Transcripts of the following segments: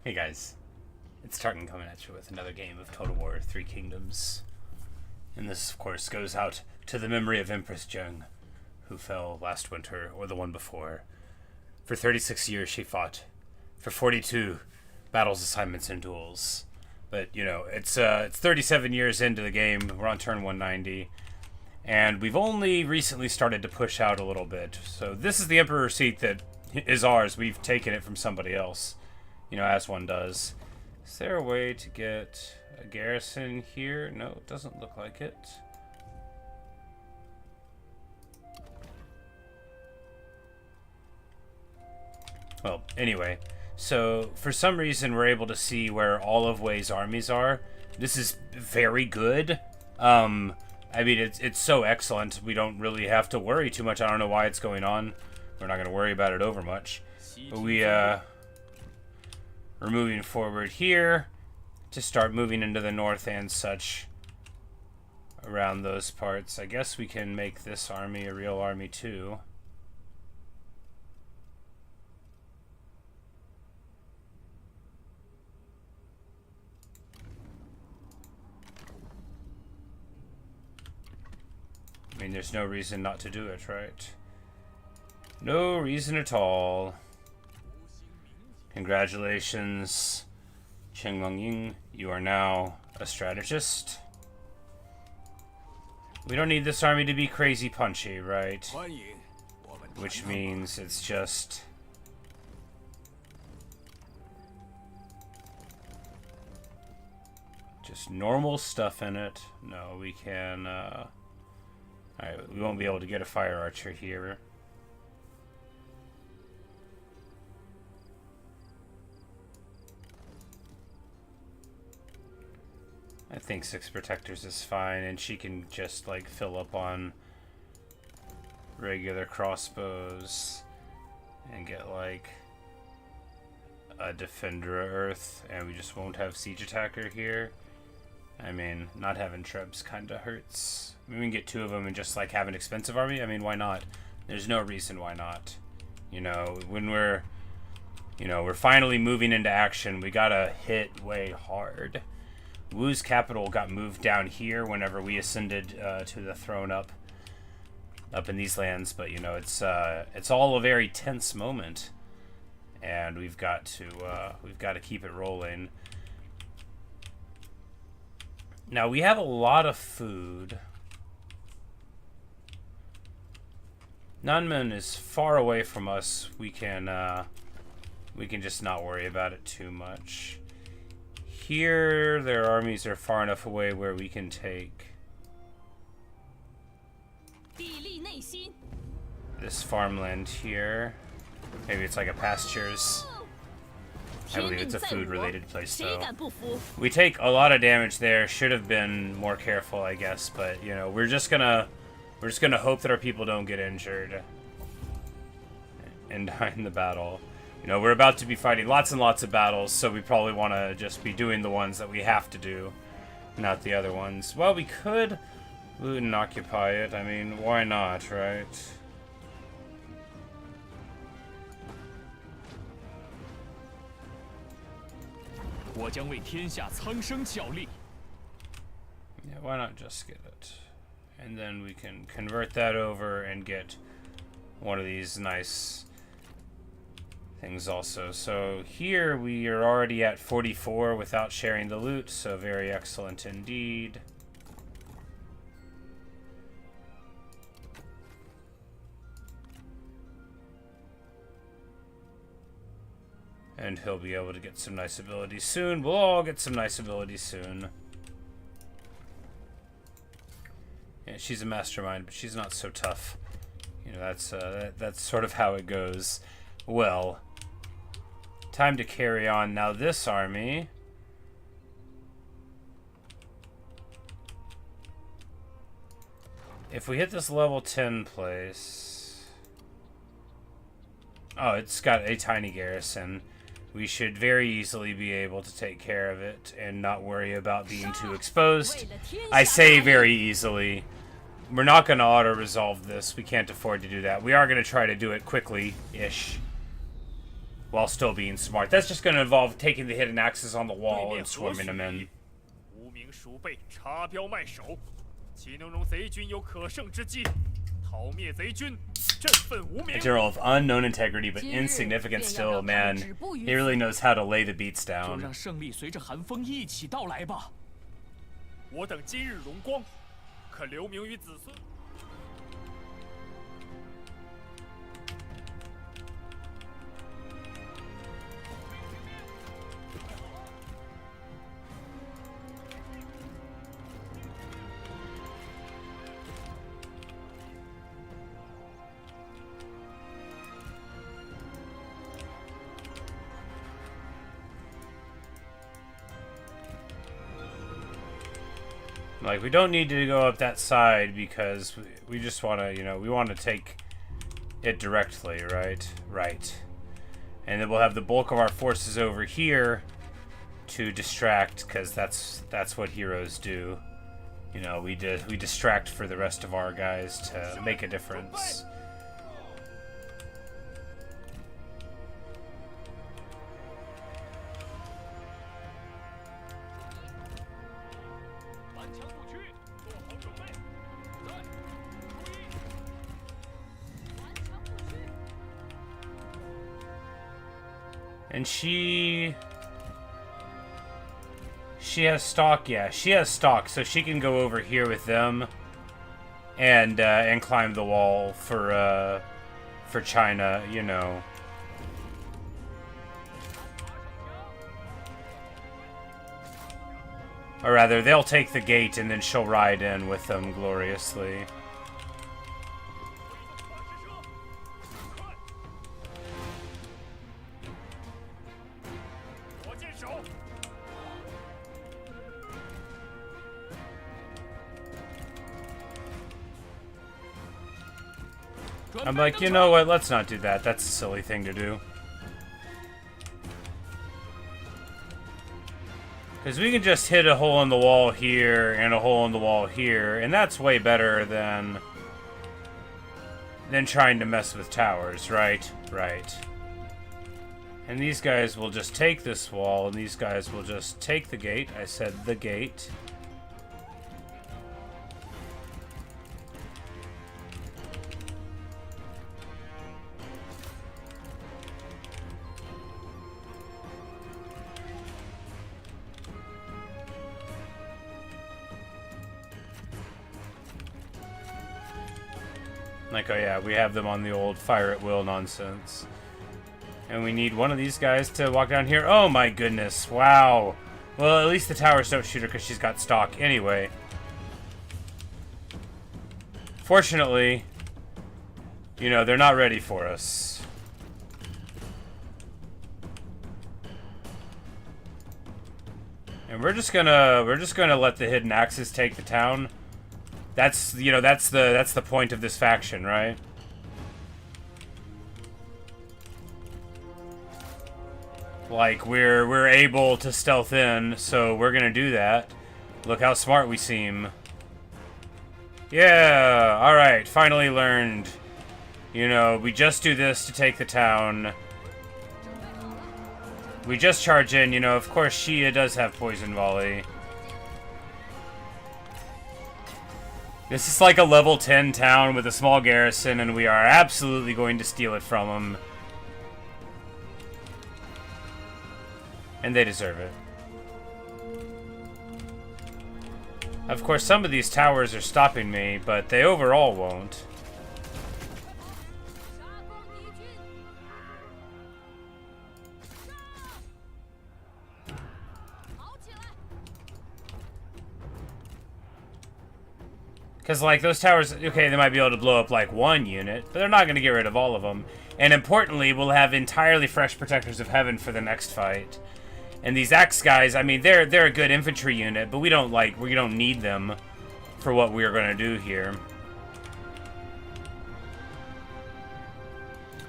Hey guys, it's Tartan coming at you with another game of Total War Three Kingdoms. And this, of course, goes out to the memory of Empress Zheng, who fell last winter, or the one before. For 36 years she fought. For 42 battles, assignments, and duels. But, you know, it's 37 years into the game. We're on turn 190. And we've only recently started to push out a little bit. So this is the Emperor seat that is ours. We've taken it from somebody else. You know, as one does. Is there a way to get a garrison here? No, it doesn't look like it. Well, anyway. So, for some reason, we're able to see where all of Wei's armies are. This is very good. I mean, it's so excellent. We don't really have to worry too much. I don't know why it's going on. We're not going to worry about it over much. But we're moving forward here to start moving into the north and such around those parts. I guess we can make this army a real army too. I mean, there's no reason not to do it, right? No reason at all. Congratulations, Cheng Ying. You are now a strategist. We don't need this army to be crazy punchy, right? Which means it's just normal stuff in it. No, we can, alright, we won't be able to get a fire archer here. I think 6 protectors is fine, and she can just, like, fill up on regular crossbows and get, like, a defender of earth, and we just won't have siege attacker here. I mean, not having trebs kind of hurts. I mean, we can get 2 of them and just, like, have an expensive army. I mean, why not? There's no reason why not. You know, when we're finally moving into action, we gotta hit Wei hard. Wu's capital got moved down here whenever we ascended to the throne up in these lands, but you know, it's all a very tense moment, and we've got to keep it rolling. Now we have a lot of food. Nanmen is far away from us. We can just not worry about it too much. Here, their armies are far enough away where we can take this farmland here. Maybe it's like a pastures. I believe it's a food-related place, though. We take a lot of damage there. Should have been more careful, I guess. But you know, we're just gonna hope that our people don't get injured and die in the battle. You know, we're about to be fighting lots and lots of battles, so we probably want to just be doing the ones that we have to do, not the other ones. Well, we could loot and occupy it. I mean, why not, right? Yeah, why not just get it? And then we can convert that over and get one of these nice things also. So here we are already at 44 without sharing the loot, so very excellent indeed. And he'll be able to get some nice abilities soon. We'll all get some nice abilities soon. Yeah, she's a mastermind, but she's not so tough. You know, that's sort of how it goes. Well, time to carry on. Now this army, if we hit this level 10 place, oh, it's got a tiny garrison. We should very easily be able to take care of it and not worry about being too exposed. I say very easily. We're not going to auto-resolve this. We can't afford to do that. We are going to try to do it quickly-ish. while still being smart. That's just going to involve taking the hidden axes on the wall and swarming them in. 无名鼠辈插标卖首，岂能容贼军有可胜之机？讨灭贼军，振奋无名。 A general of unknown integrity but insignificant still, man. He really knows how to lay the beats 就 down. 让胜利随着寒风一起到来吧。我等今日荣光，可留名于子孙。 Like, we don't need to go up that side because we just want to, you know, we want to take it directly, right? Right. And then we'll have the bulk of our forces over here to distract, because that's what heroes do. You know, we distract for the rest of our guys to make a difference. And she has stock, yeah. She has stock, so she can go over here with them and climb the wall for China, you know. Or rather, they'll take the gate and then she'll ride in with them gloriously. I'm like, you know what, let's not do that. That's a silly thing to do. Because we can just hit a hole in the wall here and a hole in the wall here, and that's way better than trying to mess with towers, right? Right. And these guys will just take this wall, and these guys will just take the gate. I said the gate. Like, oh yeah, we have them on the old fire at will nonsense. And we need one of these guys to walk down here. Oh my goodness, wow. Well, at least the towers don't shoot her because she's got stock anyway. Fortunately, you know, they're not ready for us. And we're just gonna let the hidden axes take the town. That's, you know, that's the point of this faction, right? Like, we're able to stealth in, so we're gonna do that. Look how smart we seem. Yeah, alright, finally learned. You know, we just do this to take the town. We just charge in, you know, of course Shia does have poison volley. This is like a level 10 town with a small garrison, and we are absolutely going to steal it from them. And they deserve it. Of course, some of these towers are stopping me, but they overall won't. Because, like, those towers, okay, they might be able to blow up, like, one unit, but they're not going to get rid of all of them. And importantly, we'll have entirely fresh Protectors of Heaven for the next fight. And these Axe guys, I mean, they're a good infantry unit, but we don't need them for what we're going to do here.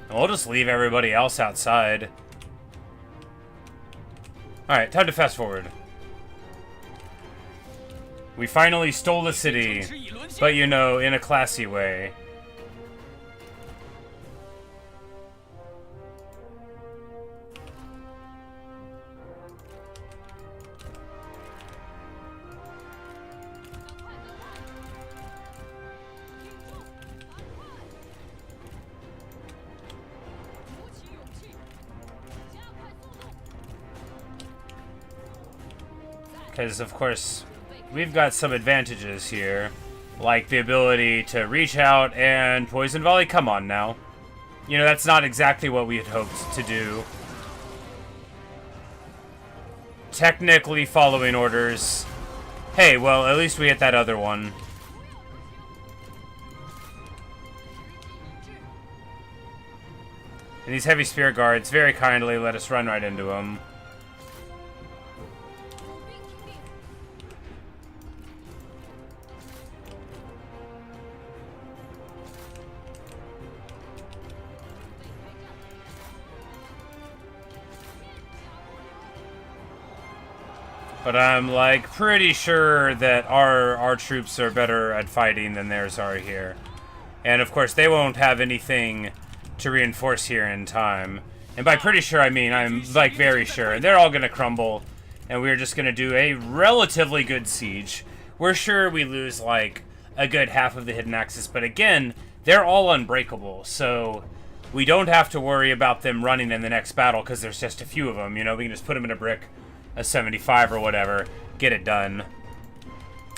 And we'll just leave everybody else outside. Alright, time to fast forward. We finally stole the city, but, you know, in a classy way. Because, of course, we've got some advantages here. Like the ability to reach out and poison volley. Come on now. You know, that's not exactly what we had hoped to do. Technically following orders. Hey, well, at least we hit that other one. And these heavy spear guards very kindly let us run right into them. But I'm, like, pretty sure that our troops are better at fighting than theirs are here. And, of course, they won't have anything to reinforce here in time. And by pretty sure, I mean I'm, like, very sure. They're all gonna crumble, and we're just gonna do a relatively good siege. We're sure we lose, like, a good half of the hidden axis, but again, they're all unbreakable, so we don't have to worry about them running in the next battle, because there's just a few of them, you know? We can just put them in a brick, a 75 or whatever, get it done.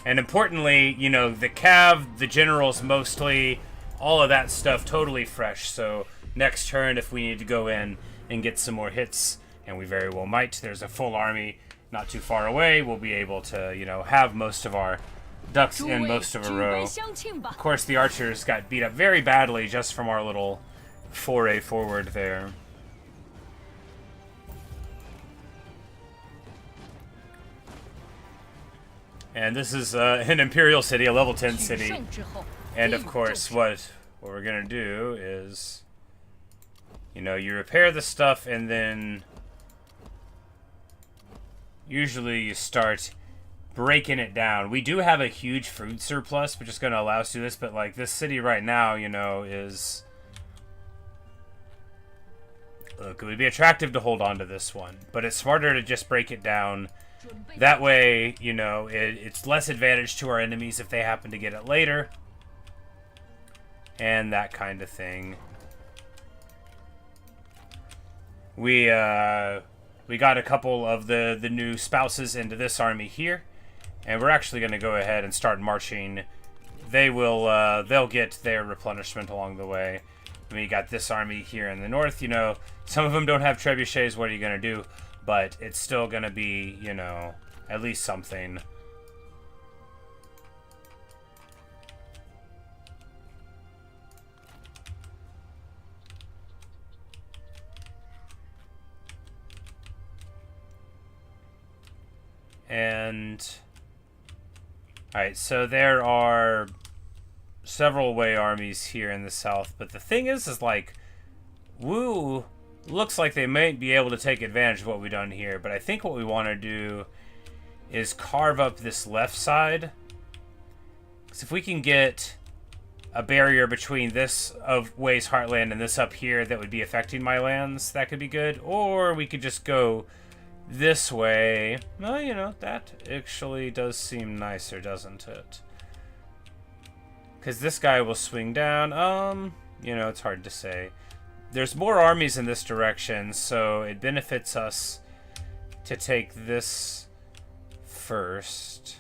And importantly, you know, the cav, the generals mostly, all of that stuff totally fresh, so next turn if we need to go in and get some more hits, and we very well might, there's a full army not too far away, we'll be able to, you know, have most of our ducks in most of a row. Of course, the archers got beat up very badly just from our little foray forward there. And this is an Imperial city, a level 10 city. And of course, what we're gonna do is, you know, you repair the stuff and then usually you start breaking it down. We do have a huge food surplus, which is gonna allow us to do this, but like this city right now, you know, is... Look, it would be attractive to hold on to this one, but it's smarter to just break it down. That way, you know, it's less advantage to our enemies if they happen to get it later. And that kind of thing. We got a couple of the new spouses into this army here. And we're actually going to go ahead and start marching. They'll get their replenishment along the way. We got this army here in the north, you know. Some of them don't have trebuchets, what are you going to do? But it's still going to be, you know, at least something. And... Alright, so there are several Wei armies here in the south, but the thing is like, Wu looks like they might be able to take advantage of what we've done here, but I think what we want to do is carve up this left side. Because if we can get a barrier between this of Wei's heartland and this up here that would be affecting my lands, that could be good. Or we could just go this way. Well, you know, that actually does seem nicer, doesn't it? Because this guy will swing down. You know, it's hard to say. There's more armies in this direction, so it benefits us to take this first.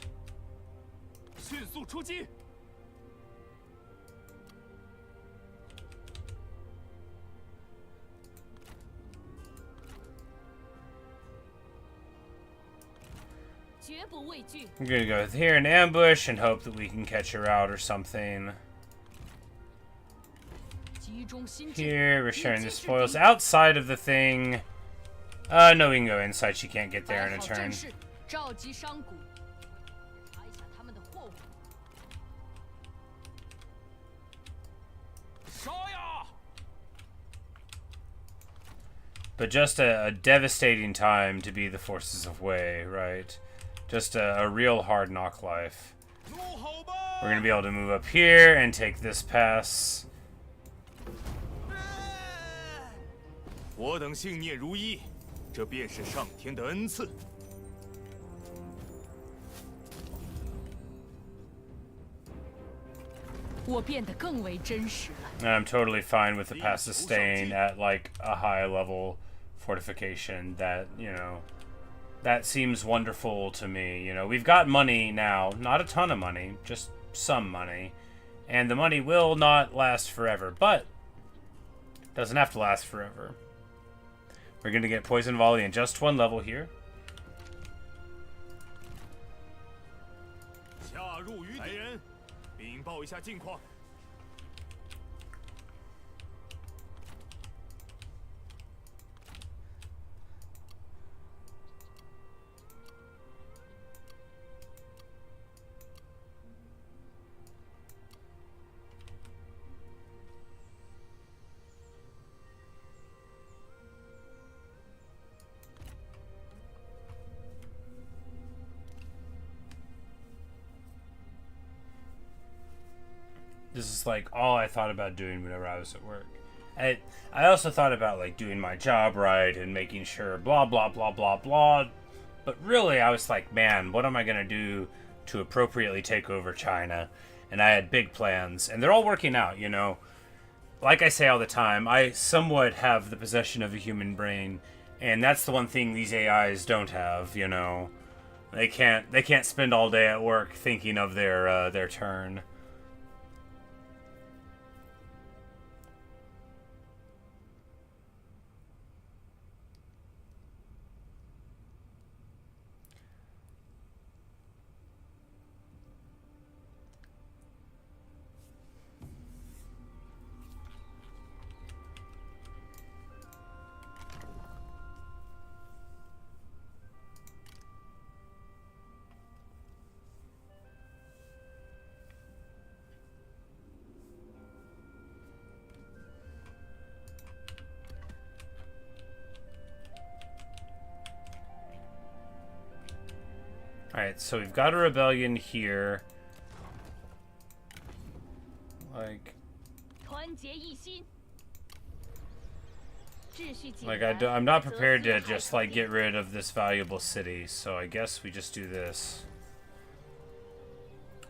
I'm gonna go here and ambush and hope that we can catch her out or something. Here, we're sharing the spoils outside of the thing. No, we can go inside. She can't get there in a turn. But just a devastating time to be the forces of Wei, right? Just a real hard knock life. We're gonna be able to move up here and take this pass. 我等幸孽如一，这便是上天的恩赐。我变得更为真实了。 I'm totally fine with the passes staying at like a high level fortification that, you know, That seems wonderful to me. You know, we've got money now. Not a ton of money, just some money. And the money will not last forever, but doesn't have to last forever. We're going to get Poison Volley in just one level here. 下入于来人，禀报一下近况。 This is like all I thought about doing whenever I was at work. I also thought about like doing my job right and making sure blah blah blah blah blah. But really I was like, man, what am I gonna do to appropriately take over China? And I had big plans, and they're all working out, you know. Like I say all the time, I somewhat have the possession of a human brain, and that's the one thing these AIs don't have, you know. They can't spend all day at work thinking of their turn. Alright, so we've got a rebellion here. Like, I'm not prepared to just, like, get rid of this valuable city, so I guess we just do this.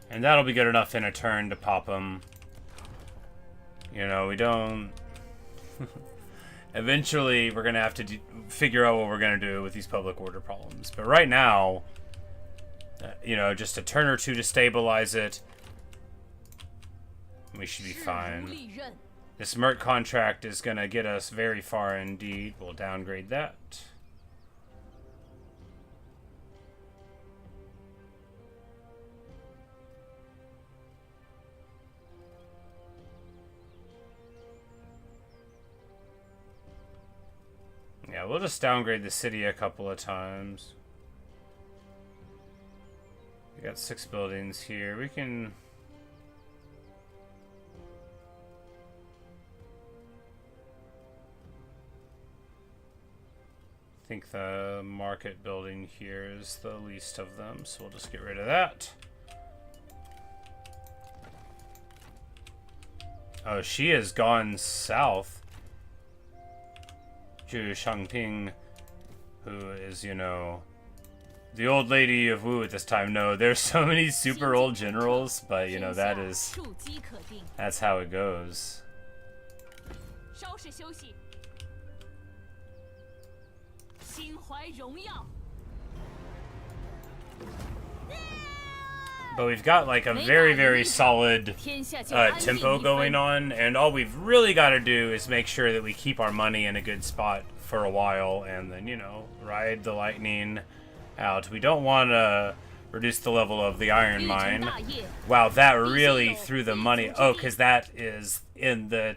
And that'll be good enough in a turn to pop them. You know, we don't... Eventually, we're gonna have to figure out what we're gonna do with these public order problems. But right now... you know, just a turn or two to stabilize it. We should be fine. This Merc contract is going to get us very far indeed. We'll downgrade that. Yeah, we'll just downgrade the city a couple of times. We got 6 buildings here. We can... I think the market building here is the least of them, so we'll just get rid of that. Oh, she has gone south. Zhu Shangping, who is, you know... the old lady of Wu at this time. No, there's so many super old generals, but you know, that's how it goes. But we've got like a very, very solid tempo going on, and all we've really got to do is make sure that we keep our money in a good spot for a while, and then, you know, ride the lightning out. We don't want to reduce the level of the iron mine. Wow, that really threw the money. Oh, because that is in the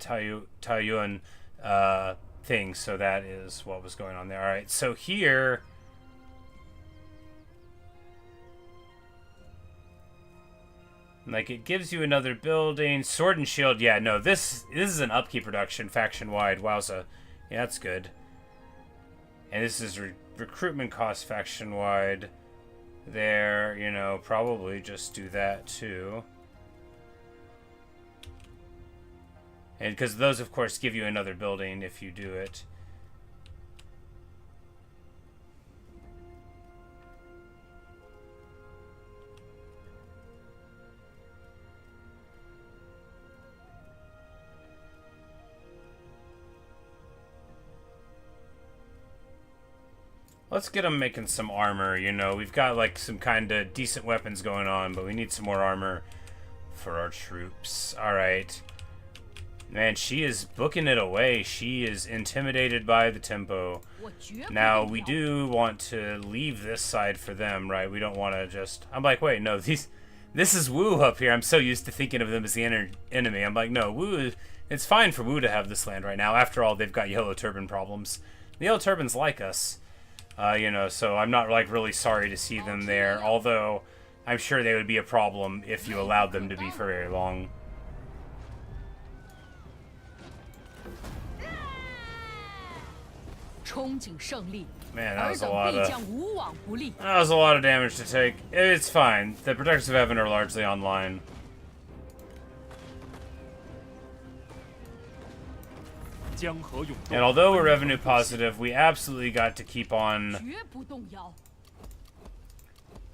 Taiyuan thing, so that is what was going on there. Alright, so here... like, it gives you another building. Sword and Shield, yeah, no, this is an upkeep reduction faction-wide. Wowza. Yeah, that's good. And this is recruitment cost faction-wide. There, you know, probably just do that, too. And because those, of course, give you another building if you do it. Let's get them making some armor, you know. We've got, like, some kind of decent weapons going on, but we need some more armor for our troops. Alright. Man, she is booking it away. She is intimidated by the tempo. Now, we do want to leave this side for them, right? We don't want to just... I'm like, wait, no, this is Wu up here. I'm so used to thinking of them as the enemy. I'm like, no, Wu... It's fine for Wu to have this land right now. After all, they've got Yellow Turban problems. The Yellow Turbans like us. You know, so I'm not, like, really sorry to see them there. Although, I'm sure they would be a problem if you allowed them to be for very long. Man, that was a lot of damage to take. It's fine. The Protectors of Heaven are largely online. And although we're revenue positive, we absolutely got to keep on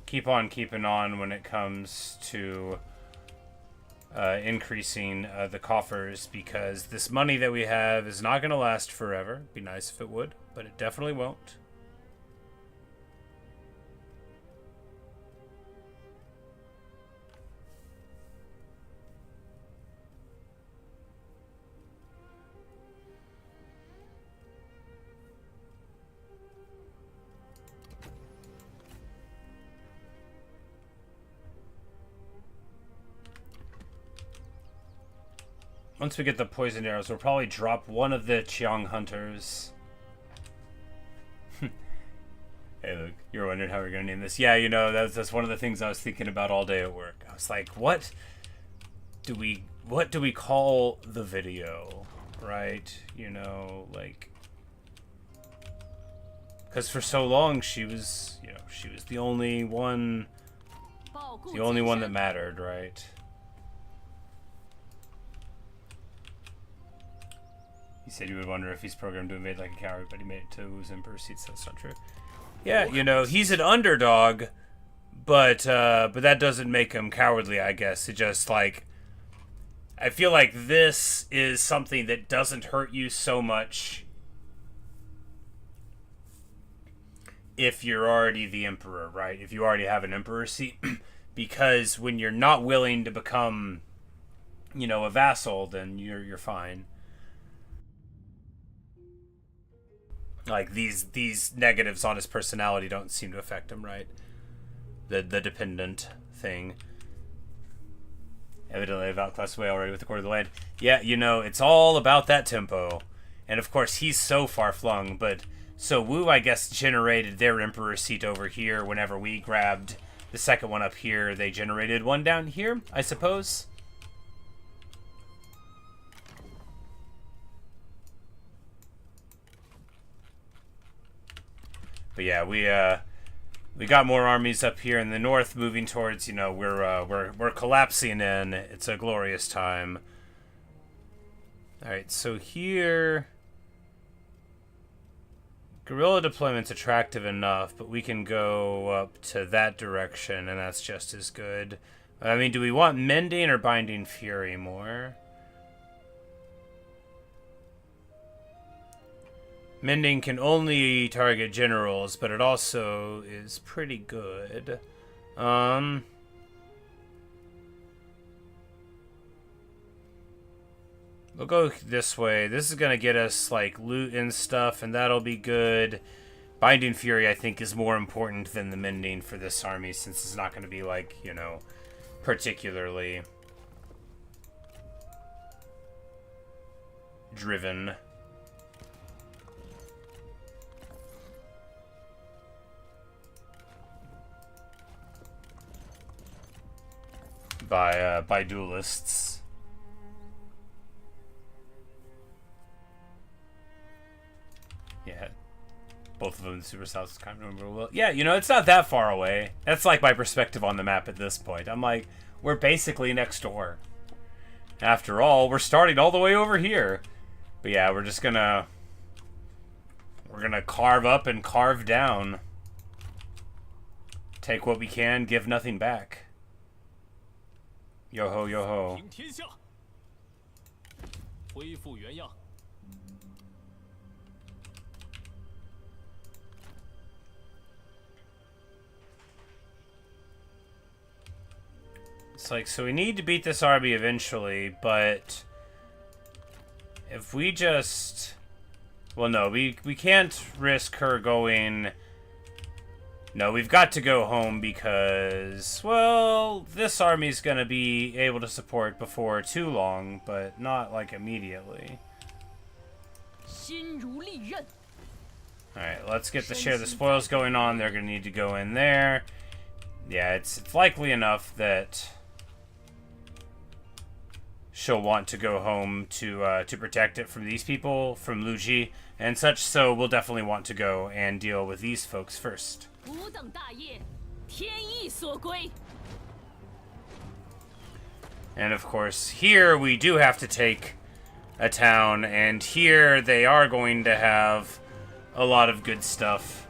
keeping on when it comes to increasing the coffers, because this money that we have is not going to last forever. Be nice if it would, but it definitely won't. Once we get the poison arrows, we'll probably drop one of the Qiang hunters. Hey, look, you're wondering how we're gonna name this. Yeah, you know, that's one of the things I was thinking about all day at work. I was like, what do we call the video, right? You know, like, because for so long she was the only one that mattered, right? He said you would wonder if he's programmed to invade like a coward, but he made it to Wu's Emperor seats. That's not true. Yeah, you know, he's an underdog, but that doesn't make him cowardly, I guess. It just, like, I feel like this is something that doesn't hurt you so much if you're already the Emperor, right? If you already have an Emperor seat. Because when you're not willing to become, you know, a vassal, then you're fine. Like, these negatives on his personality don't seem to affect him, right? The dependent thing. Evidently, I've outclassed way already with the Court of the Land. Yeah, you know, it's all about that tempo. And, of course, he's so far flung, but... So, Wu, I guess, generated their Emperor seat over here whenever we grabbed the second one up here. They generated one down here, I suppose? But yeah, we got more armies up here in the north, moving towards, you know, we're collapsing in. It's a glorious time. All right, so here, guerrilla deployment's attractive enough, but we can go up to that direction, and that's just as good. I mean, do we want mending or binding fury more? Mending can only target generals, but it also is pretty good. We'll go this way. This is gonna get us, like, loot and stuff, and that'll be good. Binding Fury, I think, is more important than the Mending for this army, since it's not gonna be, like, you know, particularly driven. By duelists. Yeah, both of them in Super South is kind of remember well. Yeah, you know, it's not that far away. That's like my perspective on the map at this point. I'm like, we're basically next door. After all, we're starting all the way over here. But yeah, we're gonna carve up and carve down. Take what we can, give nothing back. Yo ho, yo ho. It's like, so we need to beat this army eventually, but if we just... Well, no, we can't risk her going... No, we've got to go home because, well, this army's going to be able to support before too long, but not, like, immediately. Alright, let's get the share the spoils going on. They're going to need to go in there. Yeah, it's likely enough that she'll want to go home to protect it from these people, from Luji and such, so we'll definitely want to go and deal with these folks first. And of course, here we do have to take a town, and here they are going to have a lot of good stuff.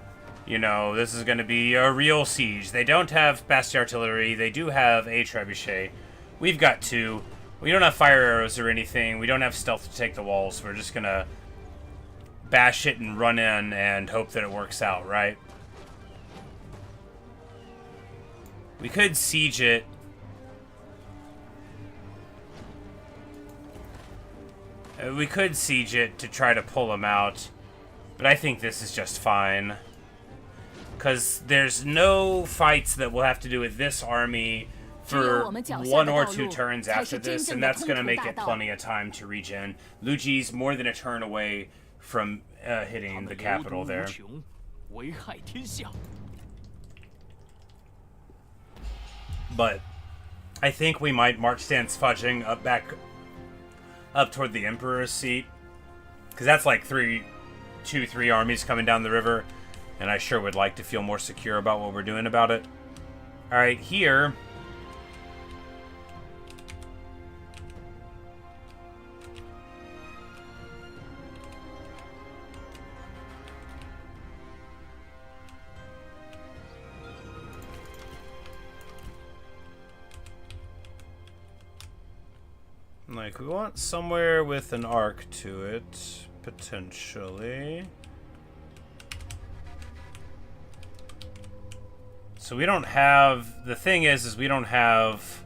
You know, this is going to be a real siege. They don't have Bastille artillery. They do have a trebuchet. We've got two. We don't have fire arrows or anything. We don't have stealth to take the walls. We're just going to bash it and run in and hope that it works out, right? We could siege it. We could siege it to try to pull them out. But I think this is just fine. Because there's no fights that we'll have to do with this army for 1 or 2 turns after this. And that's going to make it plenty of time to regen. Luji's more than a turn away from hitting the capital there. But I think we might march stance fudging up toward the Emperor's seat. Because that's like 3 armies coming down the river. And I sure would like to feel more secure about what we're doing about it. Alright, here... Like, we want somewhere with an arc to it, potentially. So we don't have... The thing is we don't have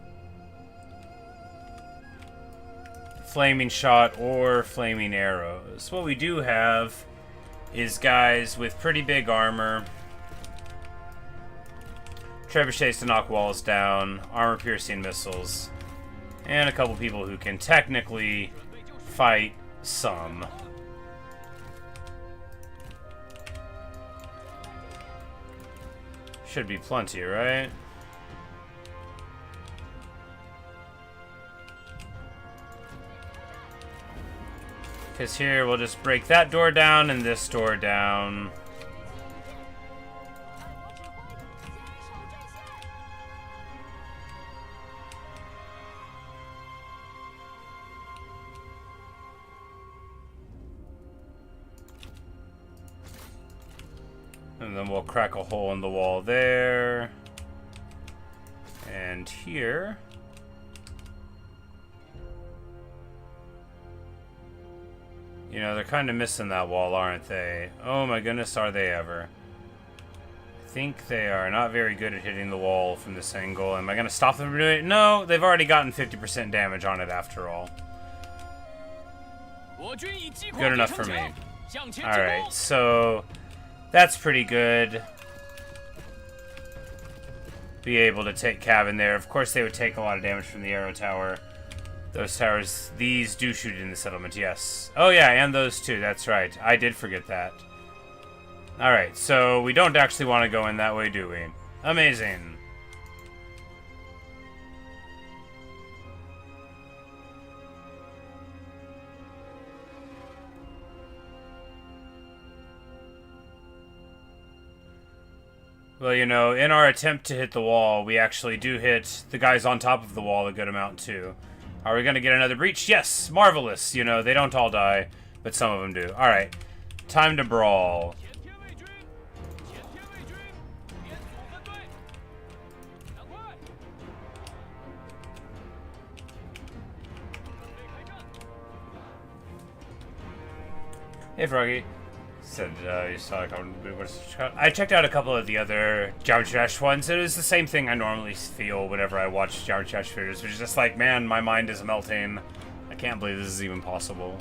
flaming shot or flaming arrows. What we do have is guys with pretty big armor, trebuchets to knock walls down, armor-piercing missiles, and a couple people who can technically fight some. Should be plenty, right? Because here we'll just break that door down and this door down. And then we'll crack a hole in the wall there. And here. You know, they're kind of missing that wall, aren't they? Oh my goodness, are they ever. I think they are not very good at hitting the wall from this angle. Am I going to stop them from doing it? No, they've already gotten 50% damage on it after all. Good enough for me. Alright, so... That's pretty good. Be able to take Cabin there. Of course, they would take a lot of damage from the arrow tower. Those towers, these do shoot in the settlement, yes. Oh yeah, and those too, that's right. I did forget that. Alright, so we don't actually want to go in that way, do we? Amazing. Well, you know, in our attempt to hit the wall, we actually do hit the guys on top of the wall a good amount, too. Are we going to get another breach? Yes! Marvelous! You know, they don't all die, but some of them do. Alright. Time to brawl. Hey, Froggy. Said you saw I checked out a couple of the other Geometry Dash ones. It was the same thing I normally feel whenever I watch Geometry Dash videos, which is just like, man, my mind is melting. I can't believe this is even possible.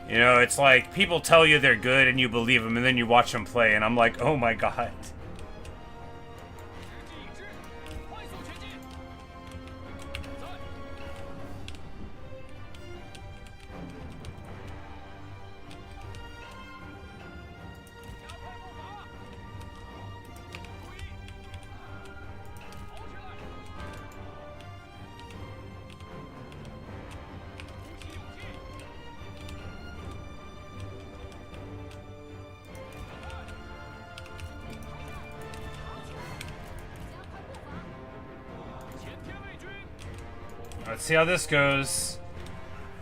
You know, it's like people tell you they're good and you believe them, and then you watch them play, and I'm like, oh my god. Let's see how this goes.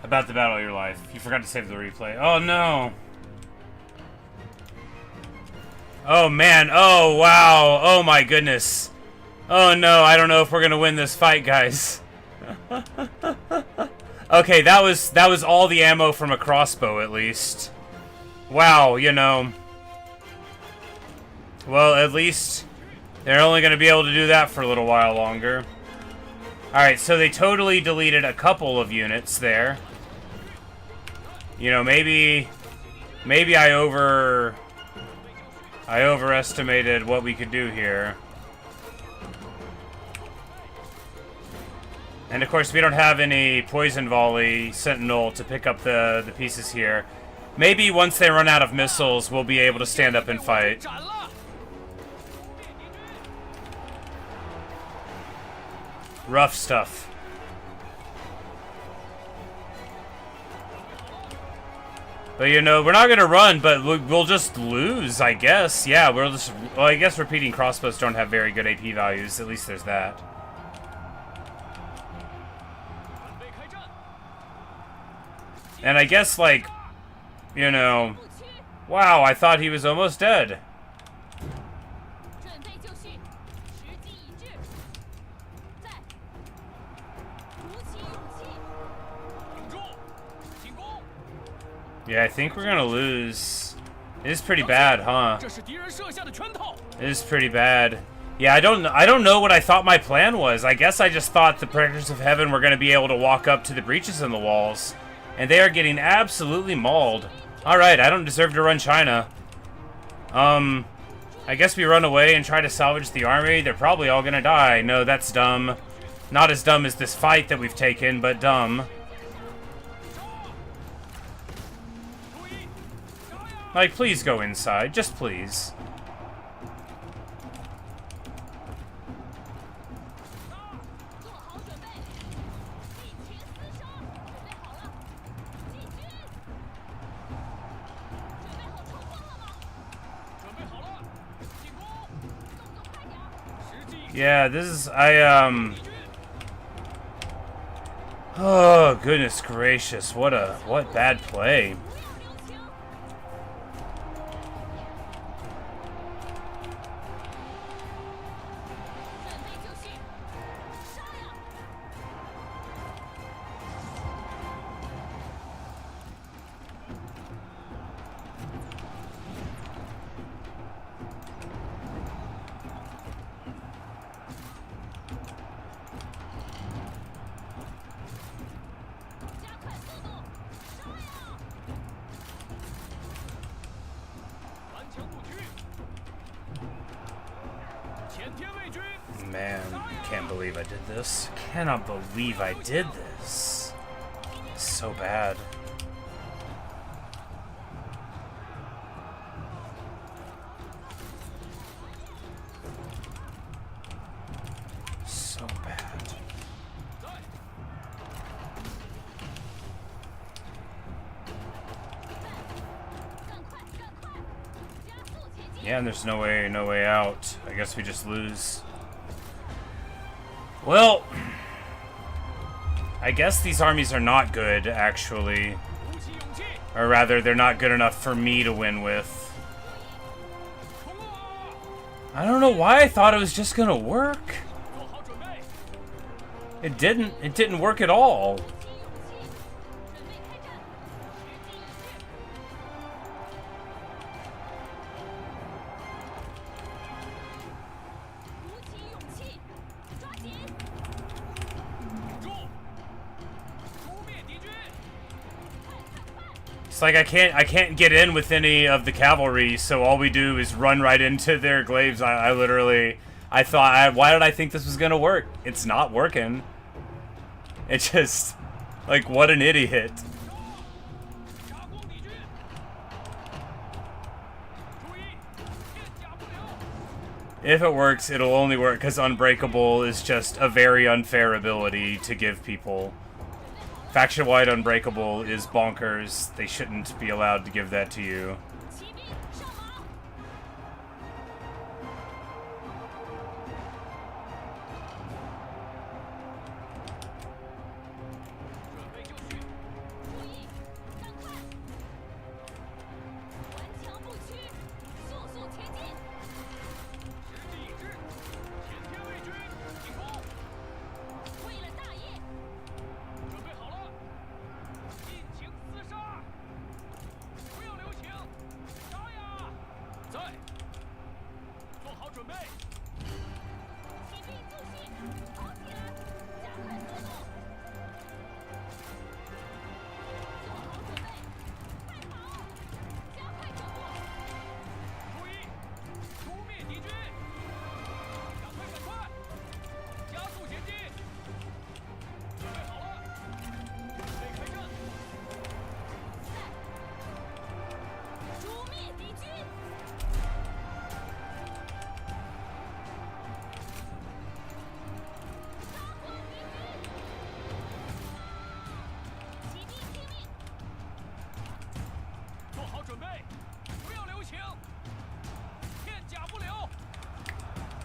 About the battle of your life. You forgot to save the replay. Oh no. Oh man. Oh wow. Oh my goodness. Oh no. I don't know if we're gonna win this fight, guys. Okay, that was all the ammo from a crossbow at least. Wow. You know. Well, at least they're only gonna be able to do that for a little while longer. Alright, so they totally deleted a couple of units there. You know, maybe I overestimated what we could do here. And of course, we don't have any Poison Volley Sentinel to pick up the pieces here. Maybe once they run out of missiles, we'll be able to stand up and fight. Rough stuff. But you know, we're not gonna run, but we'll just lose, I guess. Yeah, we'll just... Well, I guess repeating crossbows don't have very good AP values. At least there's that. And I guess, like... You know... Wow, I thought he was almost dead. Yeah, I think we're gonna lose. It is pretty bad, huh? It is pretty bad. Yeah, I don't know what I thought my plan was. I guess I just thought the Protectors of Heaven were gonna be able to walk up to the breaches in the walls. And they are getting absolutely mauled. Alright, I don't deserve to run China. I guess we run away and try to salvage the army. They're probably all gonna die. No, that's dumb. Not as dumb as this fight that we've taken, but dumb. Like, please go inside. Just please. Yeah, this is... Oh, goodness gracious. What bad play. Man, can't believe I did this. Cannot believe I did this. It's so bad. So bad. Yeah, and there's no way out. I guess we just lose. Well, I guess these armies are not good, actually. Or rather, they're not good enough for me to win with. I don't know why I thought it was just gonna work. It didn't. It didn't work at all. It's like I can't get in with any of the cavalry, so all we do is run right into their glaives. I literally, I thought, why did I think this was gonna work? It's not working. It just, like, what an idiot. If it works, it'll only work because Unbreakable is just a very unfair ability to give people. Faction-wide Unbreakable is bonkers. They shouldn't be allowed to give that to you.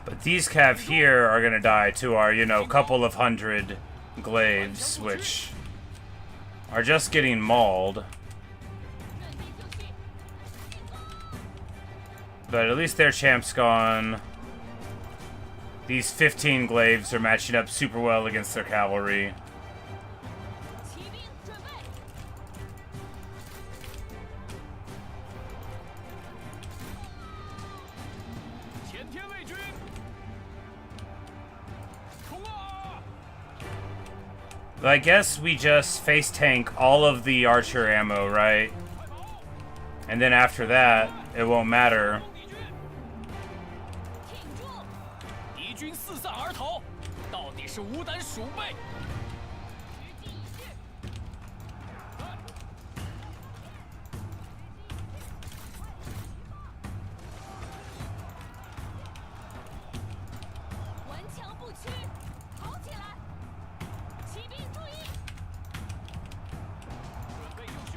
But these cav here are gonna die to our, you know, couple of hundred glaives, which are just getting mauled. But at least their champ's gone. These 15 glaives are matching up super well against their cavalry. But I guess we just face tank all of the archer ammo, right? And then after that, it won't matter.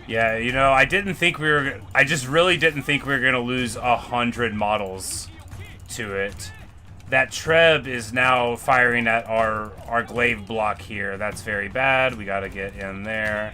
Yeah, you know, I just really didn't think we were gonna lose 100 models to it. That Treb is now firing at our glaive block here. That's very bad. We gotta get in there.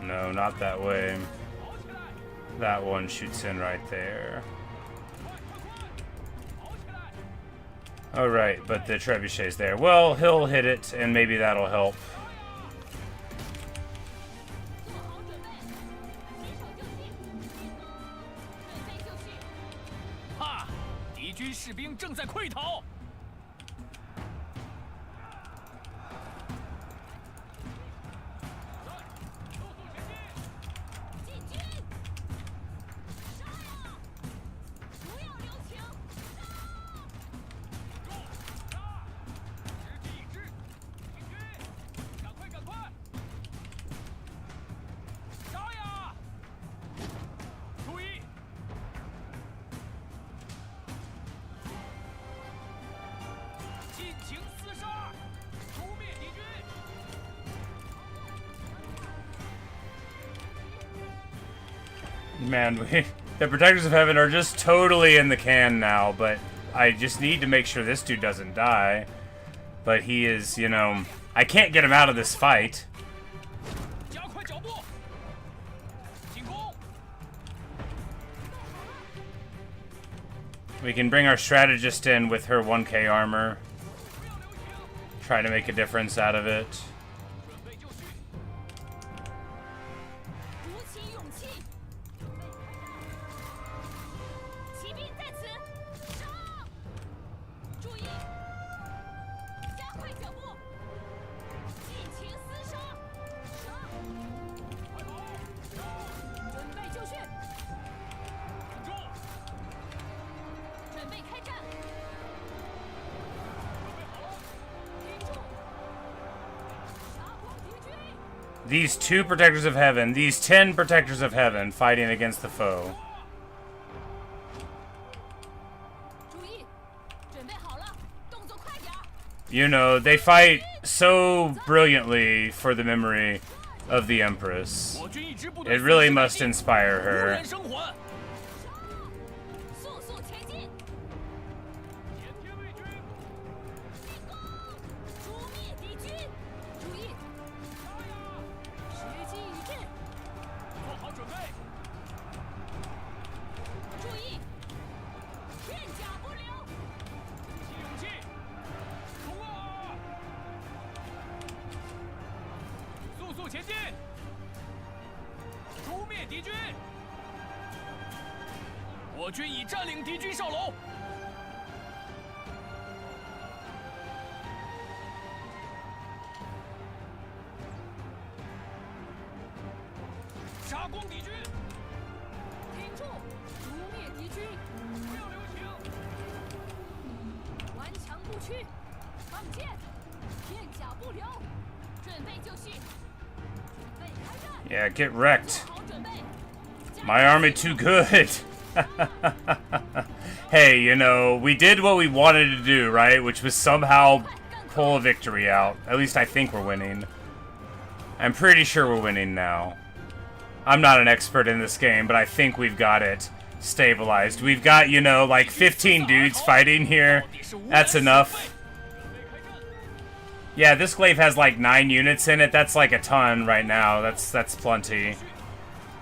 No, not that way. That one shoots in right there. Oh, right, but the trebuchet's there. Well, he'll hit it, and maybe that'll help. Ha! 敌军士兵正在溃逃。 Man, the Protectors of Heaven are just totally in the can now, but I just need to make sure this dude doesn't die. But he is, you know, I can't get him out of this fight. We can bring our strategist in with her 1k armor. Try to make a difference out of it. These 2 protectors of heaven, these 10 protectors of heaven fighting against the foe. You know, they fight so brilliantly for the memory of the Empress. It really must inspire her. Yeah, get wrecked. My army too good. Hey, you know, we did what we wanted to do, right? Which was somehow pull a victory out. At least I think we're winning. I'm pretty sure we're winning now. I'm not an expert in this game, but I think we've got it stabilized. We've got, you know, like 15 dudes fighting here. That's enough. Yeah, this glaive has like 9 units in it. That's like a ton right now. That's plenty.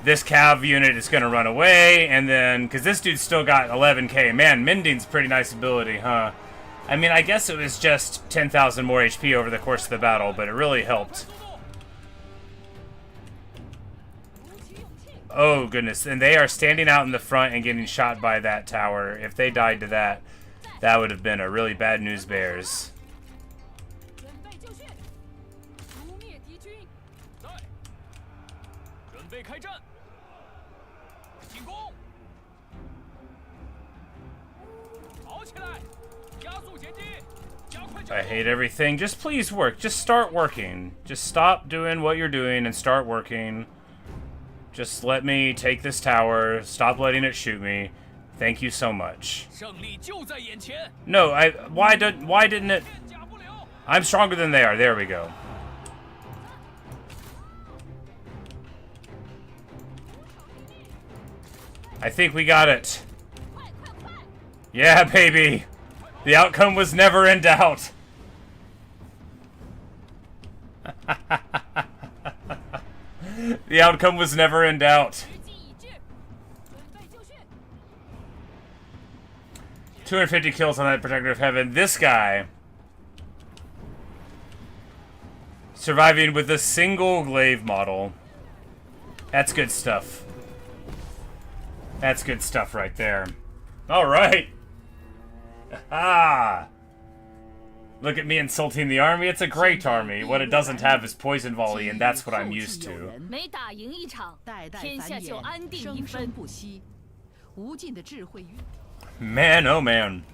This cav unit is going to run away, and then, because this dude's still got 11k. Man, Mending's pretty nice ability, huh? I mean, I guess it was just 10,000 more HP over the course of the battle, but it really helped. Oh, goodness. And they are standing out in the front and getting shot by that tower. If they died to that, that would have been a really bad news bears. I hate everything. Just please work. Just start working. Just stop doing what you're doing and start working. Just let me take this tower. Stop letting it shoot me. Thank you so much. No, why didn't it? I'm stronger than they are. There we go. I think we got it. Yeah, baby. The outcome was never in doubt. The outcome was never in doubt. 250 kills on that Protector of Heaven. This guy surviving with a single glaive model. That's good stuff. That's good stuff right there. All right. Ah. Look at me insulting the army. It's a great army. What it doesn't have is poison volley, and that's what I'm used to. Man, oh man.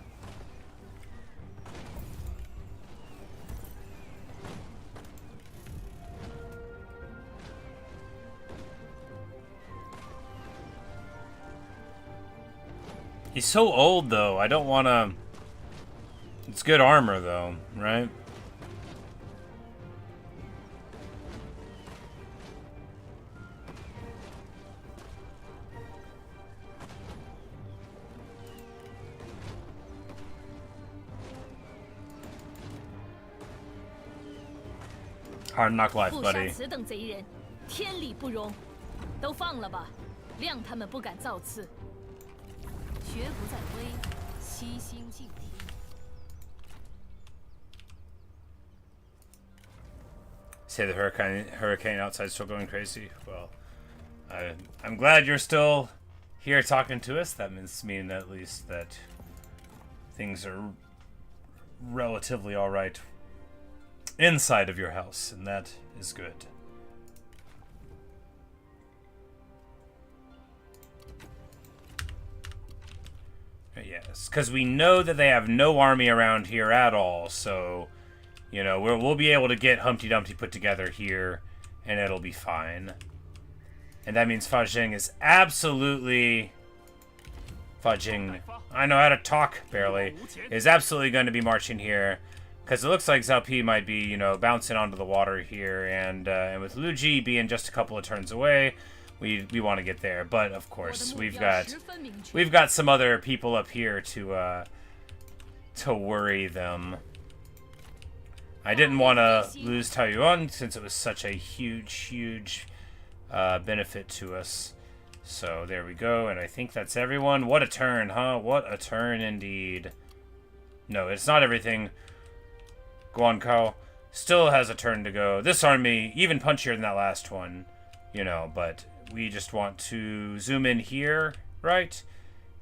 He's so old, though. I don't want to... It's good armor, though, right? Hard knock life, buddy. 悉心静听。 Say the hurricane outside still going crazy. Well, I'm glad you're still here talking to us. That means at least that things are relatively all right inside of your house, and that is good. Yes, because we know that they have no army around here at all, so, you know, we'll be able to get Humpty Dumpty put together here, and it'll be fine. And that means Fa Zheng is absolutely... Fa Zheng, I know how to talk, barely, is absolutely going to be marching here, because it looks like Zhao Pi might be, you know, bouncing onto the water here, and with Lu Ji being just a couple of turns away, we want to get there. But of course, we've got some other people up here to worry them. I didn't want to lose Taiyuan since it was such a huge benefit to us. So there we go, and I think that's everyone. What a turn, huh? What a turn indeed. No, it's not everything. Guankao still has a turn to go. This army, even punchier than that last one, you know, but we just want to zoom in here, right?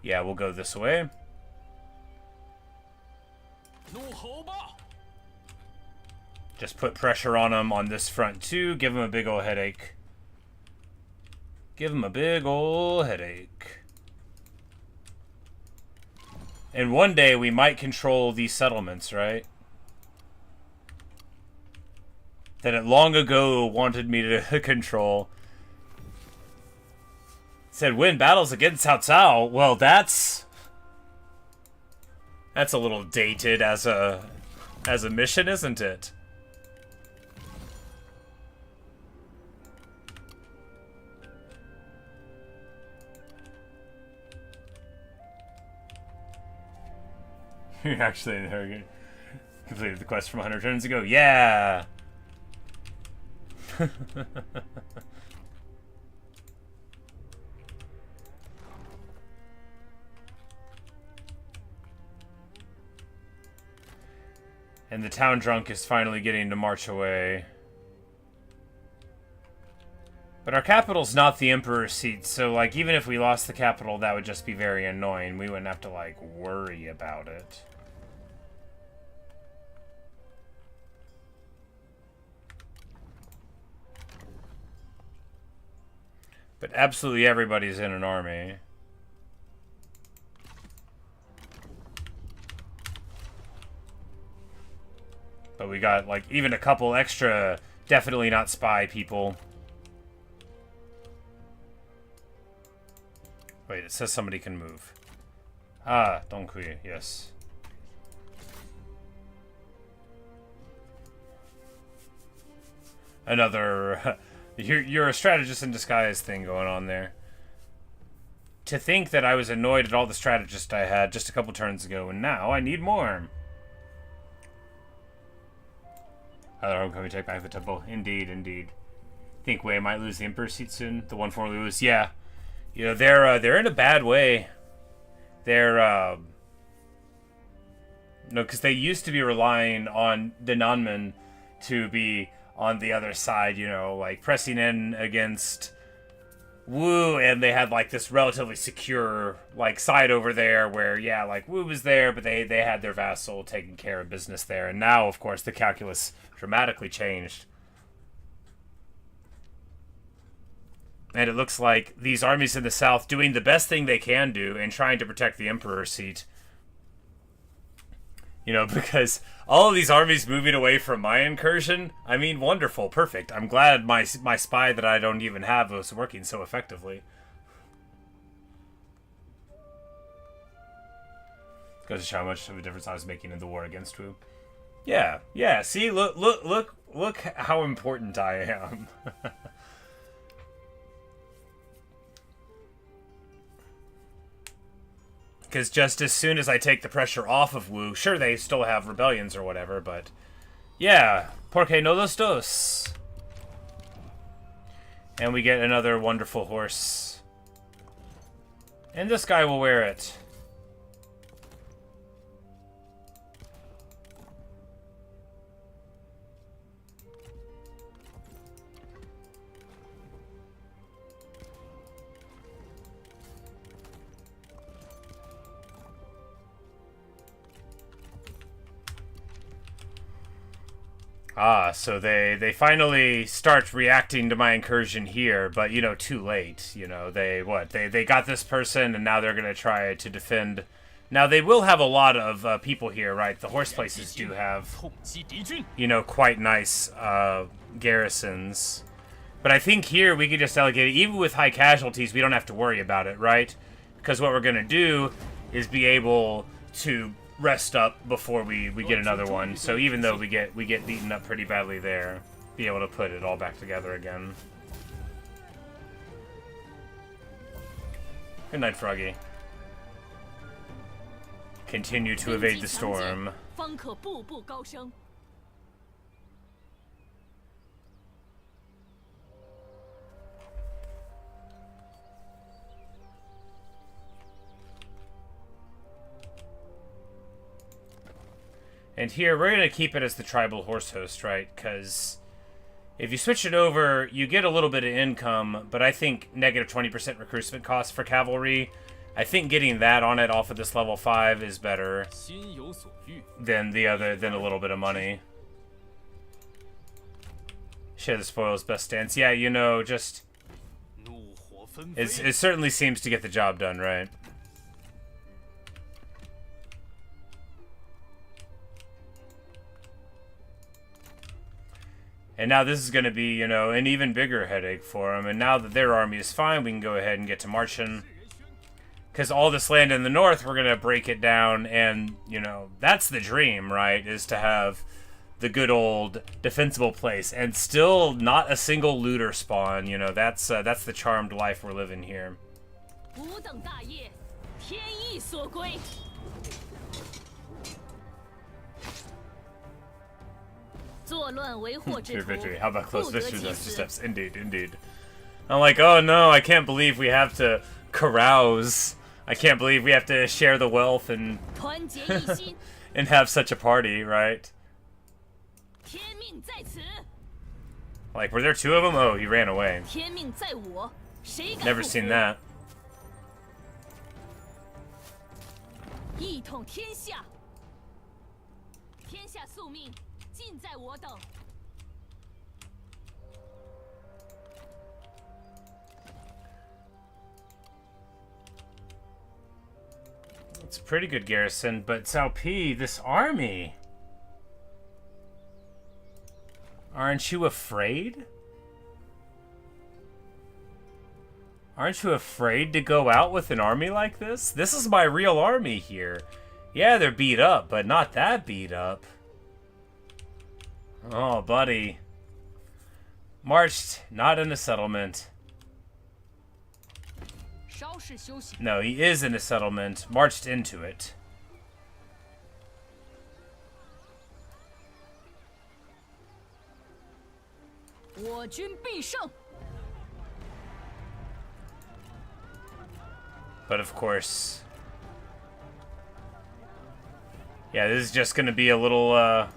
Yeah, we'll go this way. Just put pressure on them on this front too. Give them a big old headache. Give them a big old headache. And one day we might control these settlements, right? That it long ago wanted me to control. Said win battles against Cao Cao. Well, that's a little dated as a mission, isn't it? You're actually completed the quest from 100 turns ago. Yeah. And the town drunk is finally getting to march away. But our capital's not the Emperor's seat, so, like, even if we lost the capital, that would just be very annoying. We wouldn't have to, like, worry about it. But absolutely everybody's in an army. But we got, like, even a couple extra definitely not spy people. Wait, it says somebody can move. Ah, Donghui, yes. Another... You're a strategist in disguise thing going on there. To think that I was annoyed at all the strategists I had just a couple turns ago, and now I need more. Other homecoming take back the temple. Indeed, indeed. Think Wei might lose the Emperor's seat soon. The one formerly lose. Yeah. You know, they're in a bad way. They're, no, because they used to be relying on the Nanmen to be on the other side, you know, like pressing in against Wu, and they had like this relatively secure like side over there where, yeah, like Wu was there, but they had their vassal taking care of business there. And now, of course, the calculus dramatically changed. And it looks like these armies in the south doing the best thing they can do and trying to protect the Emperor's seat. You know, because all of these armies moving away from my incursion, I mean, wonderful, perfect. I'm glad my spy that I don't even have was working so effectively. Goes to show how much of a difference I was making in the war against Wu. Yeah, yeah, see, look how important I am. Because just as soon as I take the pressure off of Wu, sure, they still have rebellions or whatever, but... Yeah, porque no los dos. And we get another wonderful horse. And this guy will wear it. Ah, so they finally start reacting to my incursion here, but you know, too late. You know, they got this person, and now they're gonna try to defend. Now they will have a lot of people here, right? The horse places do have, 痛击敌军。 you know, quite nice garrisons. But I think here we could just delegate it. Even with high casualties, we don't have to worry about it, right? Because what we're gonna do is be able to rest up before we get another one. So even though we get beaten up pretty badly there, be able to put it all back together again. Good night, Froggy. Continue to evade the storm. 方可步步高升。 And here, we're going to keep it as the tribal horse host, right? Because if you switch it over, you get a little bit of income, but I think negative 20% recruitment cost for cavalry. I think getting that on it off of this level 5 is better 心有所欲。 than a little bit of money. Share the spoils, best stance. Yeah, you know, just 怒火纷飞。 it certainly seems to get the job done, right? And now this is going to be, you know, an even bigger headache for them. And now that their army is fine, we can go ahead and get to marching. Because all this land in the north, we're going to break it down. And, you know, that's the dream, right? Is to have the good old defensible place. And still not a single looter spawn. You know, that's the charmed life we're living here. 吾等大业，天意所归。 作乱为祸之 Pure 徒， victory. How about close 不得 victory? 其 Those 死。 steps. Indeed, indeed. I'm like, oh no, I can't believe we have to carouse. I can't believe we have to share the wealth and 团结一心， and have such a party, right? 天命在此， Like, were there 2 of them? Oh, he ran away. 天命在我，谁敢 Never 不 seen 服 that. 一统天下，天下宿命尽在我等。 It's a pretty good garrison, but Cao Pi, this army. Aren't you afraid? Aren't you afraid to go out with an army like this? This is my real army here. Yeah, they're beat up, but not that beat up. Oh, buddy. Marched, not in a settlement. 稍事休息。 No, he is in a settlement, marched into it. 我军必胜。 But of course... Yeah, this is just gonna be a little,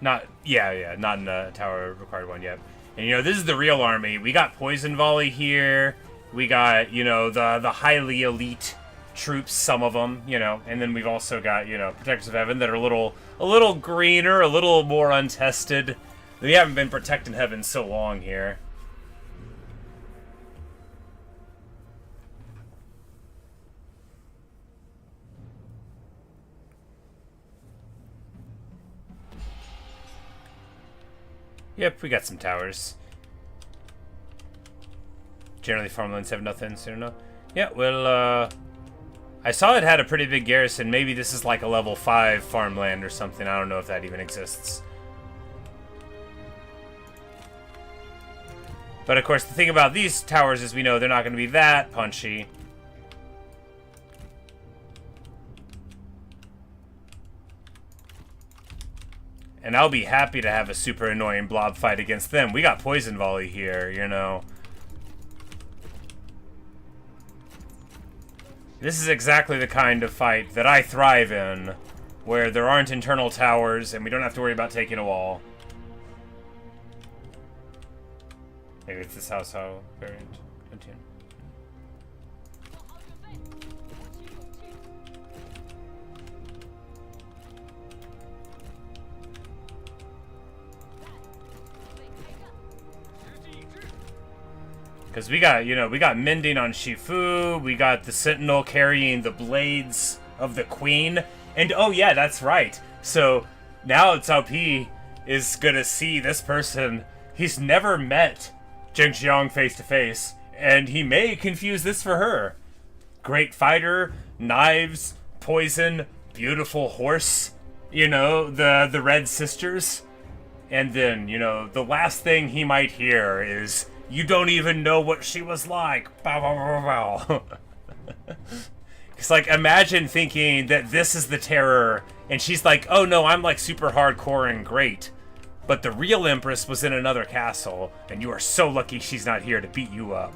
not in the tower required one yet. And you know, this is the real army. We got poison volley here. We got, you know, the highly elite troops, some of them, you know, and then we've also got, you know, protectors of heaven that are a little greener, a little more untested. We haven't been protecting heaven so long here. Yep, we got some towers. Generally, farmlands have nothing, so no. Yeah, well, I saw it had a pretty big garrison. Maybe this is like a level 5 farmland or something. I don't know if that even exists. But of course, the thing about these towers is we know they're not going to be that punchy. And I'll be happy to have a super annoying blob fight against them. We got poison volley here, you know. This is exactly the kind of fight that I thrive in, where there aren't internal towers and we don't have to worry about taking a wall. Maybe it's this house how variant. Continue. Because we got, we got mending on Shifu, we got the Sentinel carrying the blades of the Queen, and oh yeah, that's right. So now Cao Pi is gonna see this person. He's never met Zheng Xiang face to face, and he may confuse this for her. Great fighter, knives, poison, beautiful horse, the Red Sisters. And then, the last thing he might hear is, "You don't even know what she was like." Bow, bow, bow, bow. It's like, imagine thinking that this is the terror, and she's like, "Oh no, I'm like super hardcore and great. But the real Empress was in another castle, and you are so lucky she's not here to beat you up."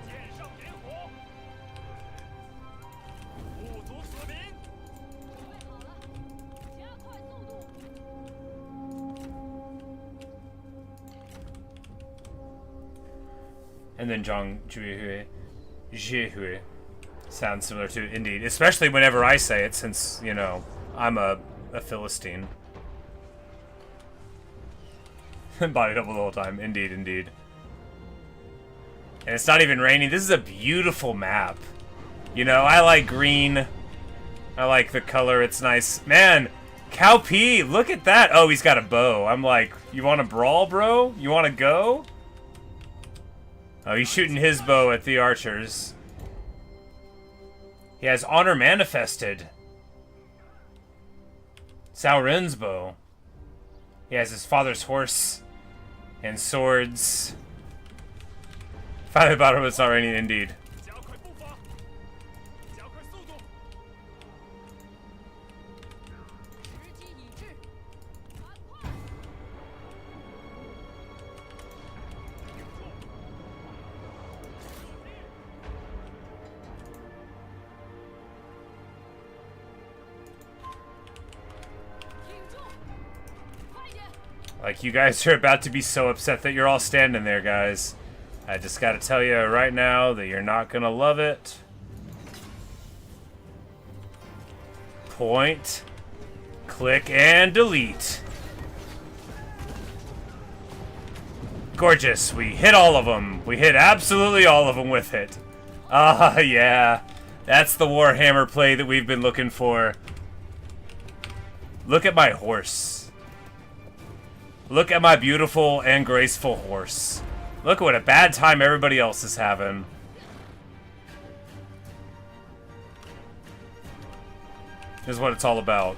剑上点火，不足死民。 And then Zhang Zhihui sounds similar to indeed, especially whenever I say it, since, I'm a Philistine. Body double the whole time. Indeed, indeed. And it's not even raining. This is a beautiful map. I like green. I like the color. It's nice. Man, Cao Pi, look at that. Oh, he's got a bow. I'm like, you want to brawl, bro? You want to go? Oh, he's shooting his bow at the archers. He has honor manifested. Cao Ren's bow. He has his father's horse and swords. Finally about him, it's not raining indeed. 加快步伐，加快速度。时机已至，赶快！ Like, you guys are about to be so upset that you're all standing there, guys. I just gotta tell you right now that you're not gonna love it. Point, click, and delete. Gorgeous. We hit all of them. We hit absolutely all of them with it. Ah, yeah. That's the Warhammer play that we've been looking for. Look at my horse. Look at my beautiful and graceful horse. Look what a bad time everybody else is having. This is what it's all about.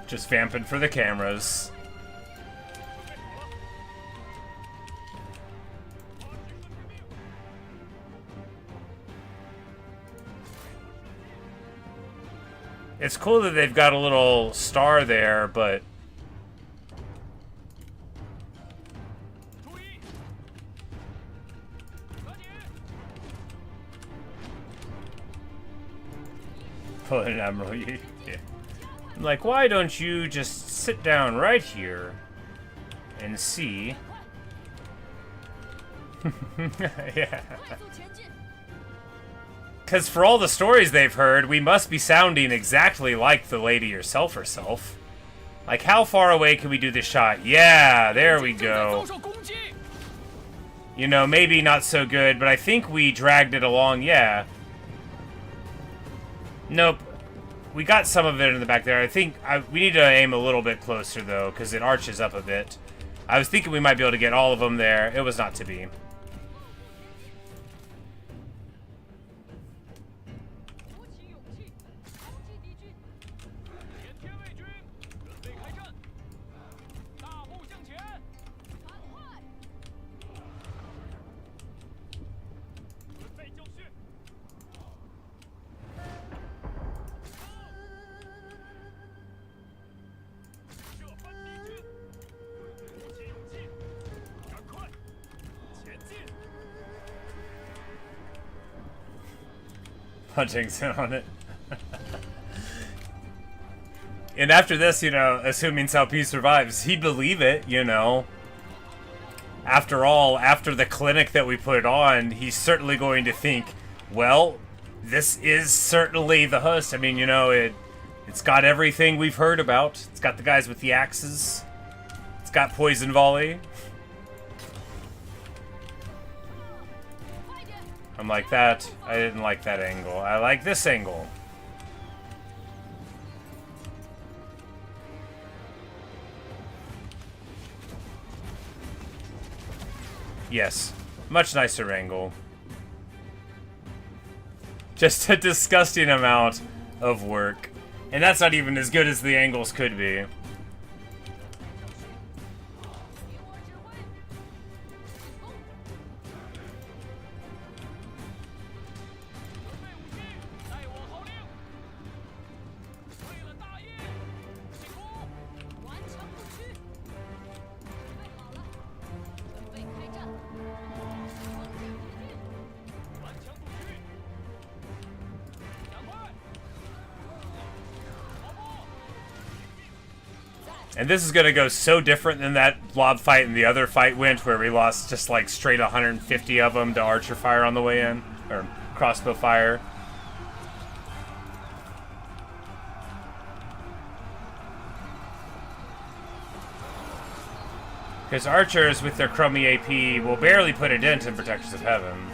Just vamping for the cameras. It's cool that they've got a little star there, but... 注意，抓紧！ Put an emerald. Yeah. I'm like, why don't you just sit down right here and see? Yeah. 快速前进！ Because for all the stories they've heard, we must be sounding exactly like the lady herself. Like, how far away can we do this shot? Yeah, there we 正在 go. 遭受攻击， Maybe not so good, but I think we dragged it along, yeah. Nope. We got some of it in the back there. I think we need to aim a little bit closer, though, because it arches up a bit. I was thinking we might be able to get all of them there. It was not to be. 鼓起勇气，抛弃敌军！ 点天卫军，准备开战！大步向前！ 赶快！ 准备就绪！ 射翻敌军！鼓起勇气，赶快前进！ Punching's in on it. And after this, assuming Cao Pi survives, he'd believe it, After all, after the clinic that we put on, he's certainly going to think, well, this is certainly the host. I mean, it's got everything we've heard about. It's got the guys with the axes. It's got poison volley. I'm like that. I didn't like that angle. I like this angle. Yes. Much nicer angle. Just a disgusting amount of work. And that's not even as good as the angles could be. And this is gonna go so different than that blob fight and the other fight went, where we lost just like straight 150 of them to archer fire on the way in, or crossbow fire. Because archers with their crummy AP will barely put a dent in Protectors of Heaven.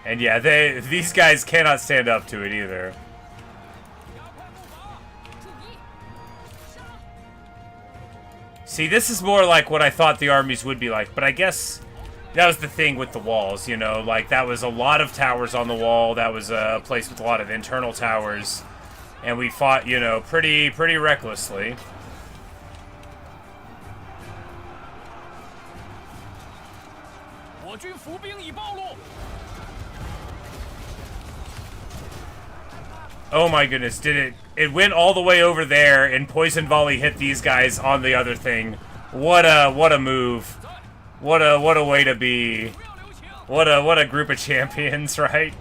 And yeah, these guys cannot stand up to it either. See, this is more like what I thought the armies would be like, but I guess that was the thing with the walls, you know, like that was a lot of towers on the wall, that was a place with a lot of internal towers, and we fought, you know, pretty recklessly. Oh my goodness, it went all the way over there and Poison Volley hit these guys on the other thing. What a move. What a way to be. What a group of champions, right?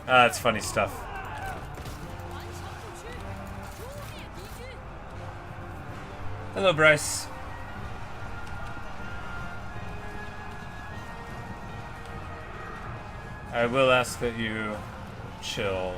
That's funny stuff. Hello, Bryce. I will ask that you chill.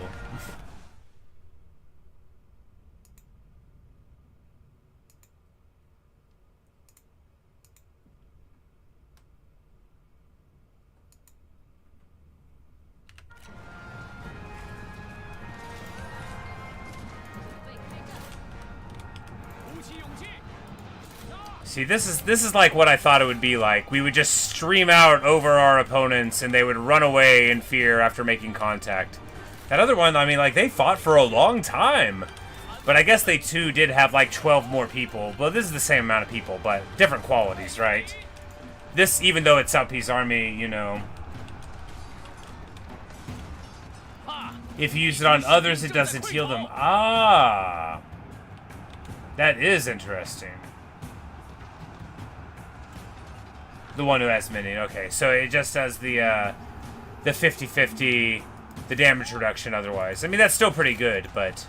See, this is like what I thought it would be like. We would just stream out over our opponents and they would run away in fear after making contact. That other one, I mean, like, they fought for a long time. But I guess they, too, did have, like, 12 more people. Well, this is the same amount of people, but different qualities, right? This, even though it's South Peace Army, you know... If you use it on others, it doesn't heal them. Ah! That is interesting. The one who has minion. Okay, so it just has the 50-50, the damage reduction otherwise. I mean, that's still pretty good, but...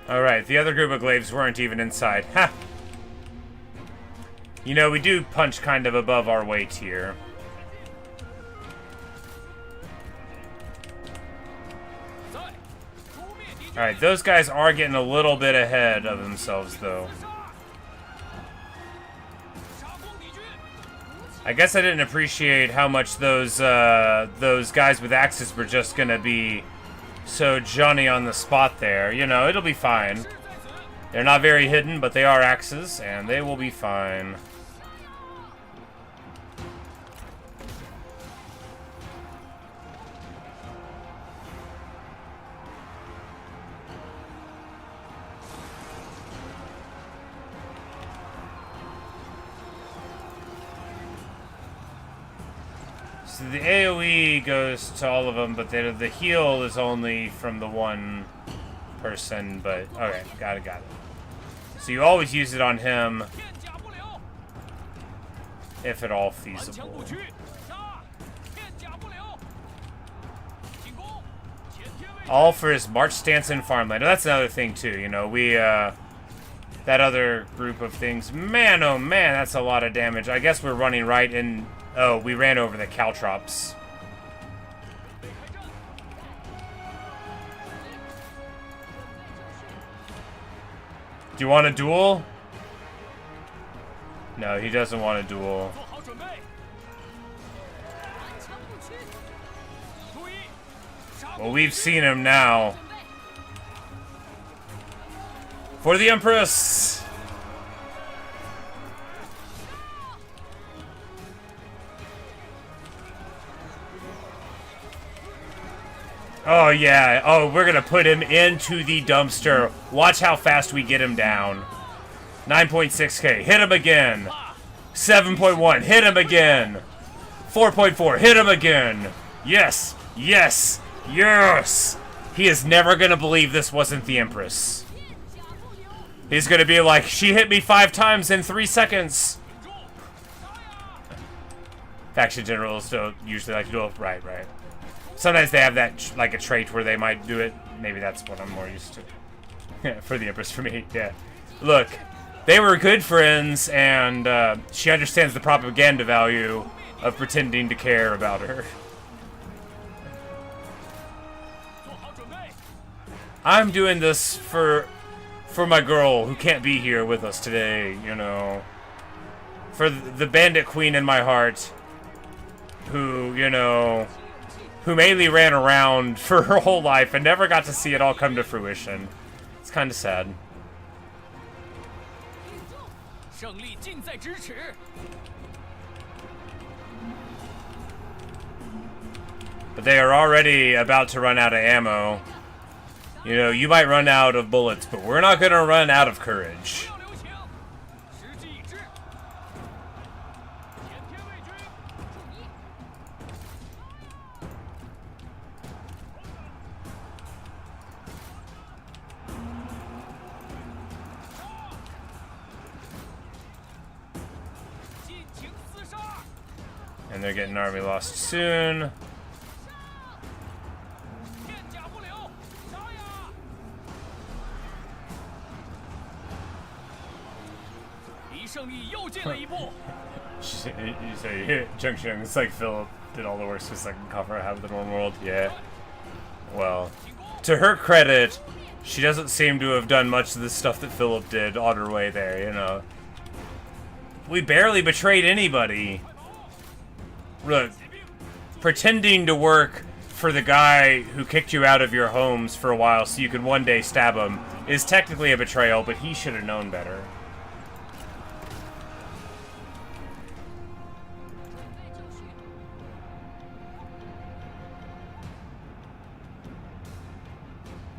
Alright, the other group of glaives weren't even inside. Ha! You know, we do punch kind of above our weight here. Alright, those guys are getting a little bit ahead of themselves, though. I guess I didn't appreciate how much those guys with axes were just gonna be so Johnny on the spot there. You know, it'll be fine. They're not very hidden, but they are axes, and they will be fine. So the AoE goes to all of them, but the heal is only from the one person, but okay, got it. So you always use it on him, 片甲不留， if at all 顽强 feasible. 不屈，杀！片甲不留，进攻！前天卫 All for his march stance in farmland. Now, that's another thing too. You know, we that other group of things. Man, oh man, that's a lot of damage. I guess we're running right in. Oh, we ran over the caltrops. Do you want a duel? No, he doesn't want a duel. 做好准备，顽强不屈，注意！杀 Well, we've seen him now. For the Empress! Oh, yeah. Oh, we're gonna put him into the dumpster. Watch how fast we get him down. 9.6k. Hit him again. 7.1. Hit him again. 4.4. Hit him again. Yes. Yes. Yes. He is never gonna believe this wasn't the Empress. He's gonna be like, she hit me 5 times in 3 seconds. Faction generals don't usually like to do it. Right. Sometimes they have that, like, a trait where they might do it. Maybe that's what I'm more used to. For the Empress, for me, yeah. Look, they were good friends, and she understands the propaganda value of pretending to care about her. 做好准备， I'm doing this for my girl who can't be here with us today, you know. For the bandit queen in my heart, who, you know, who mainly ran around for her whole life and never got to see it all come to fruition. It's kind of sad. 胜利近在咫尺。 But they are already about to run out of ammo. You know, you might run out of bullets, but we're not gonna run out of courage. 不要留情，时机已至。前天卫军，注意！ 尽情厮杀！ And they're getting army lost soon. 片甲不留，杀呀！离胜利又近了一步。 You say Zheng, it's like Philip did all the work for second cover half of the normal world. Yeah. Well, to her credit, she doesn't seem to have done much of the stuff that Philip did on her way there, you know. We barely betrayed anybody. Look, pretending to work for the guy who kicked you out of your homes for a while so you could one day stab him is technically a betrayal, but he should have known better.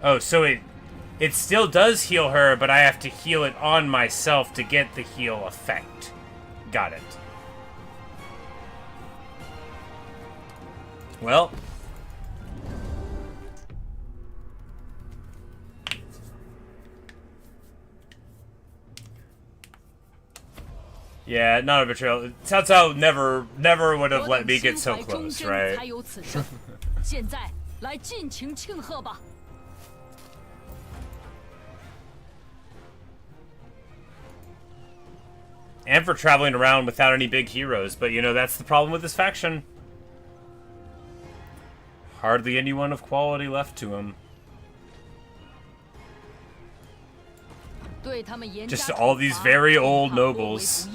Oh, so it still does heal her, but I have to heal it on myself to get the heal effect. Got it. Well. Yeah, not a betrayal. Cao Cao never would have let me get so close, right? 才有此生。现在来尽情庆贺吧！ And for traveling around without any big heroes, but you know, that's the problem with this faction. Hardly anyone of quality left to him. 对他们严加 Just all these very old nobles.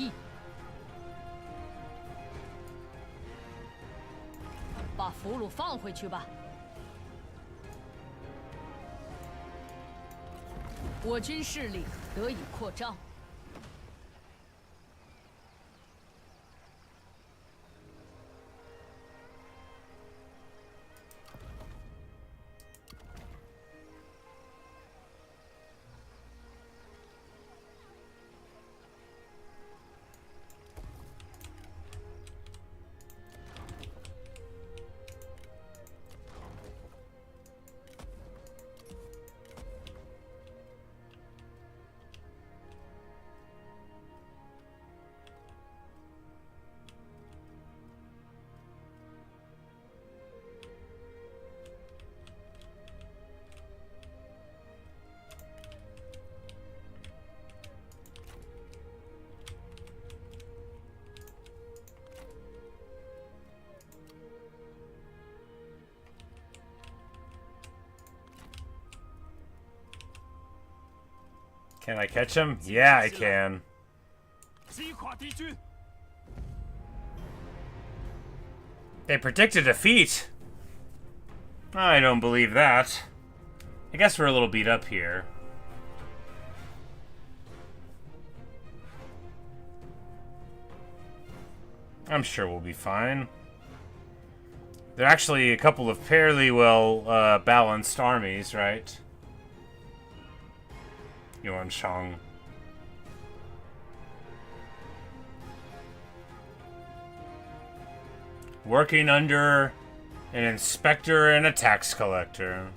把俘虏放回去吧。我军势力得以扩张。Can I catch him? Yeah, I can. 击垮敌军。 They predicted defeat. I don't believe that. I guess we're a little beat up here. I'm sure we'll be fine. They're actually a couple of fairly well balanced armies, right? Yuan Shang. Working under an inspector and a tax collector.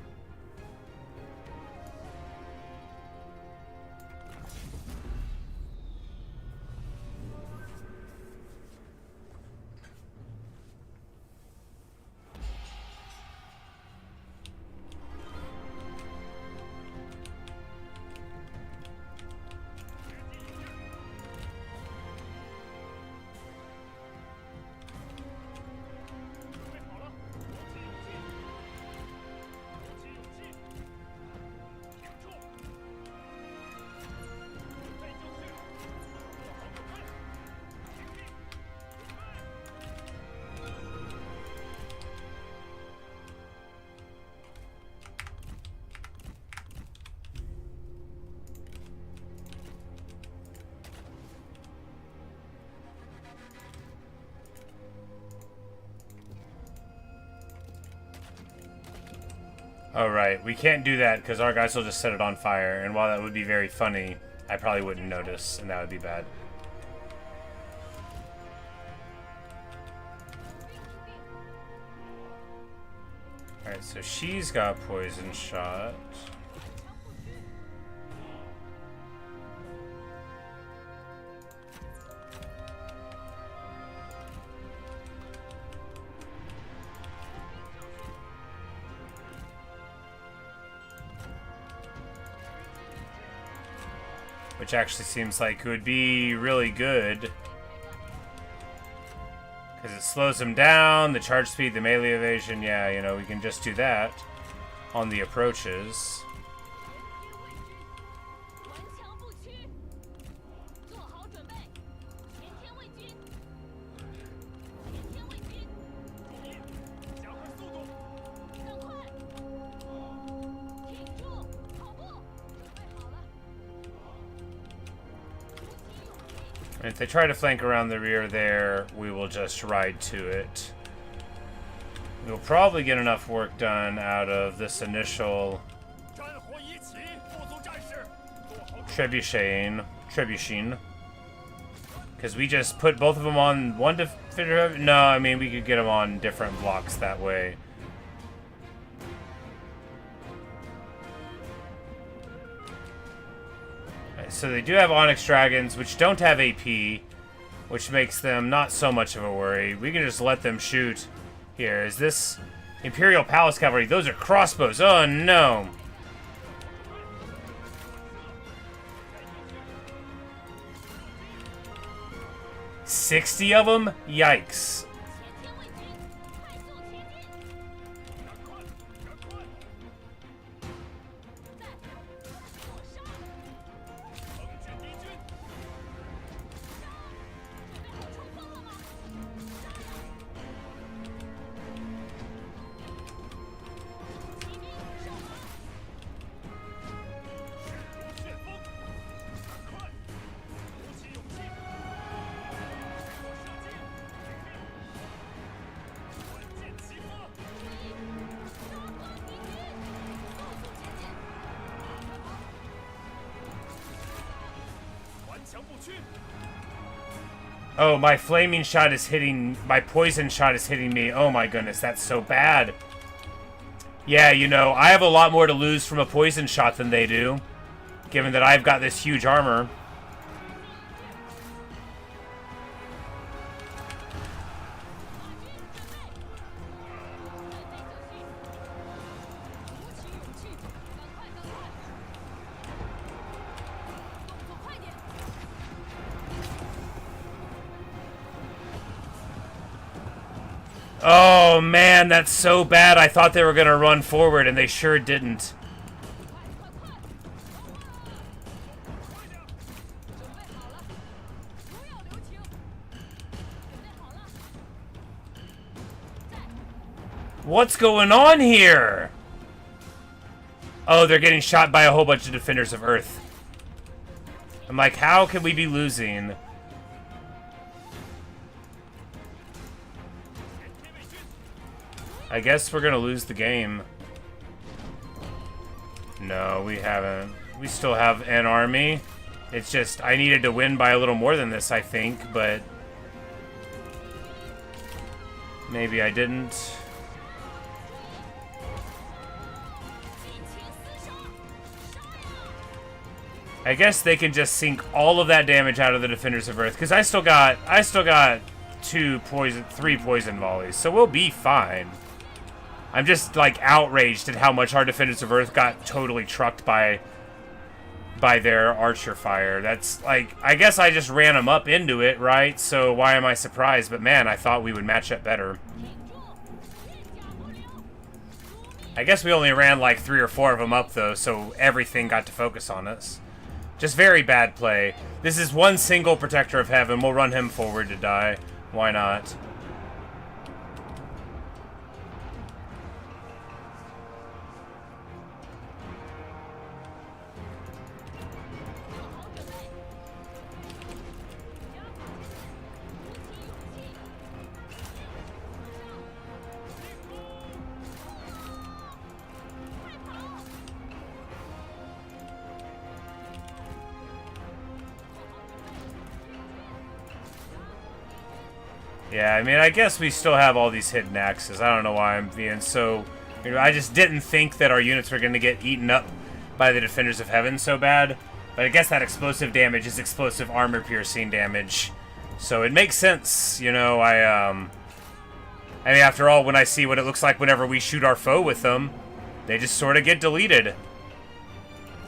Oh, right. We can't do that because our guys will just set it on fire. And while that would be very funny, I probably wouldn't notice, and that would be bad. Alright, so she's got poison shot. Which actually seems like it would be really good. Because it slows them down, the charge speed, the melee evasion. Yeah, you know, we can just do that on the approaches. 顽强不屈，做好准备，前天卫军，前天卫军，注意，加快速度。赶快，挺住，跑步，准备好了。鼓起勇气， And if they try to flank around the rear there, we will just ride to it. We'll probably get enough work done out of this initial 战火已起，部族战士，做好准备。 Trebuchet. Because we just put both of them on one defender. No, I mean, we could get them on different blocks that way. Alright, so they do have Onyx Dragons, which don't have AP, which makes them not so much of a worry. We can just let them shoot. Here, is this Imperial Palace Cavalry? Those are crossbows. Oh, no. $60 of them? Yikes. 前天卫军，快速前进，赶快，赶快！在，火烧，横击敌军，准备好冲锋了吗？骑兵上马，势如旋风。赶快，鼓起勇气。我射击，万箭齐发。注意，杀光敌军，速速前进。 顽强不屈。 Oh, my flaming shot is hitting... My poison shot is hitting me. Oh my goodness, that's so bad. Yeah, you know, I have a lot more to lose from a poison shot than they do. Given that I've got this huge armor. Oh man, that's so bad. I thought they were going to run forward and they sure didn't. What's going on here? Oh, they're getting shot by a whole bunch of defenders of Earth. I'm like, how can we be losing? I guess we're gonna lose the game. No, we haven't. We still have an army. It's just, I needed to win by a little more than this, I think, but... maybe I didn't. I guess they can just sink all of that damage out of the Defenders of Earth, because I still got 3 poison volleys, so we'll be fine. I'm just, like, outraged at how much our Defenders of Earth got totally trucked by their archer fire. That's, like, I guess I just ran them up into it, right? So why am I surprised? But man, I thought we would match up better. I guess we only ran, like, 3 or 4 of them up, though, so everything got to focus on us. Just very bad play. This is one single Protector of Heaven. We'll run him forward to die. Why not? Yeah, I mean, I guess we still have all these hidden axes. I don't know why I'm being so... You know, I just didn't think that our units were going to get eaten up by the Defenders of Heaven so bad. But I guess that explosive damage is explosive armor-piercing damage. So it makes sense, you know, I mean, after all, when I see what it looks like whenever we shoot our foe with them, they just sort of get deleted.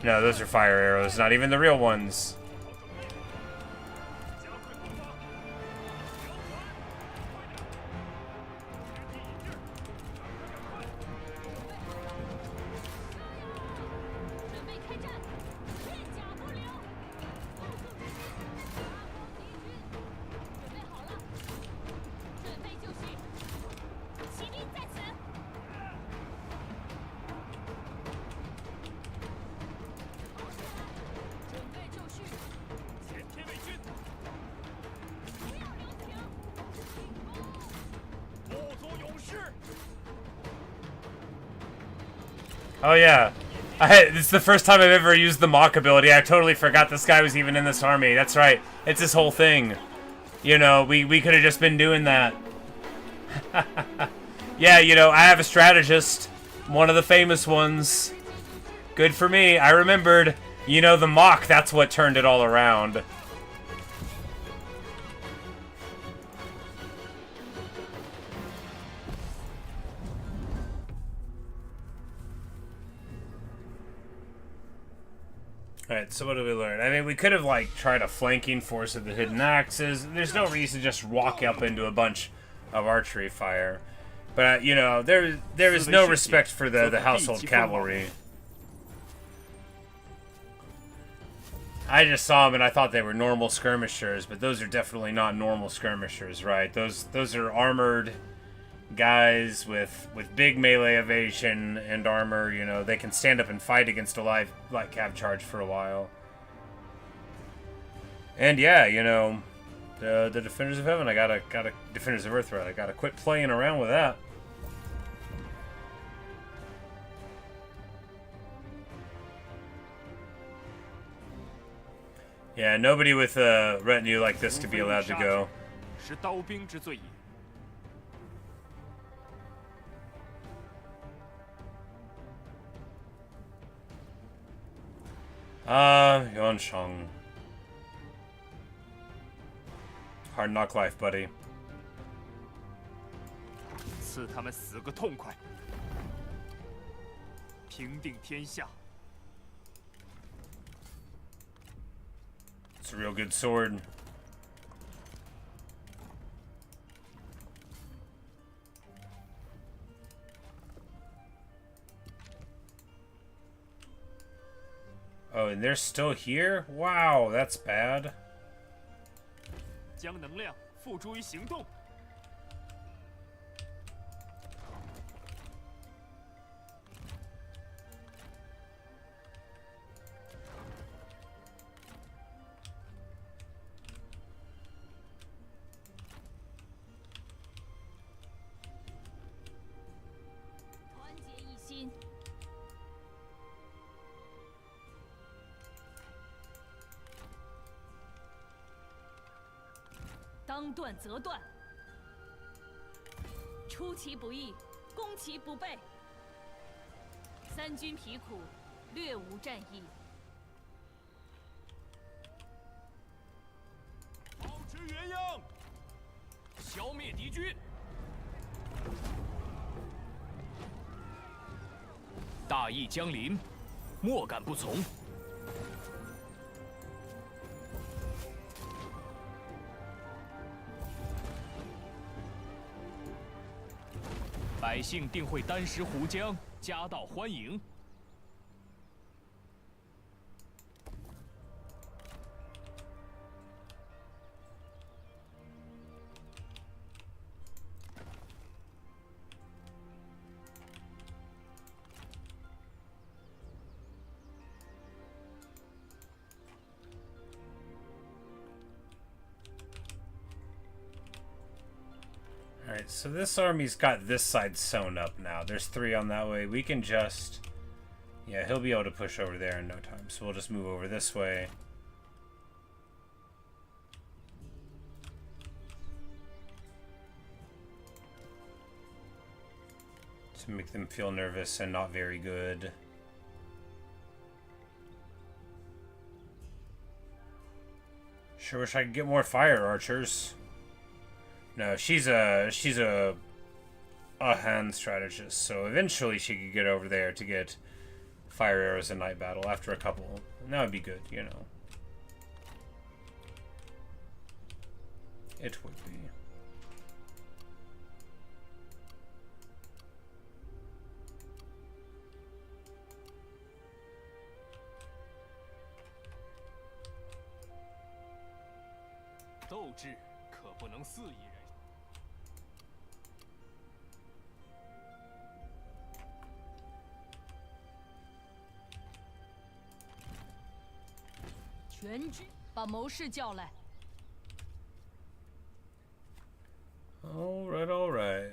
No, those are fire arrows, not even the real ones. Oh yeah, it's the first time I've ever used the mock ability. I totally forgot this guy was even in this army. That's right, it's this whole thing. You know, we could have just been doing that. Yeah, you know, I have a strategist, one of the famous ones. Good for me, I remembered. You know, the mock, that's what turned it all around. Alright, so what did we learn? I mean, we could have, like, tried a flanking force of the hidden axes. There's no reason to just walk up into a bunch of archery fire. But, you know, there is no respect for the household cavalry. I just saw them and I thought they were normal skirmishers, but those are definitely not normal skirmishers, right? Those are armored guys with big melee evasion and armor. You know, they can stand up and fight against a light cav charge for a while. And yeah, you know, the Defenders of Heaven, I gotta Defenders of Earth, right? I gotta quit playing around with that. Yeah, nobody with a retinue like this could be allowed to go. Yonsheng. Hard knock life, buddy. 赐他们死个痛快，平定天下。 It's a real good sword. Oh, and they're still here? Wow, that's bad. 将能量付诸于行动。当断则断，出其不意，攻其不备。三军疲苦，略无战意。保持原样，消灭敌军。大义将临，莫敢不从。百姓定会丹食湖江，夹道欢迎。Alright, so this army's got this side sewn up now. There's 3 on that way. We can just... Yeah, he'll be able to push over there in no time. So we'll just move over this way. To make them feel nervous and not very good. Sure wish I could get more fire archers. No, she's a hand strategist, so eventually she could get over there to get fire arrows in night battle after a couple. And that would be good, you know. It would be. “全军把谋士叫来。” All right, all right.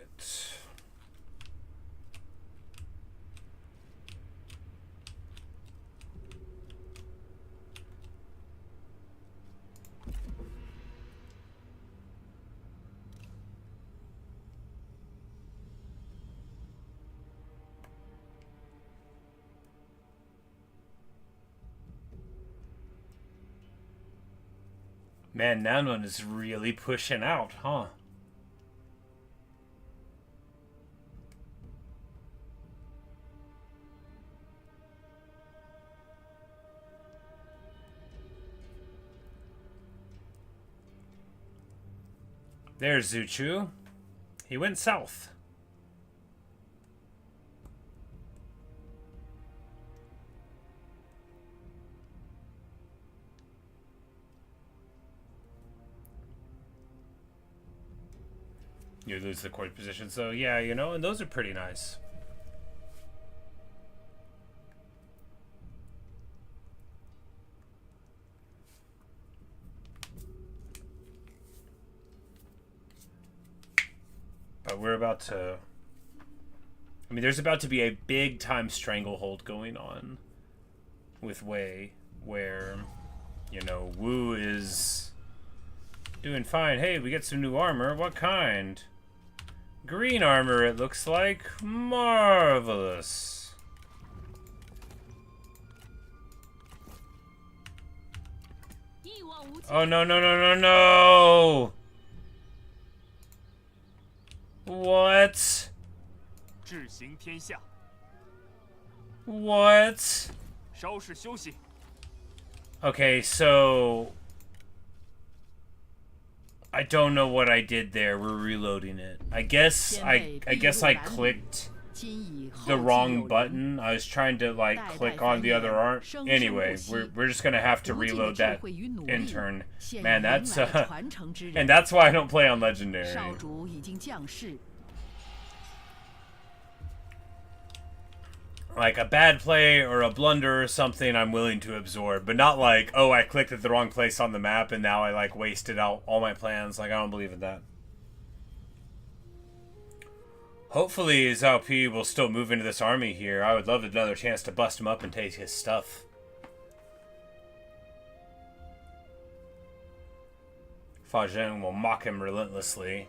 Man, Nanman is really pushing out, huh? There's Zuchu. He went south. You lose the court position, so yeah, you know, and those are pretty nice. But we're about to... I mean, there's about to be a big-time stranglehold going on with Wei, where, you know, Wu is doing fine. Hey, we get some new armor. What kind? Green armor, it looks like. Marvelous. Oh, no, no, no, no, no! What? What? Okay, so... I don't know what I did there. We're reloading it. I guess I clicked the wrong button. I was trying to like click on the other arm. Anyway, we're just gonna have to reload that in turn. Man, that's and that's why I don't play on legendary. Like a bad play or a blunder or something I'm willing to absorb, but not like, oh, I clicked at the wrong place on the map and now I like wasted out all my plans. Like, I don't believe in that. Hopefully Zhao Pi will still move into this army here. I would love another chance to bust him up and take his stuff. Fa Zheng will mock him relentlessly.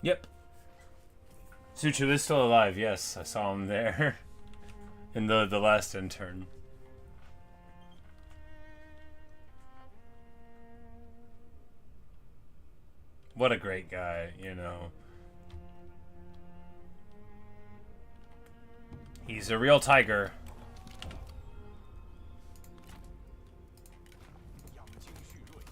Yep. Suchu is still alive, yes. I saw him there. In the last intern. What a great guy, you know. He's a real tiger. 养精蓄锐。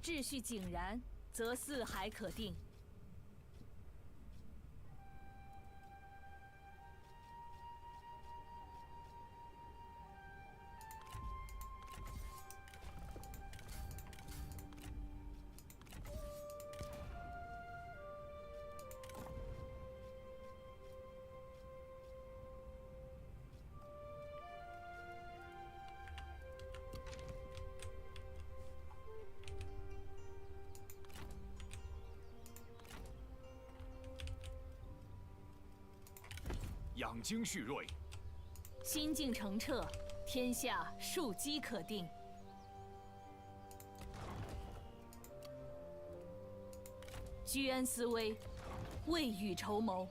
秩序井然，则四海可定。养精蓄锐。心境澄澈，天下庶几可定。居安思危，未雨绸缪。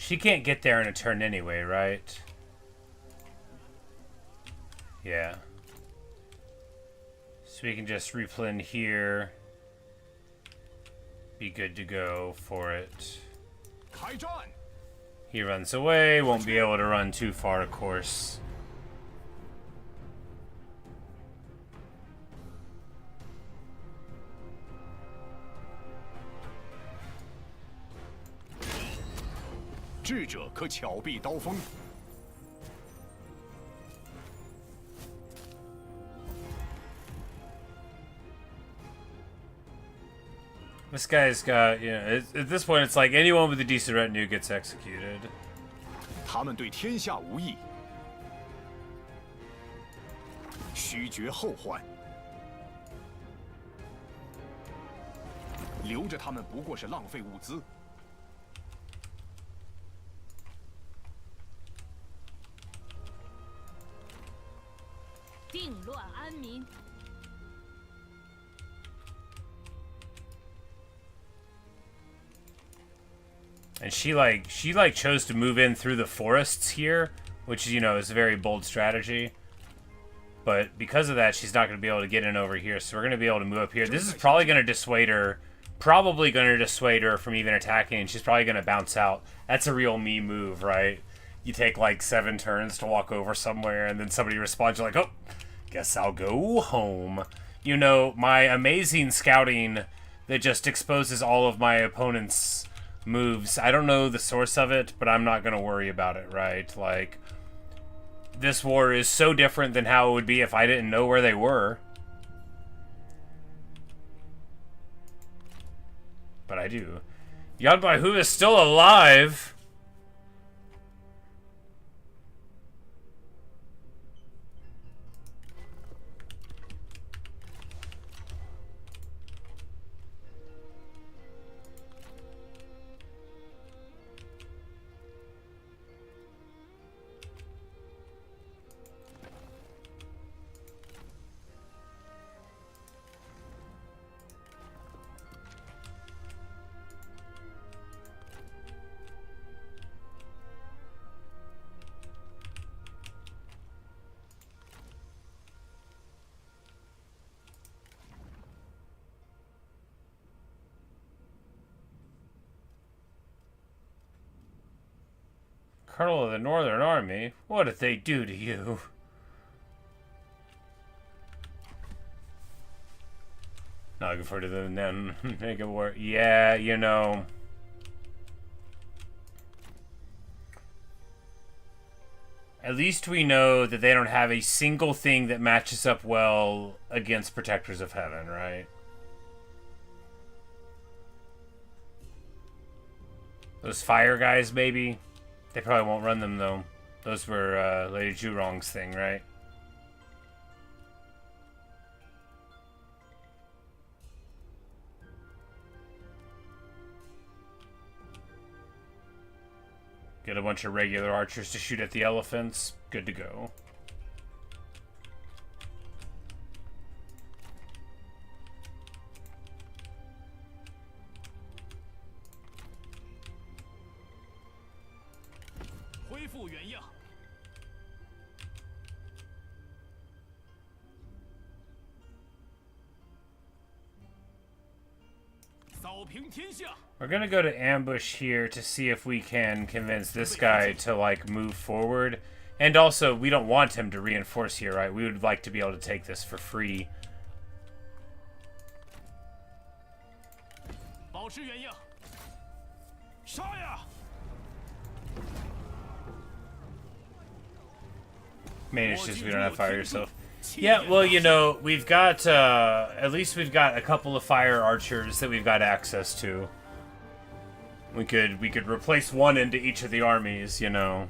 She can't get there in a turn anyway, right? Yeah. So we can just replan here. Be good to go for it. 开战！ He runs away, won't be able to run too far, of course. “智者可巧避刀锋。” This guy's got, you know, at this point it's like anyone with a decent retinue gets executed. 他们对天下无益，须绝后患。留着他们不过是浪费物资。 定乱安民。 And she chose to move in through the forests here, which, you know, is a very bold strategy. But because of that, she's not going to be able to get in over here. So we're going to be able to move up here. This is probably going to dissuade her. Probably going to dissuade her from even attacking. And she's probably going to bounce out. That's a real me move, right? You take like 7 turns to walk over somewhere, and then somebody responds. You're like, oh, guess I'll go home. You know, my amazing scouting that just exposes all of my opponent's moves. I don't know the source of it, but I'm not going to worry about it, right? Like, this war is so different than how it would be if I didn't know where they were. But I do. Yanbai-Hu is still alive! Colonel of the Northern Army? What did they do to you? Not looking forward to them then make it war. Yeah, you know. At least we know that they don't have a single thing that matches up well against Protectors of Heaven, right? Those fire guys, maybe? They probably won't run them, though. Those were Lady Zhurong's thing, right? Get a bunch of regular archers to shoot at the elephants. Good to go. We're gonna go to ambush here to see if we can convince this guy to, like, move forward. And also, we don't want him to reinforce here, right? We would like to be able to take this for free. Main issue is we don't have fire yourself. Yeah, well, you know, we've got, at least we've got a couple of fire archers that we've got access to. We could replace one into each of the armies, you know.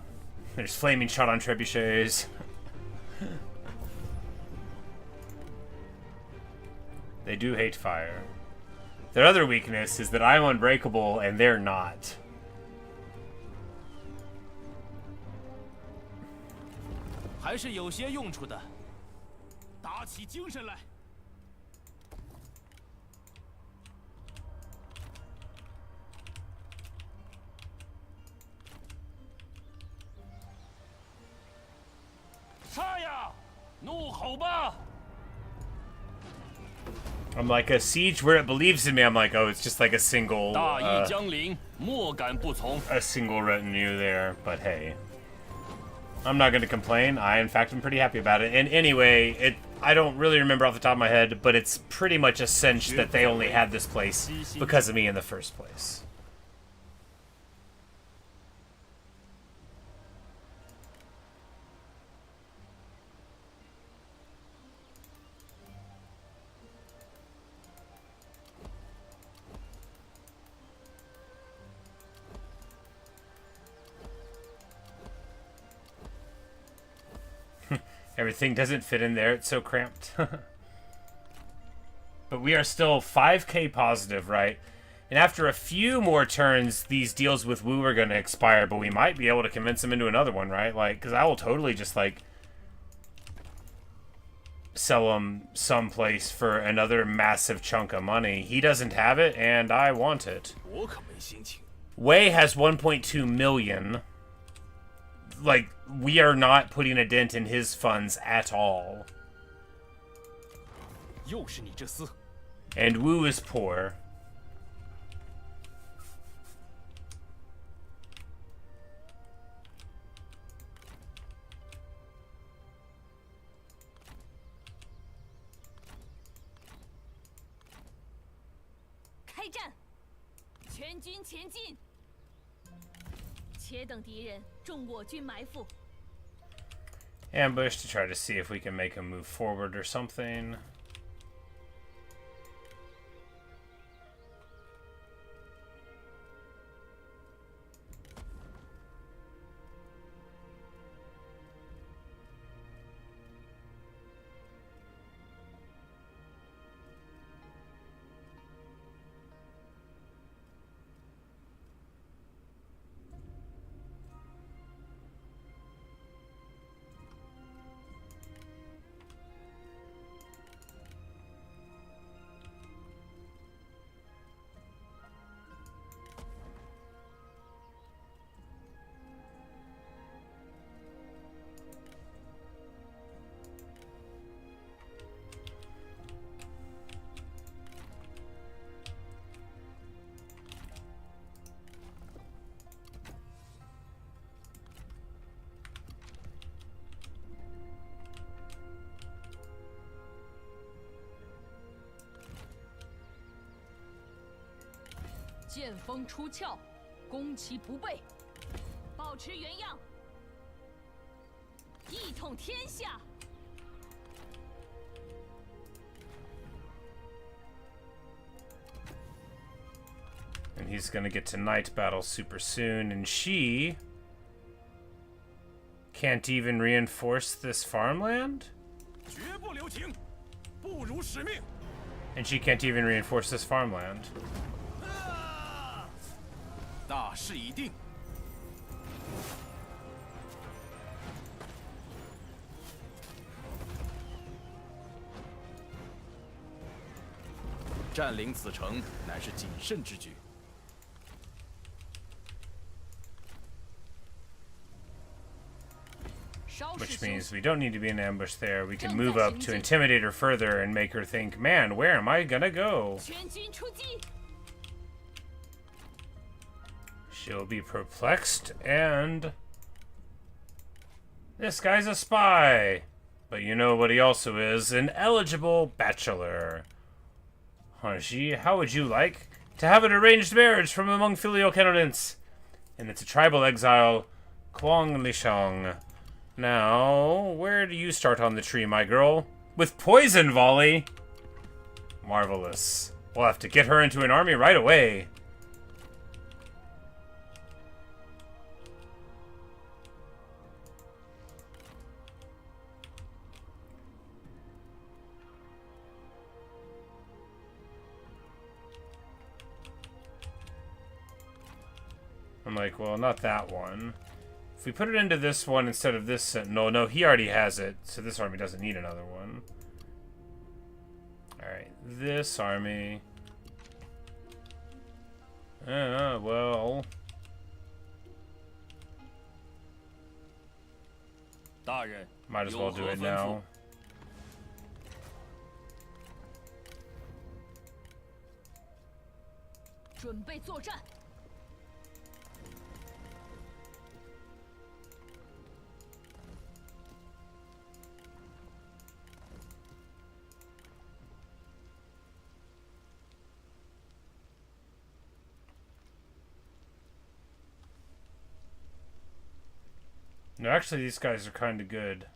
There's flaming shot on trebuchets. They do hate fire. Their other weakness is that I'm unbreakable and they're not. I'm like, a siege where it believes in me, I'm like, oh, it's just like a single retinue there, but hey. I'm not going to complain. I, in fact, am pretty happy about it. And anyway, I don't really remember off the top of my head, but it's pretty much a cinch that they only had this place because of me in the first place. Everything doesn't fit in there. It's so cramped. But we are still 5k positive, right? And after a few more turns, these deals with Wu are going to expire, but we might be able to convince him into another one, right? Like, because I will totally just, like, sell him someplace for another massive chunk of money. He doesn't have it, and I want it. Wei has 1.2 million. Like, we are not putting a dent in his funds at all. And Wu is poor. Ambush to try to see if we can make him move forward or something. 剑锋出鞘，攻其不备，保持原样，一统天下。 And he's gonna get to night battle super soon, and she can't even reinforce this farmland? 绝不留情，不辱使命。 And she can't even reinforce this farmland. 大势已定。占领此城乃是谨慎之举。 Which means we don't need to be in ambush there. We can move up to intimidate her further and make her think, man, where am I gonna go? She'll be perplexed and... This guy's a spy! But you know what he also is? An eligible bachelor. Hanji, how would you like to have an arranged marriage from among filial candidates? And it's a tribal exile, Kuang Lishang. Now, where do you start on the tree, my girl? With poison volley? Marvelous. We'll have to get her into an army right away. I'm like, well, not that one. If we put it into this one instead of this... No, he already has it, so this army doesn't need another one. Alright, this army... well... Might as well do it now. No, actually, these guys are kind of good.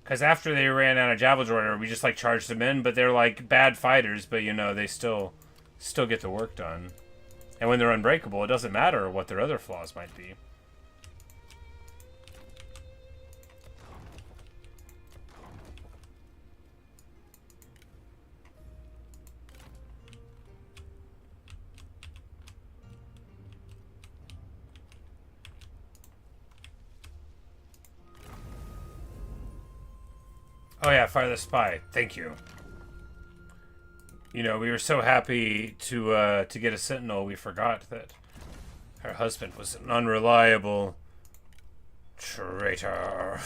Because after they ran out of javelin order, we just, like, charged them in. But they're, like, bad fighters. But, you know, they still get the work done. And when they're unbreakable, it doesn't matter what their other flaws might be. Oh yeah, fire the spy. Thank you. You know, we were so happy to get a sentinel, we forgot that her husband was an unreliable traitor.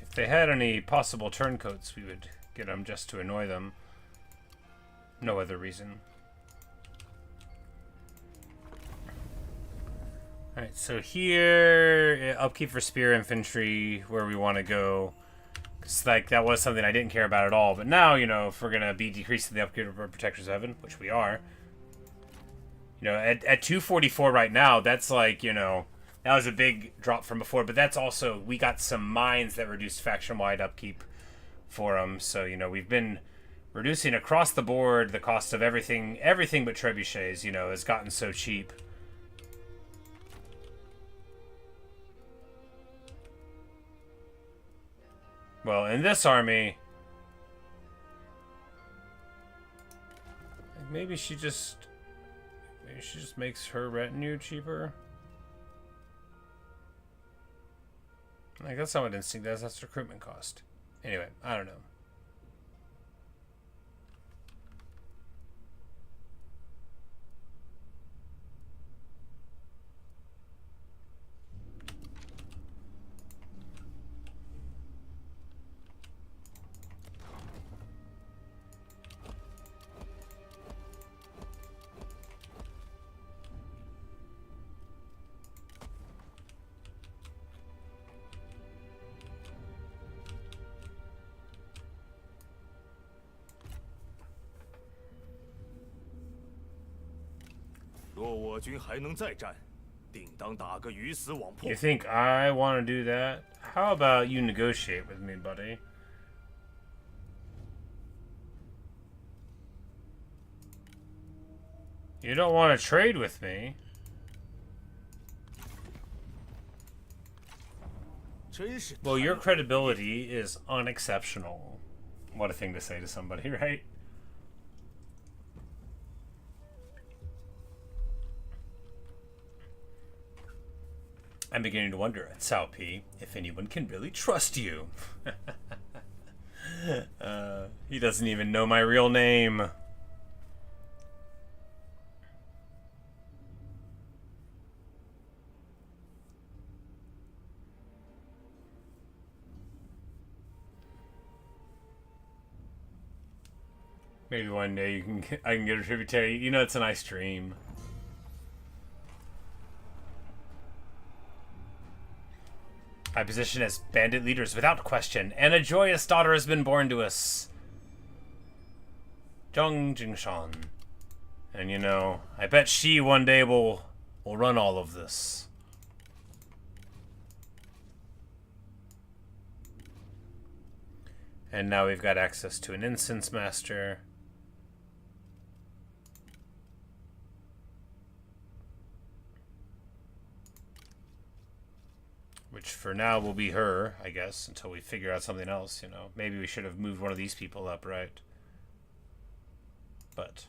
If they had any possible turncoats, we would get them just to annoy them. No other reason. Alright, so here, upkeep for spear infantry, where we want to go. Because, like, that was something I didn't care about at all. But now, you know, if we're going to be decreasing the upkeep of Protectors of Heaven, which we are. You know, at 244 right now, that's like, you know... That was a big drop from before, but that's also, we got some mines that reduced faction-wide upkeep for them. So, you know, we've been reducing across the board the cost of everything but trebuchets, you know, has gotten so cheap. Well, in this army, maybe she just makes her retinue cheaper. Like, that's not what instinct does, that's recruitment cost. Anyway, I don't know. 若我军还能再战，定当打个鱼死网破 You。think I want to do that? How about you negotiate with me, buddy? You don't want to trade with me? 真是 Well, your credibility is unexceptional. What a thing to say to somebody, right? I'm beginning to wonder, Cao Pi, if anyone can really trust you. He doesn't even know my real name. Maybe one day I can get a tributary. You know, it's a nice dream. I position as bandit leaders without question, and a joyous daughter has been born to us. Zheng Jingshan. And you know, I bet she one day will run all of this. And now we've got access to an incense master. Which for now will be her, I guess, until we figure out something else, you know. Maybe we should have moved one of these people up, right? But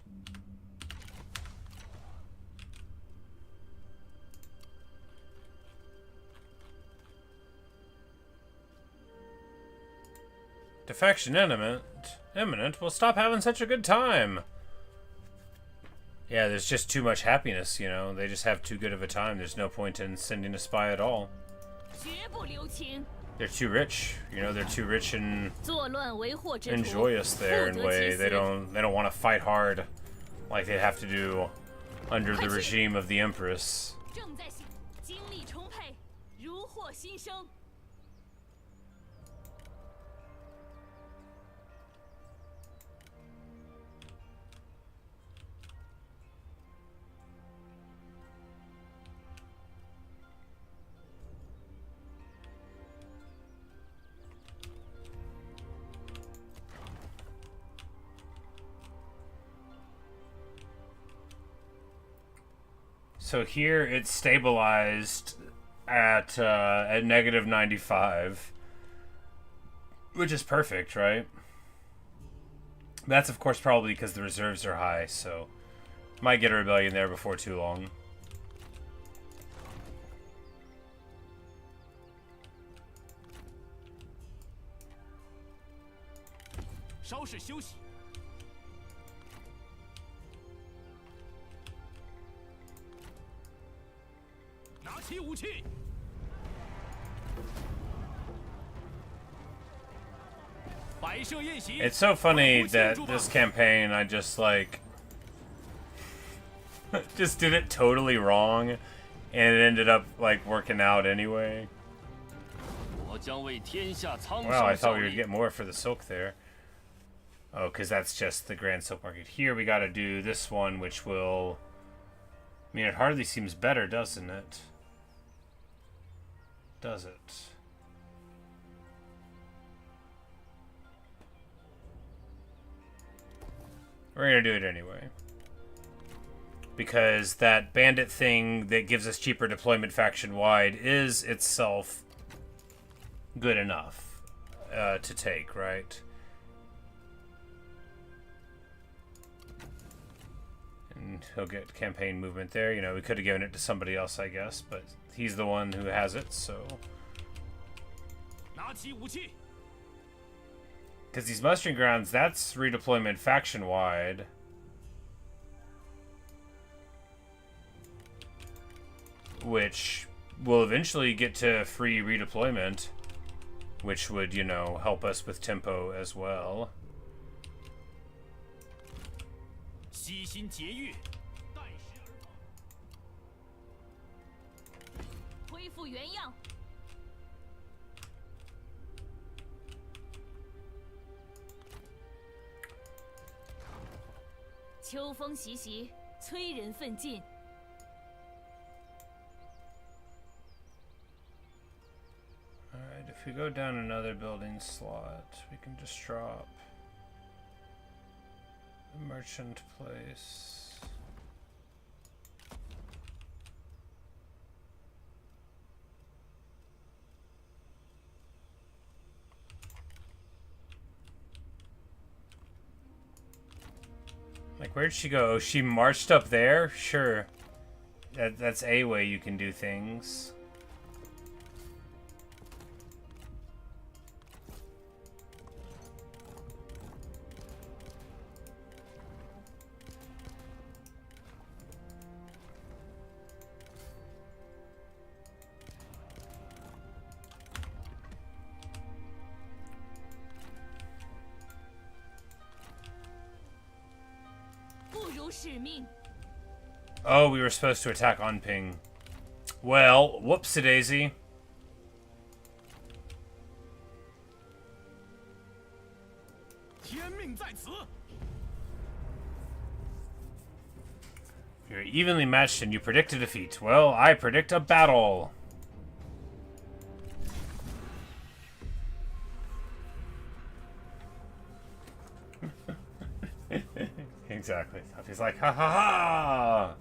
defection imminent. We'll stop having such a good time. Yeah, there's just too much happiness, you know. They just have too good of a time. There's no point in sending a spy at all. 绝不留情。 They're too rich, you know. They're too rich and 作乱为祸之徒， joyous there in 不 a 得 way. 其 They 死。 don't want to fight hard like they have to do under the regime of the Empress. 正在行，精力充沛，如获新生。 So here it's stabilized at negative 95, which is perfect, right? That's of course probably because the reserves are high, so might get a rebellion there before too long. 稍事休息。拿起武器。摆设宴席。 It's so funny that this campaign I just like just did it totally wrong and it ended up like working out anyway. 我将为天下苍 Wow, I 生 thought 效 we would 力。 get more for the silk there. Oh, because that's just the Grand Silk Market. Here we got to do this one, which will... I mean, it hardly seems better, doesn't it? Does it? We're going to do it anyway. Because that bandit thing that gives us cheaper deployment faction-wide is itself good enough to take, right? And he'll get campaign movement there. You know, we could have given it to somebody else, I guess, but he's the one who has it, so... 拿起武器。 Because these mustering grounds, that's redeployment faction-wide. Which will eventually get to free redeployment. Which would, you know, help us with tempo as well. 悉心节欲，待时而放。恢复原样。秋风习习，催人奋进。we go down another building slot, we can just drop the merchant place. Like, where'd she go? She marched up there? Sure. That's a way you can do things. Oh, we were supposed to attack on ping. Well, whoopsie-daisy. You're evenly matched and you predict a defeat. Well, I predict a battle. Exactly. He's like, ha ha ha!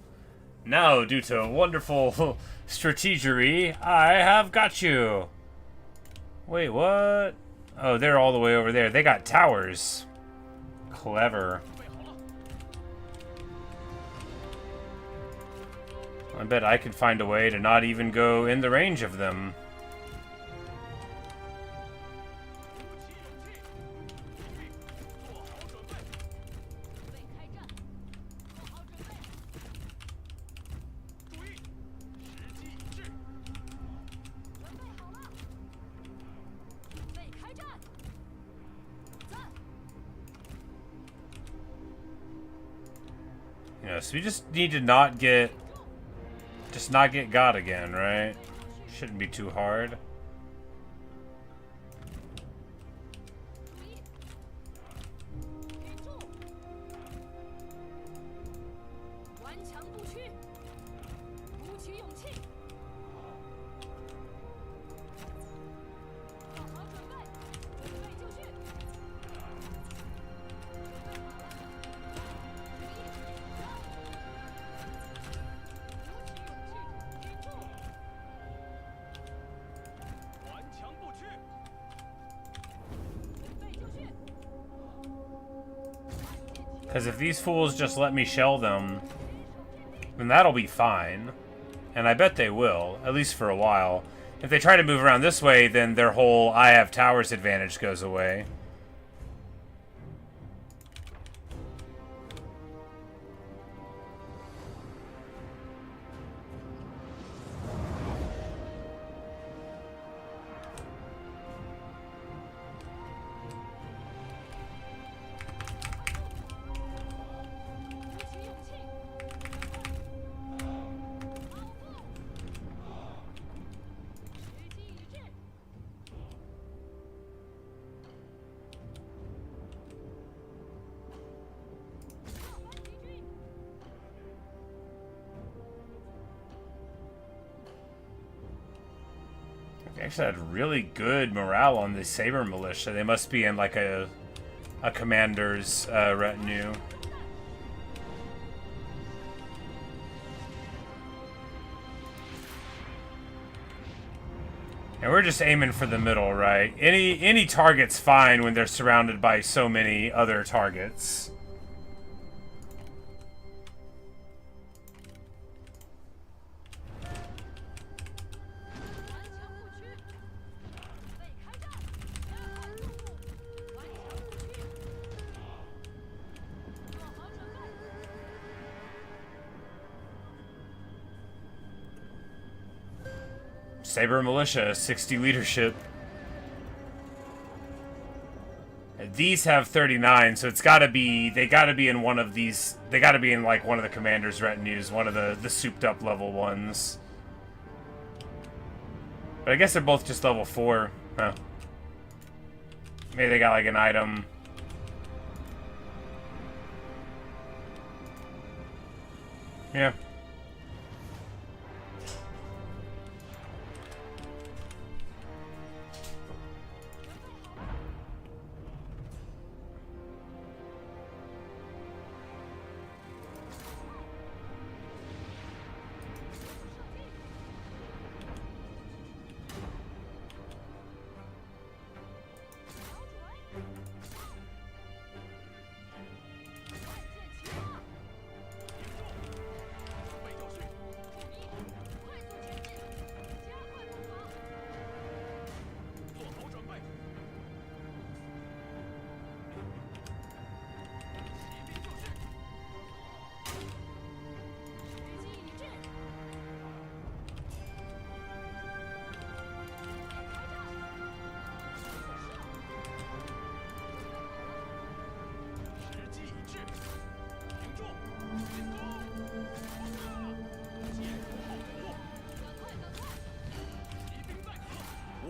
Now, due to wonderful strategery, I have got you. Wait, what? Oh, they're all the way over there. They got towers. Clever. I bet I could find a way to not even go in the range of them. So we just need to not get got again, right? Shouldn't be too hard. Because if these fools just let me shell them, then that'll be fine. And I bet they will, at least for a while. If they try to move around this way, then their whole I have towers advantage goes away. They actually had really good morale on the Saber Militia. They must be in like a commander's retinue. And we're just aiming for the middle, right? Any target's fine when they're surrounded by so many other targets. Saber Militia, 60 leadership. And these have 39, so it's gotta be, they gotta be in one of these, they gotta be in like one of the commander's retinues, one of the souped up level ones. But I guess they're both just level 4. Huh. Maybe they got like an item. Yeah.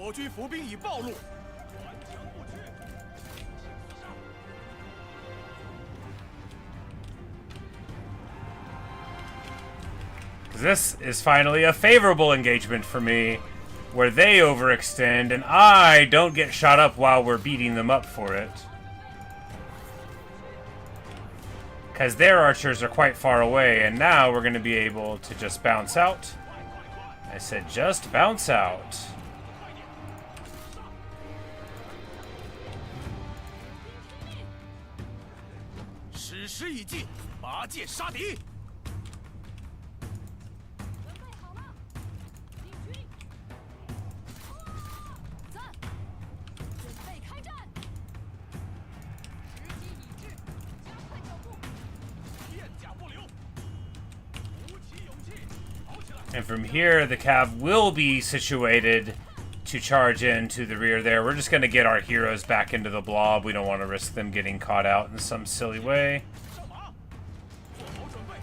我军伏兵已暴露， This is finally a favorable engagement for me, where they overextend and I don't get shot up while we're beating them up for it. Because their archers are quite far away, and now we're going to be able to just bounce out. I said just bounce out. 矢石已尽，拔剑杀敌。 准备好了，进军！赞！准备开战！时机已至，加快脚步！片甲不留，鼓起勇气，跑起来！ And from here, the cav will be situated to charge into the rear there. We're just going to get our heroes back into the blob. We don't want to risk them getting caught out in some silly way. 上马，做好准备，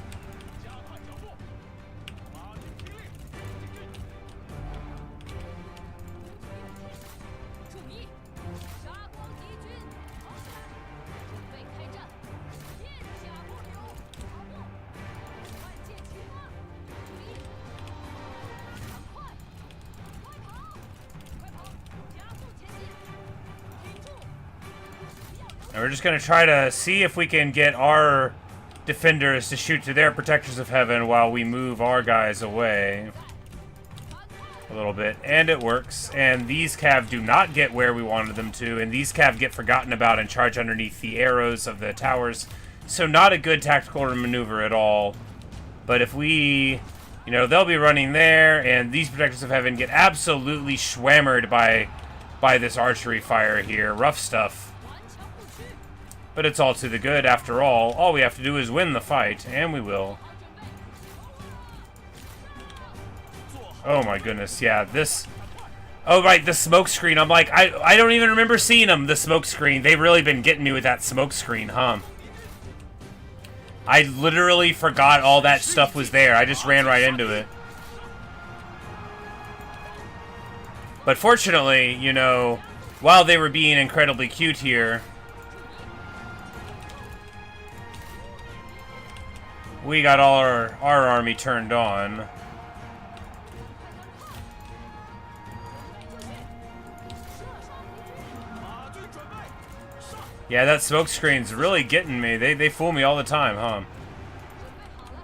加快脚步，马军听令，注意，杀光敌军！跑起来！准备开战！片甲不留！跑步！万箭齐发！注意！赶快！快跑！快跑！加速前进！挺住！不要留 And we're just going to try to see if we can get our defenders to shoot to their protectors of heaven while we move our guys away a little bit. And it works. And these cav do not get where we wanted them to. And these cav get forgotten about and charge underneath the arrows of the towers. So not a good tactical maneuver at all. But if we... You know, they'll be running there, and these protectors of heaven get absolutely schwammered by this archery fire here. Rough stuff. 顽强不屈！ But it's all to the good after all. All we have to do is win the fight, and we will. 好准备！ Oh my goodness, yeah, this... Oh right, the smoke screen. I'm like, I don't even remember seeing them, the smoke screen. They've really been getting me with that smoke screen, huh? I literally forgot all that stuff was there. I just ran right into it. But fortunately, you know, while they were being incredibly cute here, we got all our army turned on. 马军准备，上！ Yeah, that smoke screen's really getting me. They fool me all the time, huh? 准备好了，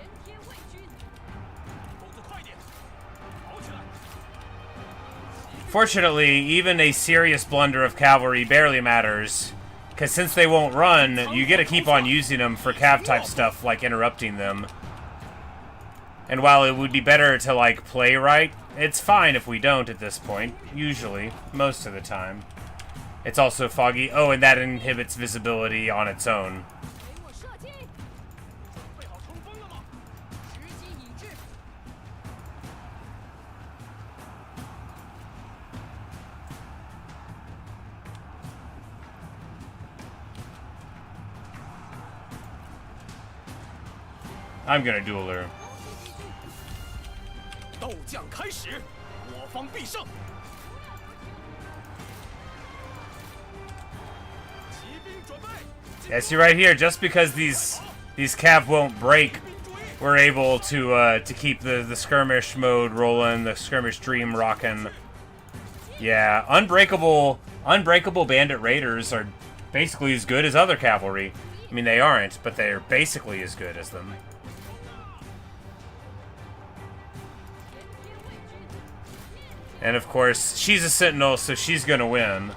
前天卫军！狗子快点，跑起来！ Fortunately, even a serious blunder of cavalry barely matters. Because since they won't run, you get to keep on using them for cav-type stuff, like interrupting them. And while it would be better to, like, play right, it's fine if we don't at this point. Usually. Most of the time. It's also foggy. Oh, and that inhibits visibility on its own. 给我射击！准备好冲锋了吗？时机已至！ I'm gonna duel her. 斗将开始，我方必胜！骑兵准备， Yeah, see right here, just because these cav won't break, we're able to keep the skirmish mode rolling, the skirmish dream rocking. Yeah, unbreakable bandit raiders are basically as good as other cavalry. I mean, they aren't, but they're basically as good as them. 前天卫军！ And of course, she's a sentinel, so she's gonna win.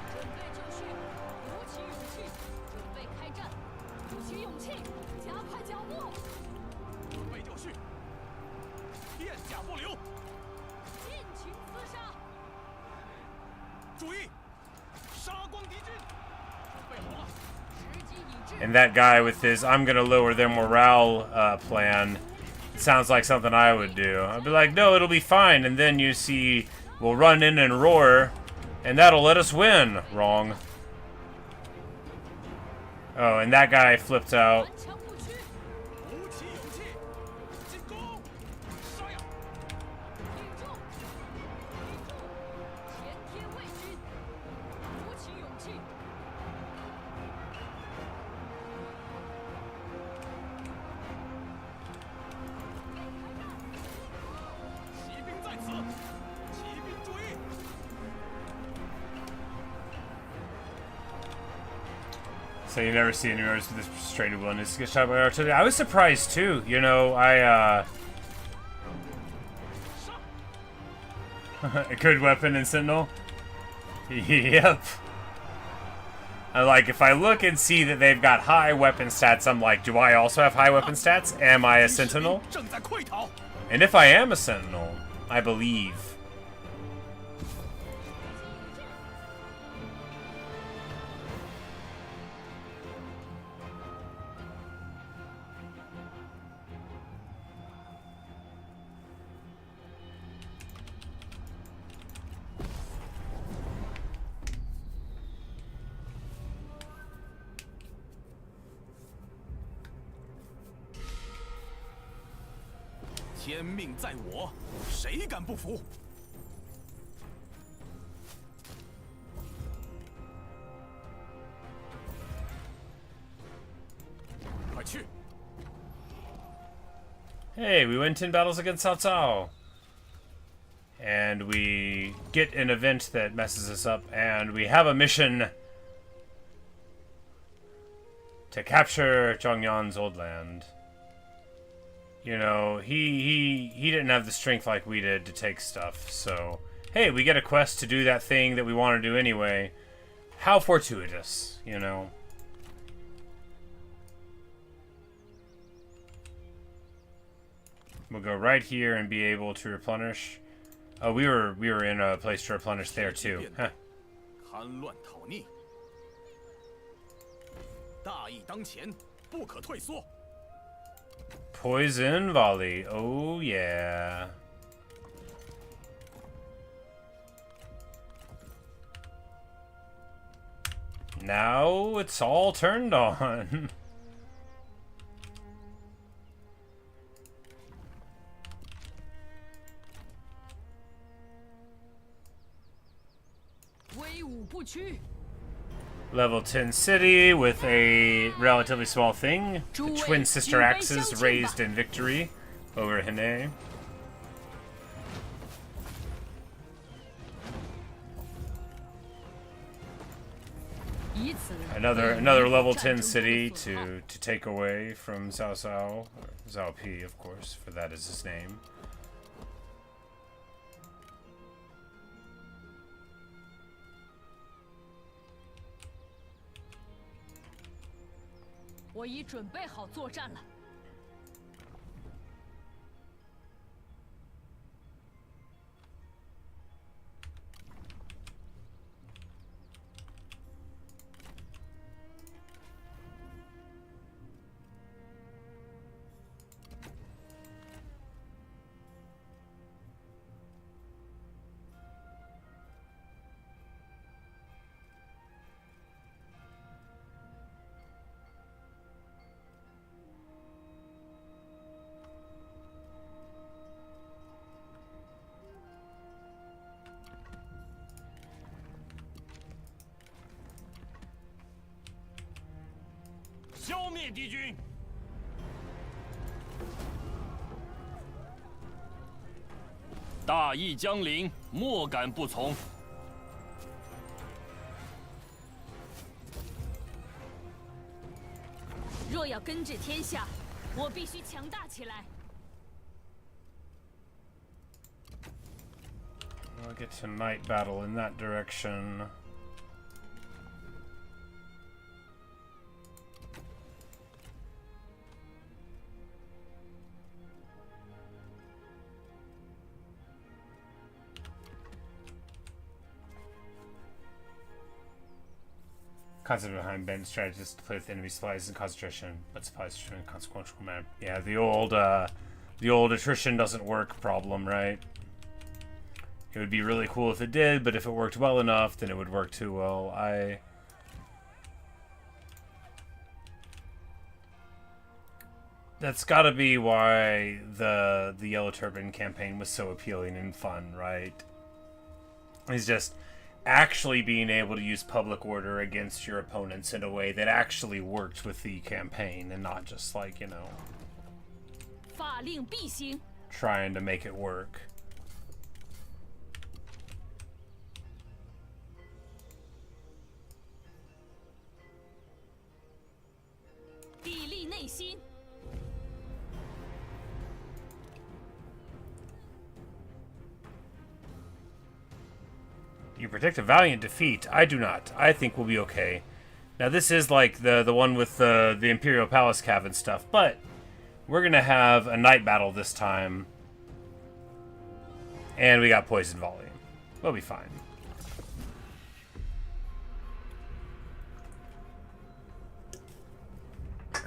准备就绪，鼓起勇气，准备开战！鼓起勇气，加快脚步！准备就绪，片甲不留，尽情厮杀！注意，杀光敌军！准备好了，时机已至！ And that guy with his "I'm gonna lower their morale" plan sounds like something I would do. I'd be like, no, it'll be fine, and then you see we'll run in and roar, and that'll let us win. Wrong. Oh, and that guy flipped out. 顽强不屈！鼓起勇气，进攻！杀呀！挺住！ So you never see any arrows with this restrained willingness to get shot by artillery. I was surprised too. You know, a good weapon in Sentinel. Yep. Like, if I look and see that they've got high weapon stats, I'm like, do I also have high weapon stats? Am I a Sentinel? And if I am a Sentinel, I believe.天命在我，谁敢不服？快去！ Hey, we win 10 battles against Cao Cao. And we get an event that messes us up, and we have a mission to capture Zhongyang's old land. You know, he didn't have the strength like we did to take stuff, so hey, we get a quest to do that thing that we want to do anyway. How fortuitous, you know. We'll go right here and be able to replenish. Oh, we were in a place to replenish there too. Huh. 戡乱讨逆，大义当前，不可退缩。 Poison volley. Oh yeah. Now it's all turned on. Level 10 city with a relatively small thing. The twin sister axes raised in victory over Hine. Another level 10 city to take away from Cao Cao, or Zhao Pi, of course, for that is his name. I 已准备好作战了。消灭敌军！大义将临，莫敢不从。若要根治天下，我必须强大起来。 We'll get to night battle in that direction. Concept behind bent strategies to play with enemy supplies and concentration, but supplies return in a consequential manner. Yeah, the old attrition doesn't work problem, right? It would be really cool if it did, but if it worked well enough, then it would work too well. That's gotta be why the Yellow Turban campaign was so appealing and fun, right? It's just actually being able to use public order against your opponents in a way that actually worked with the campaign and not just like, you know, 法令必行。 trying to make it work. 内心。 You predict a valiant defeat. I do not. I think we'll be okay. Now this is like the one with the Imperial Palace Cav and stuff, but we're gonna have a night battle this time. And we got poison volley. We'll be fine.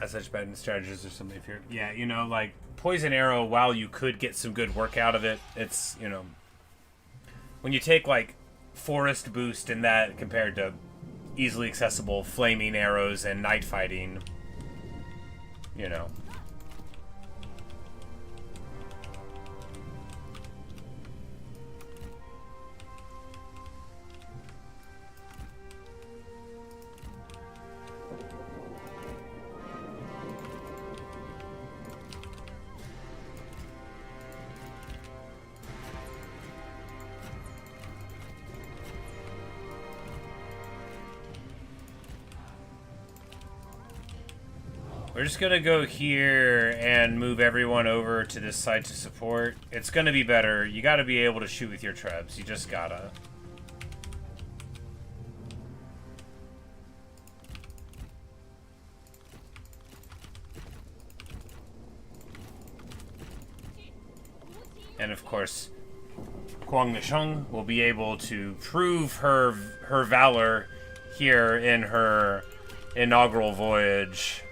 As such, bad strategies or something. If you're, yeah, you know, like poison arrow. While you could get some good work out of it, it's, you know, when you take like forest boost in that compared to easily accessible flaming arrows and night fighting, you know. We're just gonna go here and move everyone over to this side to support. It's gonna be better. You gotta be able to shoot with your trebs. You just gotta. And of course, Guang Nisheng will be able to prove her valor here in her inaugural voyage.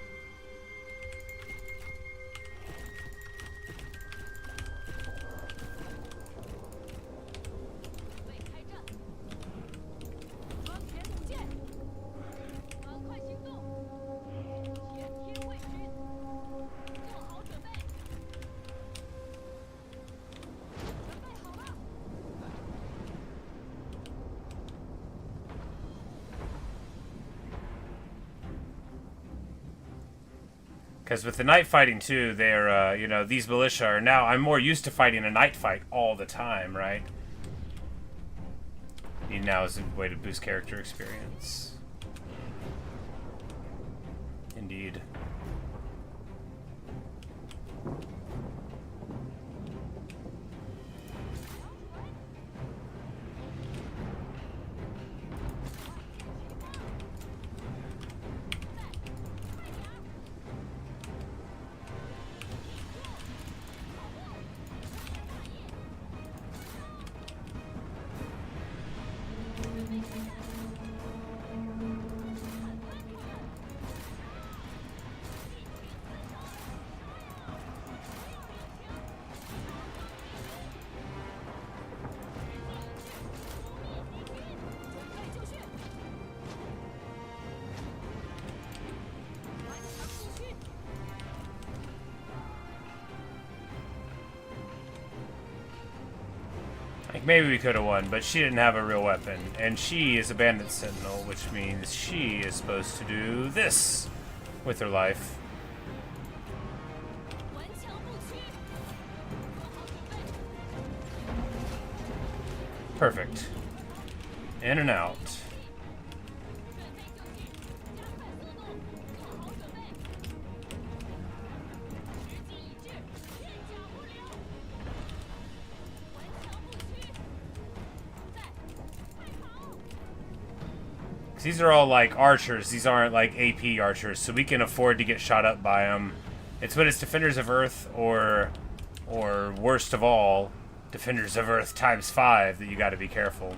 Because with the night fighting too, they're, you know, these militia are now, I'm more used to fighting a night fight all the time, right? Need now is a way to boost character experience. Indeed. Like, maybe we could have won, but she didn't have a real weapon. And she is a bandit sentinel, which means she is supposed to do this with her life. Perfect. In and out. These are all like archers. These aren't like AP archers, so we can afford to get shot up by them. It's when it's Defenders of Earth or worst of all, Defenders of Earth ×5 that you got to be careful.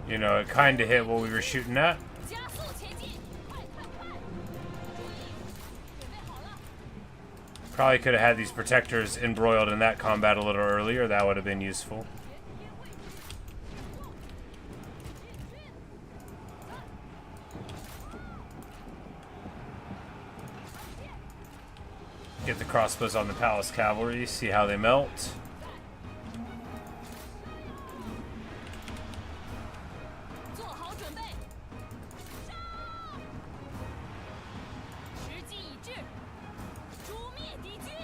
You know, it kind of hit what we were shooting at. Probably could have had these protectors embroiled in that combat a little earlier. That would have been useful. Get the crossbows on the palace cavalry, see how they melt. 做好准备，杀！时机已至，诛灭敌军，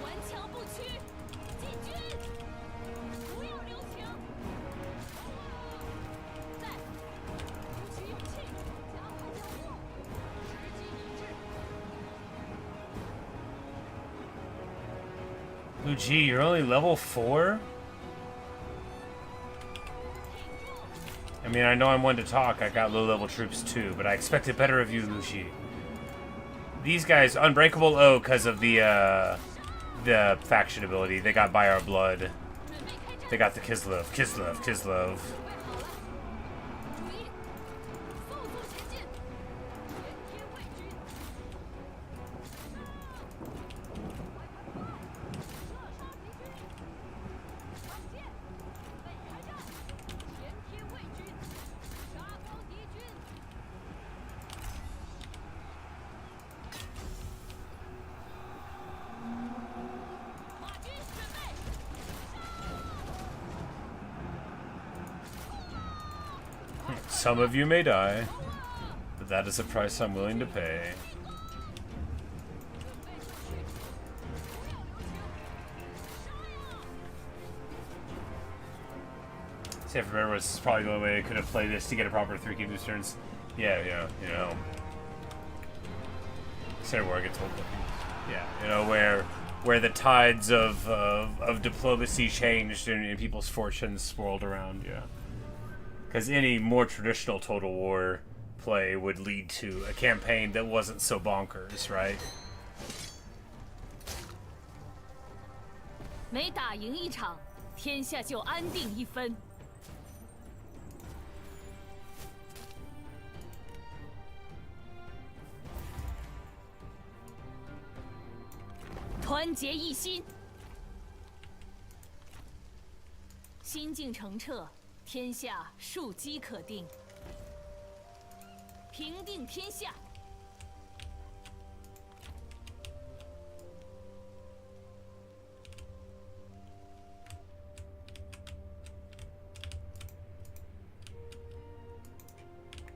顽强不屈，进军，不要留情。在，鼓起勇气，加快脚步，时机已至。 Luigi, you're only level 4? I mean, I know I'm one to talk. I got low-level troops too, but I expected better of you, Luigi. These guys, Unbreakable O, because of the faction ability. They got By Our Blood. They got the Kislev. 准备好了，注意，速速前进，前贴魏军。上箭，准备开战，前贴魏军，杀光敌军。马军准备。 Some of you may die, but that is a price I'm willing to pay. See, if remember, it's probably the only way I could have played this to get a proper 3 kingdoms turns. Yeah, you know. Say where I get told. Yeah, you know, where the tides of diplomacy changed and people's fortunes swirled around, yeah. Because any more traditional Total War play would lead to a campaign that wasn't so bonkers, right? 每打赢一场，天下就安定一分。团结一心，心境澄澈，天下庶几可定。平定天下。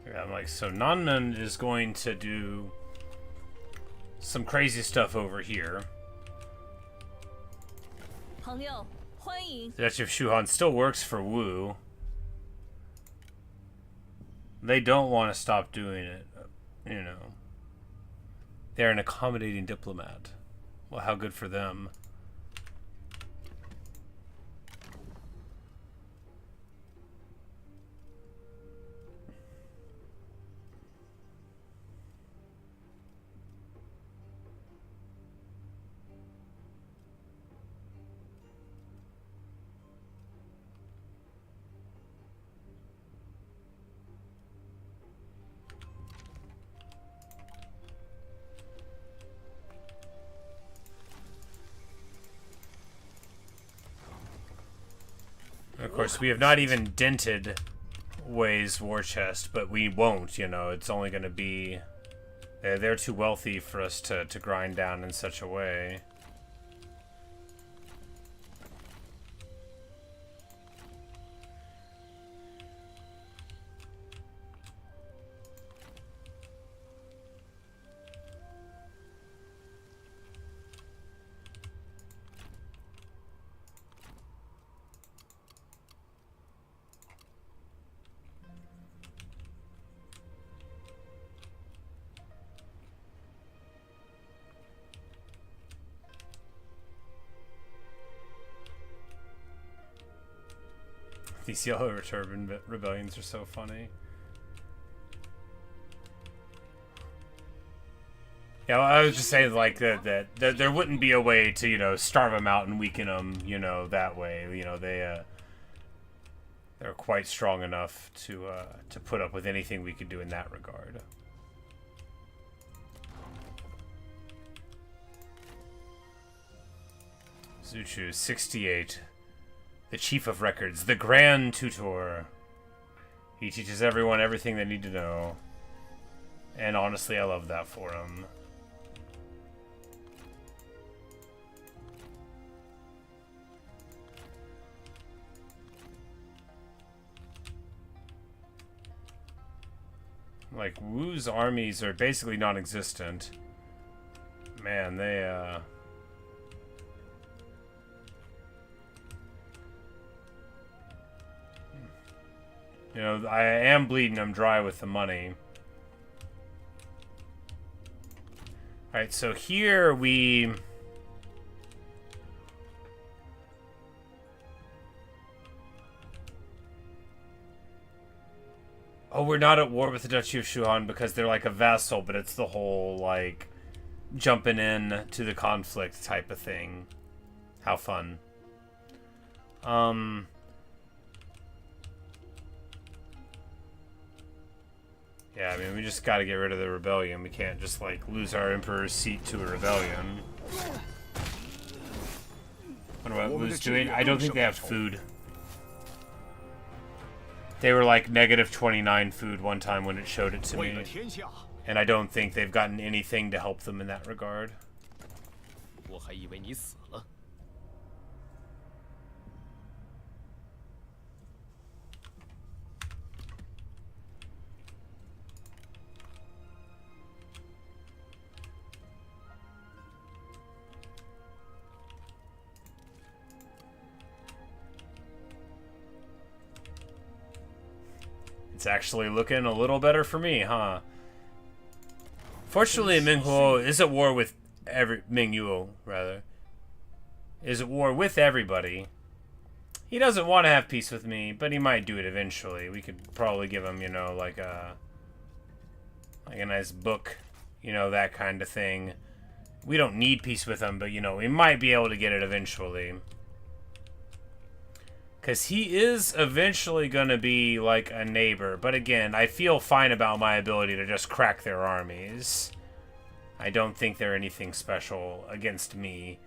Yeah, I'm like, so Nanmen is going to do some crazy stuff over here. 朋友，欢迎。 The Duchy of Shuhan still works for Wu. They don't want to stop doing it, you know. They're an accommodating diplomat. Well, how good for them. Of course, we have not even dented Wei's war chest, but we won't, you know. It's only going to be... They're too wealthy for us to grind down in such a way. These yellow turban rebellions are so funny. Yeah, well, I was just saying, like, that there wouldn't be a way to, you know, starve them out and weaken them, you know, that way. You know, they're quite strong enough to put up with anything we could do in that regard. Zuchu, 68. The Chief of Records, the Grand Tutor. He teaches everyone everything they need to know. And honestly, I love that for him. Like, Wu's armies are basically non-existent. Man, they, you know, I am bleeding them dry with the money. Alright, so here we... Oh, we're not at war with the Duchy of Shuhan because they're like a vassal, but it's the whole, like, jumping in to the conflict type of thing. How fun. Yeah, I mean, we just gotta get rid of the rebellion. We can't just, like, lose our Emperor's seat to a rebellion. What about Wu's doing? I don't think they have food. They were like negative 29 food one time when it showed it to me. And I don't think they've gotten anything to help them in that regard. It's actually looking a little better for me, huh? Fortunately, Minghuo is at war with Mingyuo, rather. Is at war with everybody. He doesn't want to have peace with me, but he might do it eventually. We could probably give him, you know, like a nice book, you know, that kind of thing. We don't need peace with him, but, you know, we might be able to get it eventually. Because he is eventually going to be, like, a neighbor. But again, I feel fine about my ability to just crack their armies. I don't think they're anything special against me.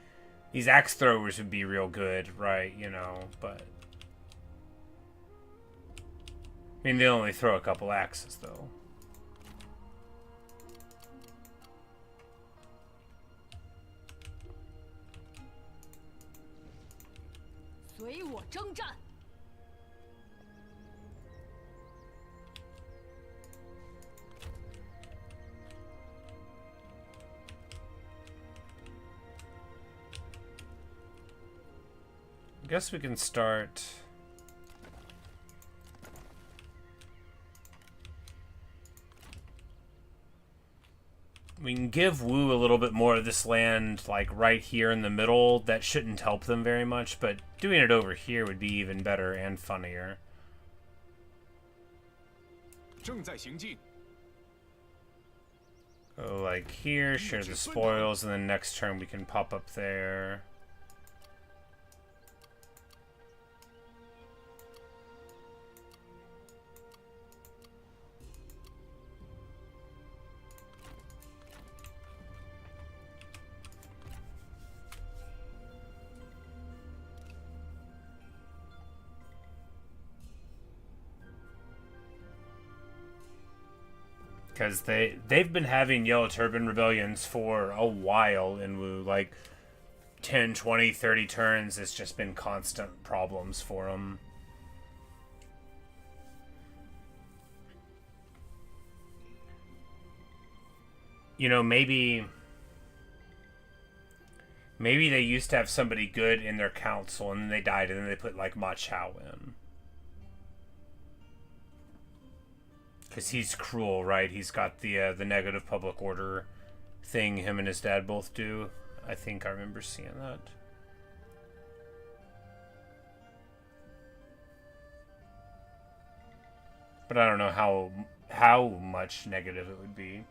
These axe throwers would be real good, right? You know, but... I mean, they only throw a couple axes, though. I guess we can start... We can give Wu a little bit more of this land, like, right here in the middle. That shouldn't help them very much, but doing it over here would be even better and funnier. Go, like, here, share the spoils, and then next turn we can pop up there. Because they've been having Yellow Turban rebellions for a while in Wu. Like, 10, 20, 30 turns, it's just been constant problems for them. You know, maybe they used to have somebody good in their council, and then they died, and then they put, like, Ma Chao in. Because he's cruel, right? He's got the negative public order thing him and his dad both do. I think I remember seeing that. But I don't know how much negative it would be.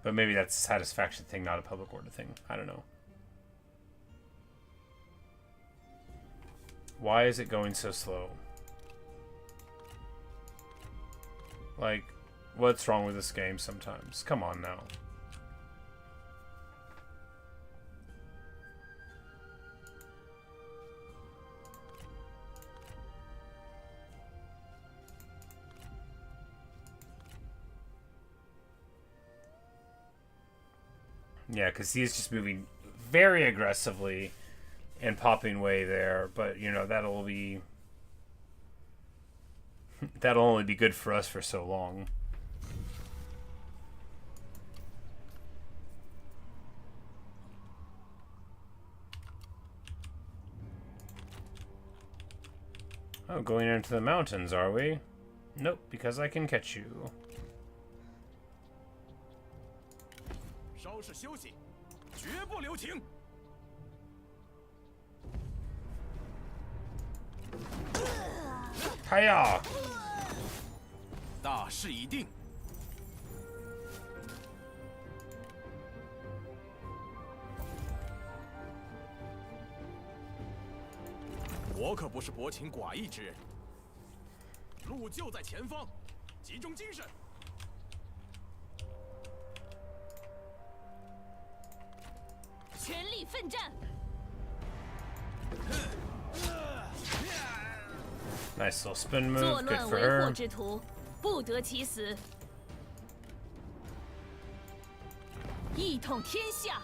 But maybe that's a satisfaction thing, not a public order thing. I don't know. Why is it going so slow? Like, What's wrong with this game sometimes? Come on now. Yeah, because he's just moving very aggressively and popping way there. But, you know, that'll only be good for us for so long. Oh, going into the mountains, are we? Nope, because I can catch you. 稍事休息，绝不留情。嗨呀！大势已定。我可不是薄情寡义之人。路就在前方，集中精神。 全力奋战！ Nice little spin 作 move, good 乱 for 为祸 her. 之徒，不得其死。一统天下，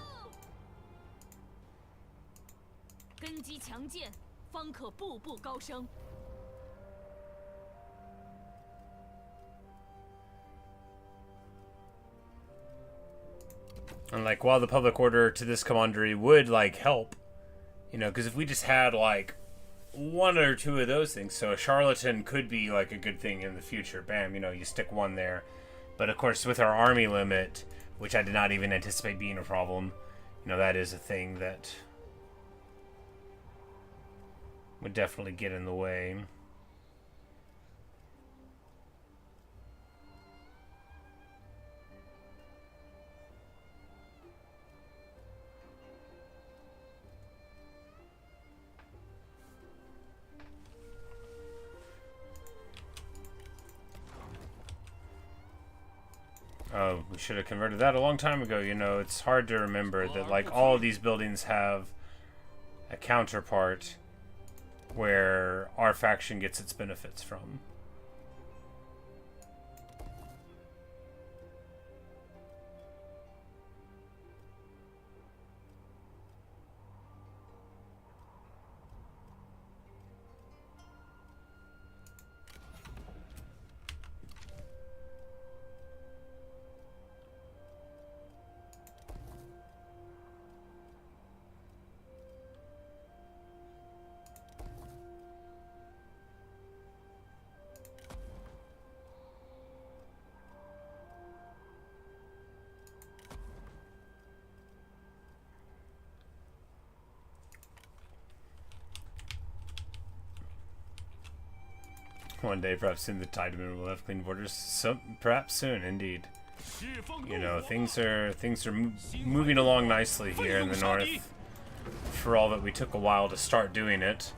根基强健，方可步步高升。 And like, while the public order to this commandery would like help, you know, because if we just had like one or two of those things, so a charlatan could be like a good thing in the future. Bam, you know, you stick one there. But of course, with our army limit, which I did not even anticipate being a problem, you know, that is a thing that would definitely get in the way. Oh, we should have converted that a long time ago. You know, it's hard to remember that, like, all of these buildings have a counterpart where our faction gets its benefits from. One day, perhaps soon, the Tai Dominion will have clean borders. Perhaps soon, indeed. You know, things are moving along nicely here in the north. For all that we took a while to start doing it.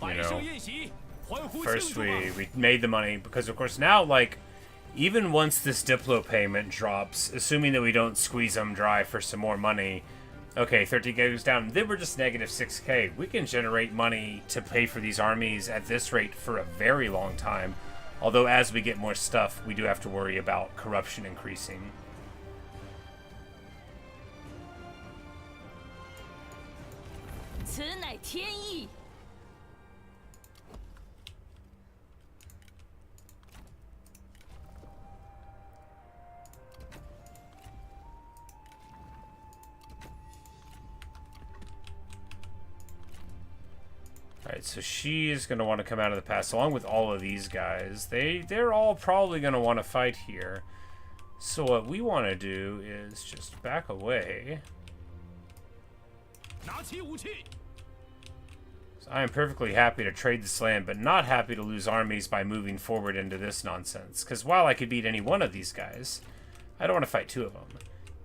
You know, first we made the money because, of course, now, like, even once this Diplo payment drops, assuming that we don't squeeze them dry for some more money. Okay, 13k goes down. Then we're just negative 6k. We can generate money to pay for these armies at this rate for a very long time. Although as we get more stuff, we do have to worry about corruption increasing. 此乃天意。 Alright, so she is going to want to come out of the pass along with all of these guys. They're all probably going to want to fight here. So what we want to do is just back away. So I am perfectly happy to trade this land, but not happy to lose armies by moving forward into this nonsense. Because while I could beat any one of these guys, I don't want to fight two of them.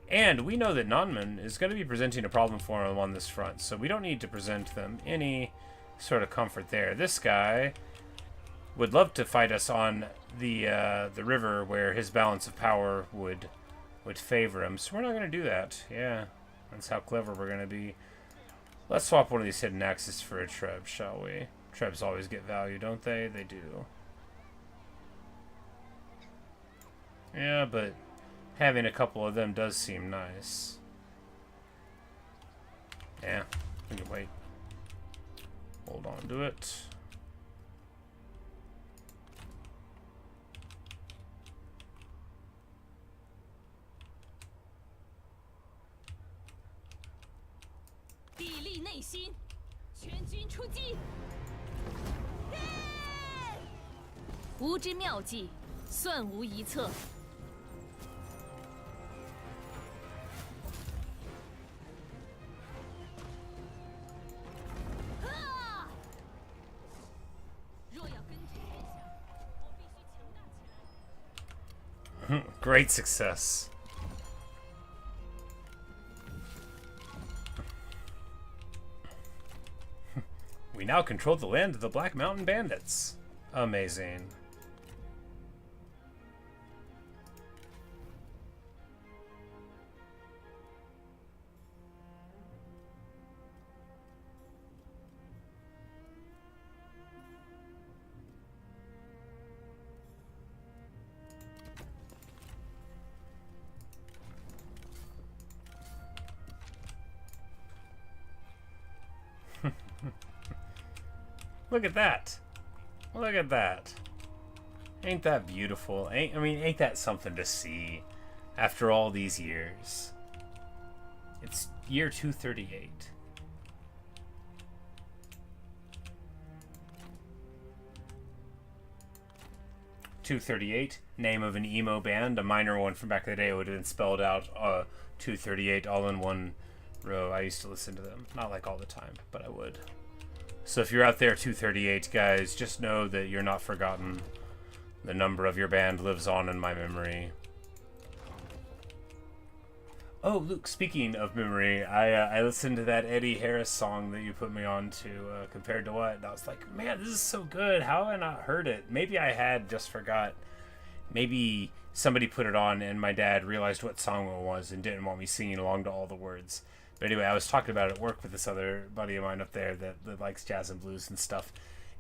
And we know that Nanman is going to be presenting a problem for them on this front, so we don't need to present them any sort of comfort there. This guy would love to fight us on the river where his balance of power would favor him. So we're not going to do that. Yeah, that's how clever we're going to be. Let's swap one of these hidden axes for a Treb, shall we? Trebs always get value, don't they? They do. Yeah, but having a couple of them does seem nice. Yeah, we can wait. Hold on to it.无之妙计，算无一策。若要根治天下，我必须强大起来。 Great success. We now control the land of the Black Mountain Bandits. Amazing. Look at that. Look at that. Ain't that beautiful? Ain't that something to see after all these years? It's year 238. "238", name of an emo band. A minor one from back in the day would have been spelled out 238 all in one row. I used to listen to them. Not like all the time, but I would. So if you're out there, 238 guys, just know that you're not forgotten. The number of your band lives on in my memory. Oh, Luke, speaking of memory, I listened to that Eddie Harris song that you put me on to, Compared to What? And I was like, man, this is so good. How have I not heard it? Maybe I had, just forgot. Maybe somebody put it on and my dad realized what song it was and didn't want me singing along to all the words. But anyway, I was talking about it at work with this other buddy of mine up there that likes jazz and blues and stuff.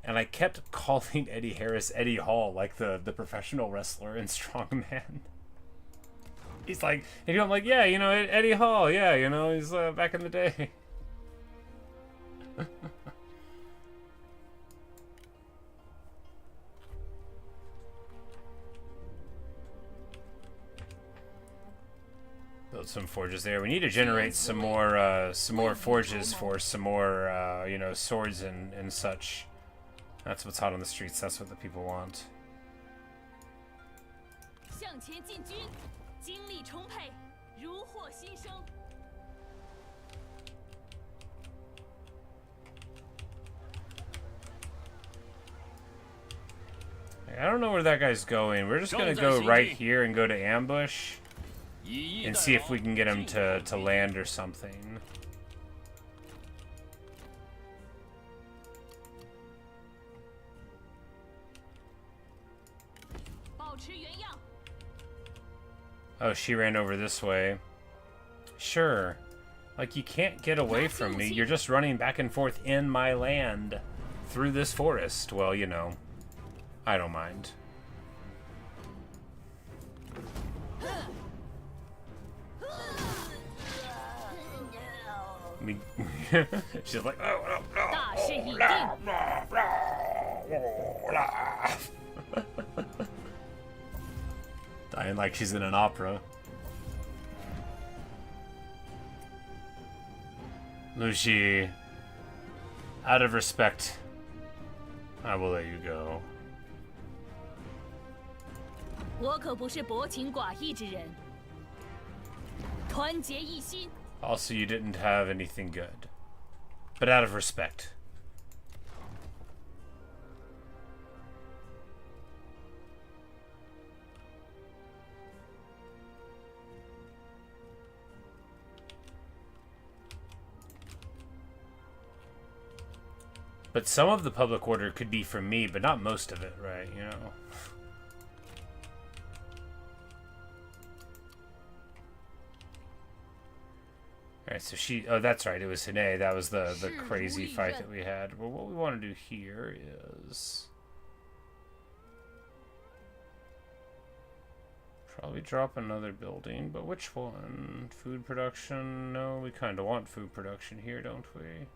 And I kept calling Eddie Harris Eddie Hall, like the professional wrestler in Strongman. He's like, and I'm like, yeah, Eddie Hall, yeah, he's back in the day. Build some forges there. We need to generate some more forges for some more, swords and such. That's what's hot on the streets. That's what the people want. 向前进军，精力充沛，如获新生。 I don't know where that guy's going. We're just gonna go right here and go to ambush and see if we can get him to land or something. Oh, she ran over this way. Sure. Like, you can't get away from me. You're just running back and forth in my land through this forest. Well, I don't mind. She's like, oh, no. Dying like she's in an opera. Lucy, out of respect, I will let you go. 我可不是薄情寡义之人，团结一心。 Also, you didn't have anything good, but out of respect. But some of the public order could be from me, but not most of it, right? You know? Alright, so she... Oh, that's right. It was Hine. That was the crazy fight that we had. Well, what we want to do here is... probably drop another building, but which one? Food production? No, we kind of want food production here, don't we?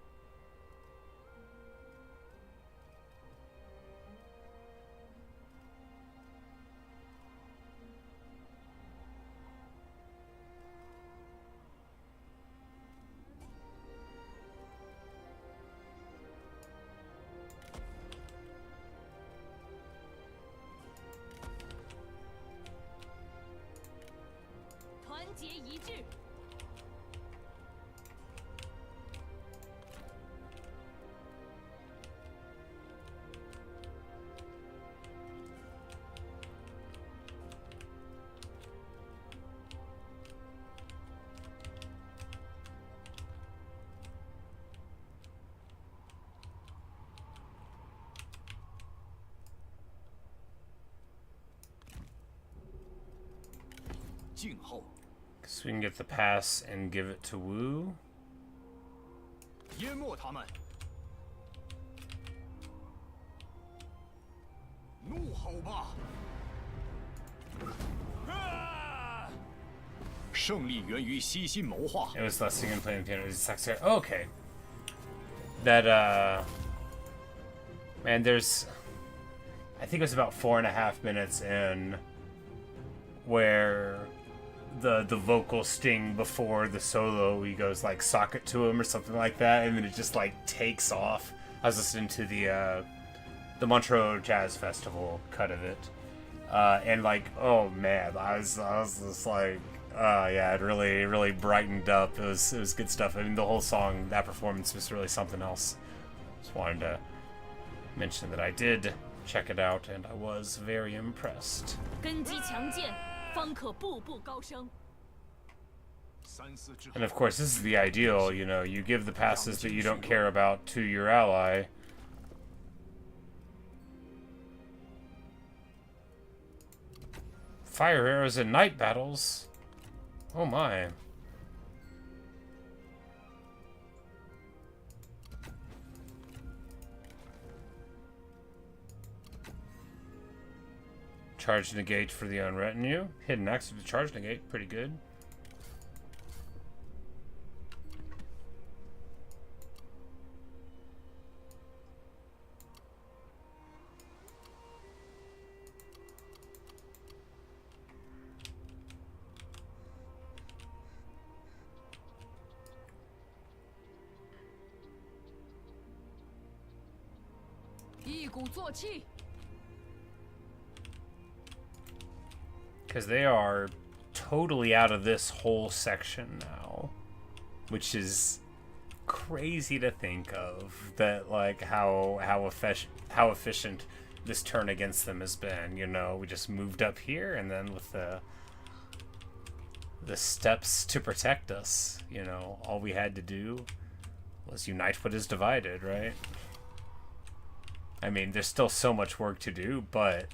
So we can get the pass and give it to Wu. 淹没他们！怒吼吧！胜利源于悉心谋划。 It was Lessing and playing piano. Oh, okay. That, man, there's... I think it was about 4.5 minutes in where the vocal sting before the solo, he goes like sock it to him or something like that, and then it just like takes off. I was listening to the Montreux Jazz Festival cut of it, and like, oh man, I was just like, yeah, it really brightened up. It was good stuff. I mean, the whole song, that performance was really something else. Just wanted to mention that I did check it out, and I was very impressed. 根基强健，方可步步高升。 And of course, this is the ideal, you know, you give the passes that you don't care about to your ally. Fire arrows in night battles? Oh my. Charge negate for the own retinue. Hidden access to charge negate, pretty good. Because they are totally out of this whole section now, which is crazy to think of. That like how efficient this turn against them has been. You know, we just moved up here, and then with the steps to protect us, you know, all we had to do was unite what is divided, right? I mean, there's still so much work to do, but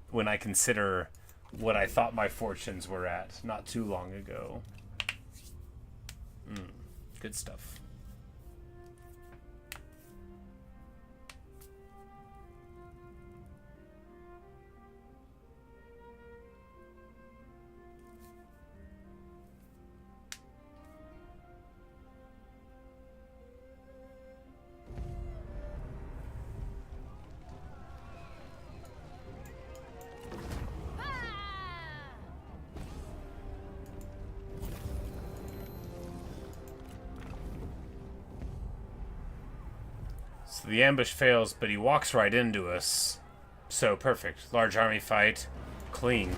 when I consider what I thought my fortunes were at not too long ago, good stuff. So the ambush fails, but he walks right into us. So perfect. Large army fight. Clean.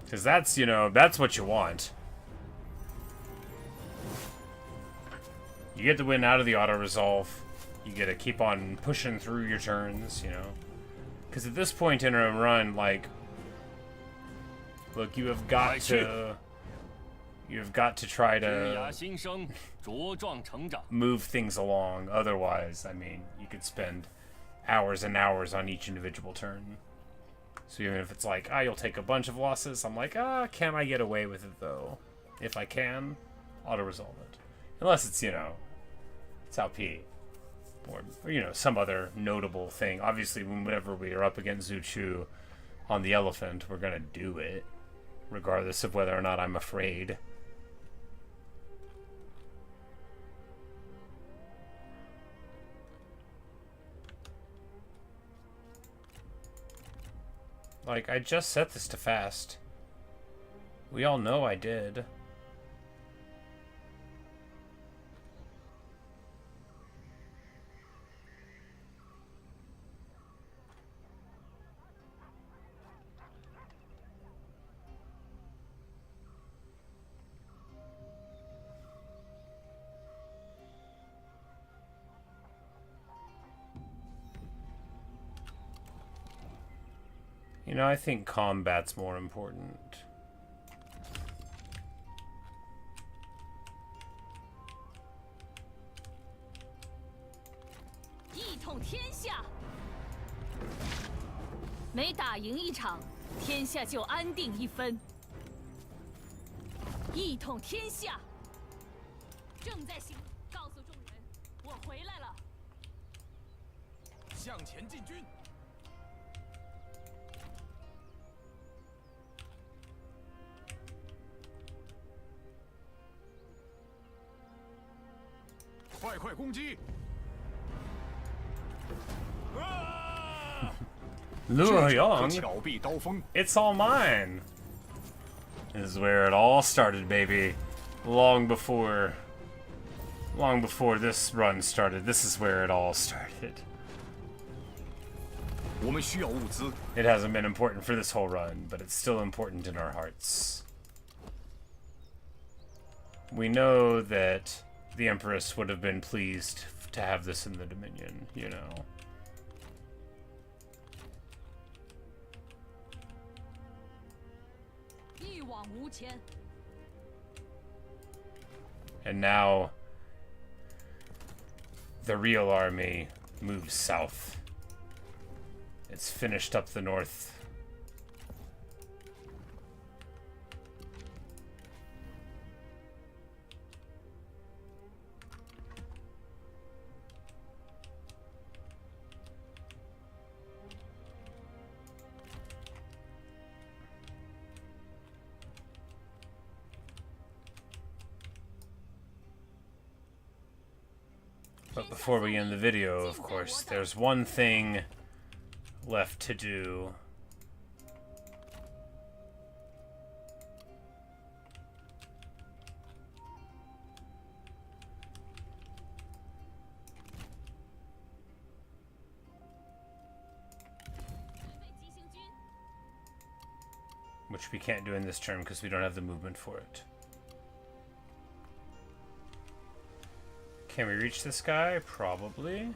Because that's, you know, that's what you want. You get the win out of the auto-resolve. You get to keep on pushing through your turns, you know. Because at this point in a run, like... Look, you have got to... You've got to try 枝芽 to 新生，茁壮成长。 move things along. Otherwise, I mean, you could spend hours and hours on each individual turn. So even if it's like, you'll take a bunch of losses, I'm like, can I get away with it though? If I can, auto-resolve it. Unless it's, it's LP. Or, some other notable thing. Obviously, whenever we are up against Zuchu on the elephant, we're gonna do it. Regardless of whether or not I'm afraid. Like, I just set this to fast. We all know I did. I think combat's more important. 一统天下。每打赢一场，天下就安定一分。一统天下。正在行，告诉众人，我回来了。向前进军！ 快攻击！ Luo Yang, 巧避刀锋， it's all mine. This is where it all started, baby. Long before this run started, this is where it all started. 我们需要物资。 It hasn't been important for this whole run, but it's still important in our hearts. We know that the Empress would have been pleased to have this in the Dominion, And now, the real army moves south. It's finished up the north. But before we end the video, of course, there's one thing left to do. Which we can't do in this turn because we don't have the movement for it. Can we reach this guy? Probably.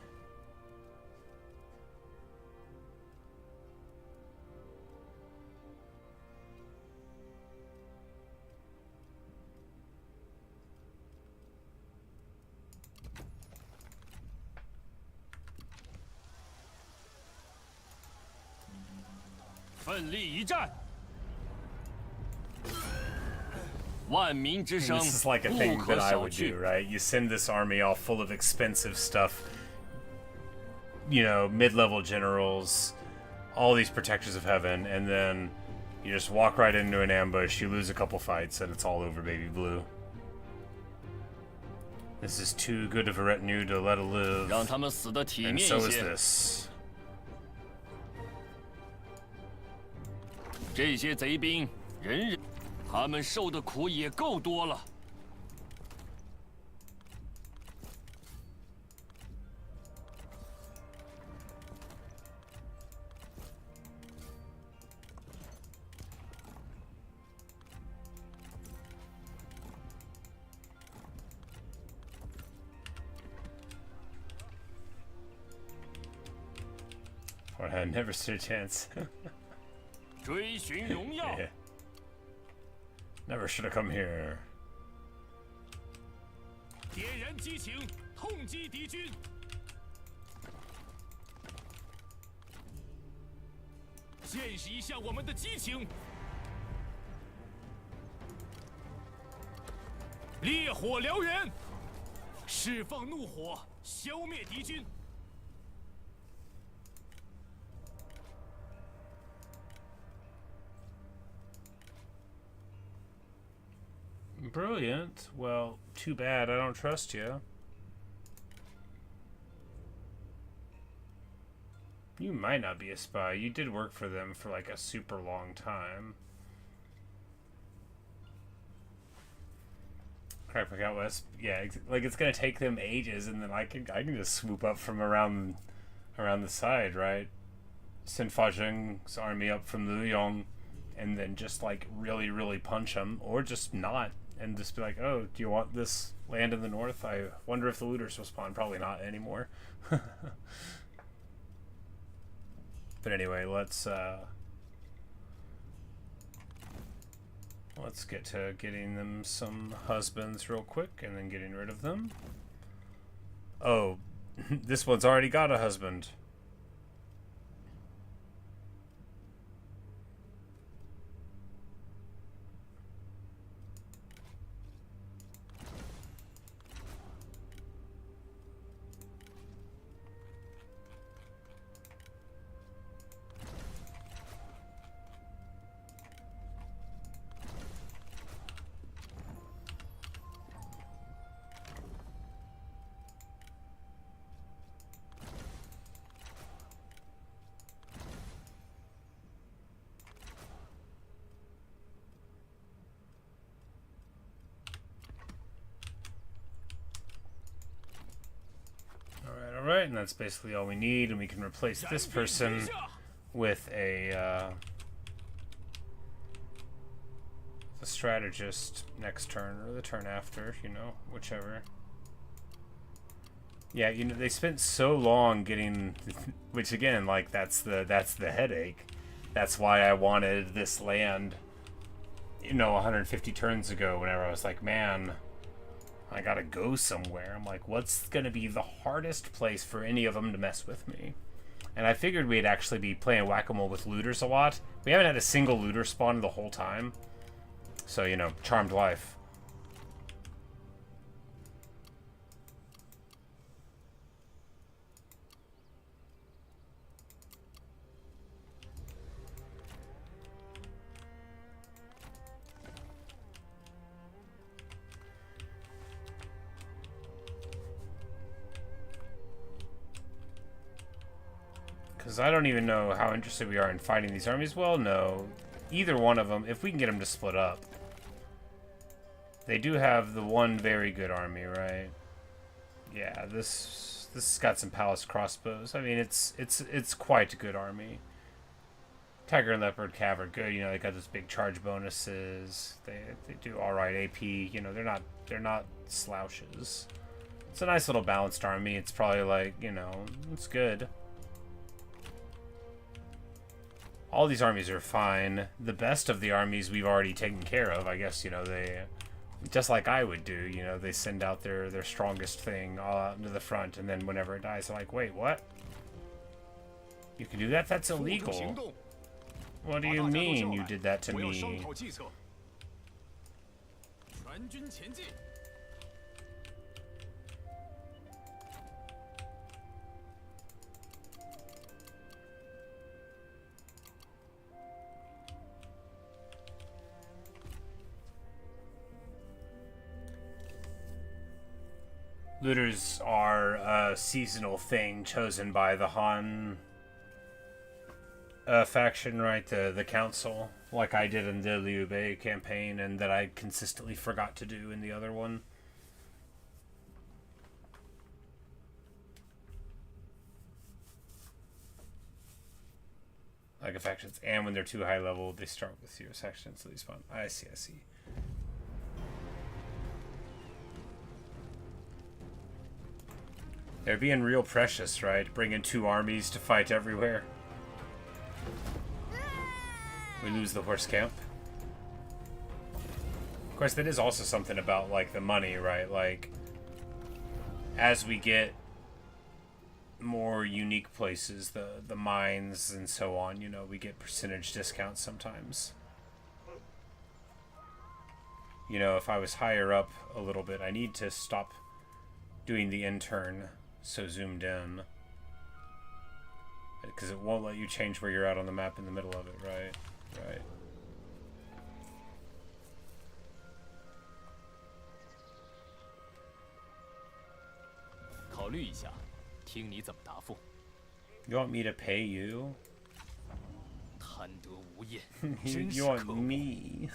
This is like a thing that I would do, right? You send this army all full of expensive stuff, mid-level generals, all these protectors of heaven, and then you just walk right into an ambush, you lose a couple fights, and it's all over, baby blue. This is too good of a retinue to let it live, and so is this. 这些贼兵，他们受的苦也够多了。Or I never stood a chance. 追寻荣耀。Yeah. Never should have come here. 激情，痛击敌军。见识一下我们的激情！烈火燎原，释放怒火，消灭敌军。 Brilliant. Well, too bad. I don't trust you. You might not be a spy. You did work for them for like a super long time. Crap, I got West. Yeah, like it's gonna take them ages, and then I can just swoop up from around the side, right? Send Fa Zheng's army up from Luyong, and then just like really punch them, or just not. And just be like, oh, do you want this land in the north? I wonder if the looters will spawn. Probably not anymore. But anyway, let's get to getting them some husbands real quick, and then getting rid of them. Oh, this one's already got a husband. Alright, and that's basically all we need, and we can replace this person with a strategist next turn, or the turn after, you know, whichever. Yeah, you know, they spent so long getting, which again, like, that's the headache. That's why I wanted this land, you know, 150 turns ago, whenever I was like, man, I gotta go somewhere. I'm like, what's gonna be the hardest place for any of them to mess with me? And I figured we'd actually be playing whack-a-mole with looters a lot. We haven't had a single looter spawn the whole time. So, you know, charmed life. Because I don't even know how interested we are in fighting these armies. Well, no. Either one of them, if we can get them to split up. They do have the one very good army, right? Yeah, this has got some palace crossbows. I mean, it's quite a good army. Tiger and Leopard Cav are good. You know, they got those big charge bonuses. They do all right AP. You know, they're not slouches. It's a nice little balanced army. It's probably like, you know, it's good. All these armies are fine. The best of the armies we've already taken care of. I guess, you know, they, just like I would do, you know, they send out their strongest thing all out into the front, and then whenever it dies, they're like, wait, what? You can do that? That's illegal. What do you mean you did that to me? Looters are a seasonal thing chosen by the Han faction, right? The council, like I did in the Liu Bei campaign, and that I consistently forgot to do in the other one. Like factions, and when they're too high level, they start with your sections, so they spawn. I see, I see. They're being real precious, right? Bringing 2 armies to fight everywhere. We lose the horse camp. Of course, that is also something about, like, the money, right? Like, as we get more unique places, the mines and so on, you know, we get percentage discounts sometimes. You know, if I was higher up a little bit, I need to stop doing the intern so zoomed in, because it won't let you change where you're at on the map in the middle of it, right? Right. 考虑一下，听你怎么答复。 You want me to pay you? 贪得无厌， You 真是 you want 可恶。 me?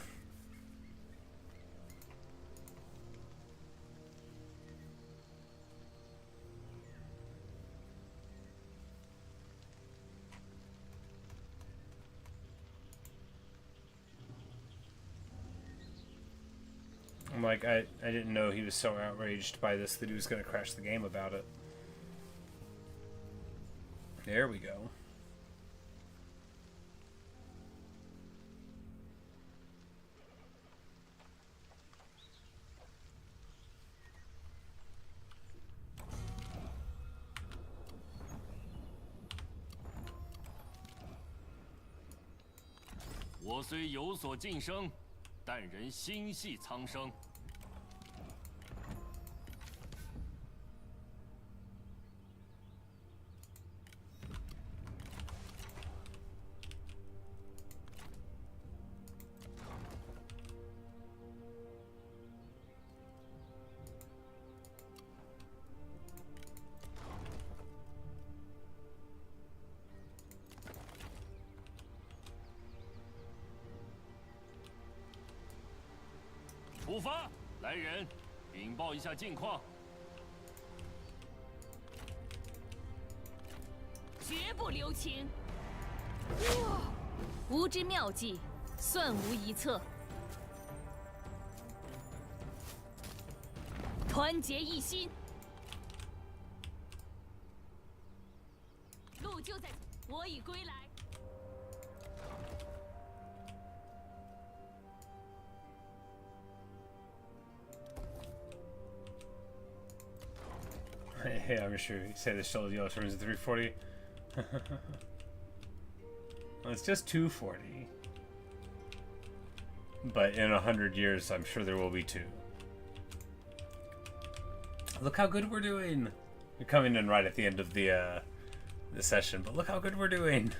I'm like, I didn't know he was so outraged by this that he was going to crash the game about it. There we go. “我虽有所晋升，但仍心系苍生。” 出发！来人，禀报一下近况。绝不留情。吾之妙计，算无一策。团结一心，路就在，我已归来。 Hey, I'm sure you say the shell yellow turns to 340. Well, it's just 240. But in 100 years, I'm sure there will be 2. Look how good we're doing. We're coming in right at the end of the session, but look how good we're doing.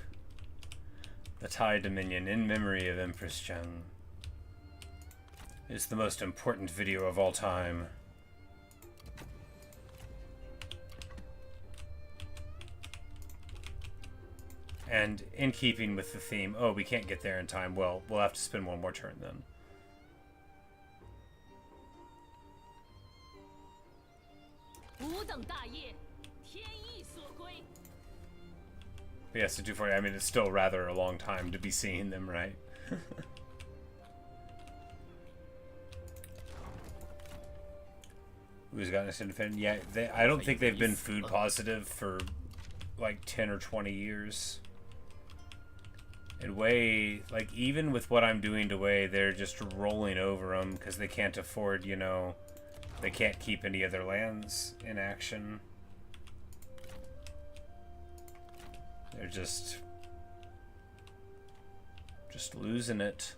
The Tai Dominion in memory of Empress Zheng is the most important video of all time. And in keeping with the theme, oh, we can't get there in time. Well, we'll have to spend one more turn then. 吾等大业，天意所归。 But yes, to 240, I mean, it's still rather a long time to be seeing them, right? Who's gotten us into Yeah, I don't think they've been food positive for like 10 or 20 years. And Wei, like, even with what I'm doing to Wei, they're just rolling over them because they can't afford, you know, they can't keep any of their lands in action. They're just losing it.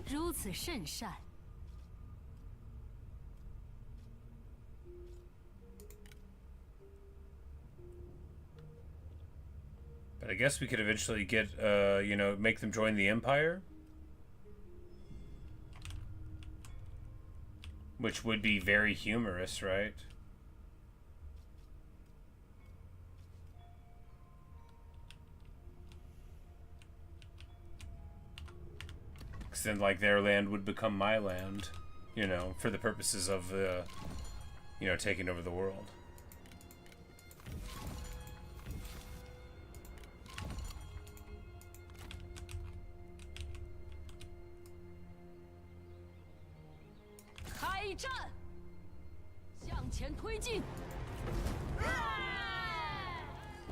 如此甚善。 But I guess we could eventually get, you know, make them join the Empire. Which would be very humorous, right? Because then, like, their land would become my land, you know, for the purposes of, you know, taking over the world.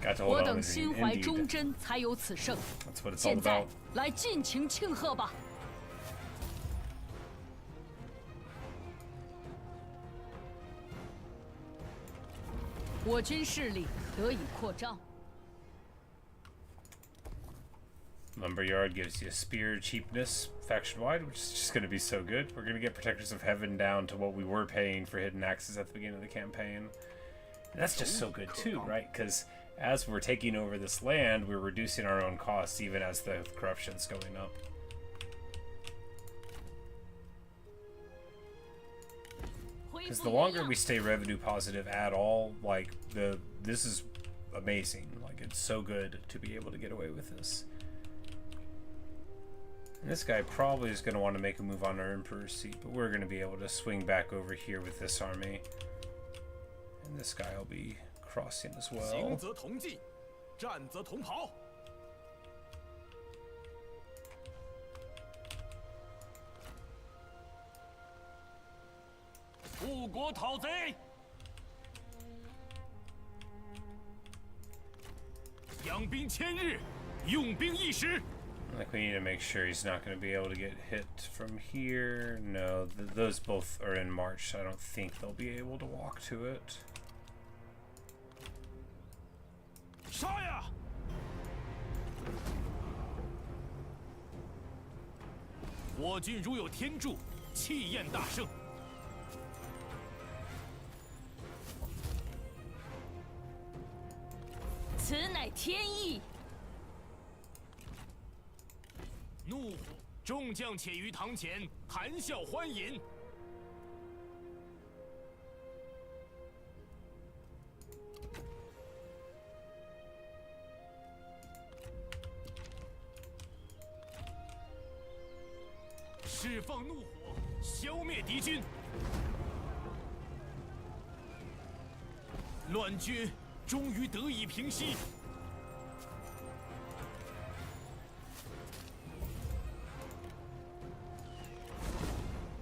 Got to hold 我 on 等 with 心 it, 怀 indeed. 忠贞，才有此胜。 That's what it's all 现在 about. 来尽情庆贺吧！我军势力得以扩张。 Lumberyard gives you spear cheapness faction wide, which is just going to be so good. We're going to get Protectors of Heaven down to what we were paying for hidden axes at the beginning of the campaign. And that's just so good too, right? Because as we're taking over this land, we're reducing our own costs even as the corruption's going up. Because the longer we stay revenue positive at all, like this is amazing. Like it's so good to be able to get away with this. And this guy probably is going to want to make a move on our Emperor's seat, but we're going to be able to swing back over here with this army. And this guy will be crossing as well. 行则同进，战则同跑。误国讨贼，养兵千日，用兵一时。 Like we need to make sure he's not going to be able to get hit from here. No, those both are in March, so I don't think they'll be able to walk to it. 杀呀！我军如有天助，气焰大盛。此乃天意。 怒火，众将且于堂前谈笑欢饮。释放怒火，消灭敌军。乱军终于得以平息。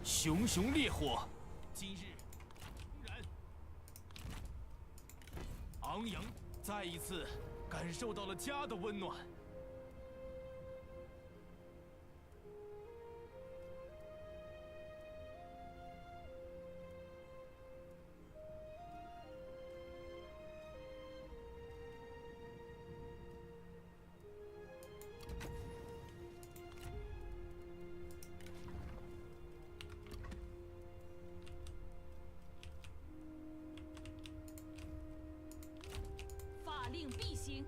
熊熊烈火，今日突然昂扬，再一次感受到了家的温暖。法令必行。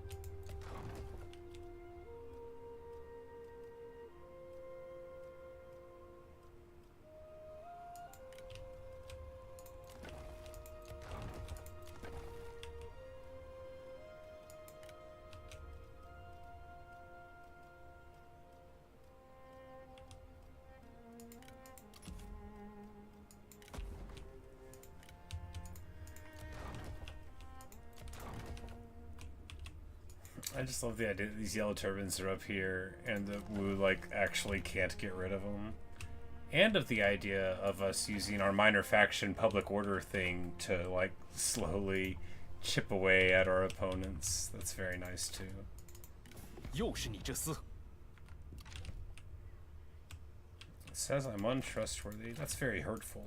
I just love the idea that these yellow turbans are up here and that we like actually can't get rid of them. And of the idea of us using our minor faction public order thing to like slowly chip away at our opponents. That's very nice too. 又是你这厮！ It says I'm untrustworthy. That's very hurtful.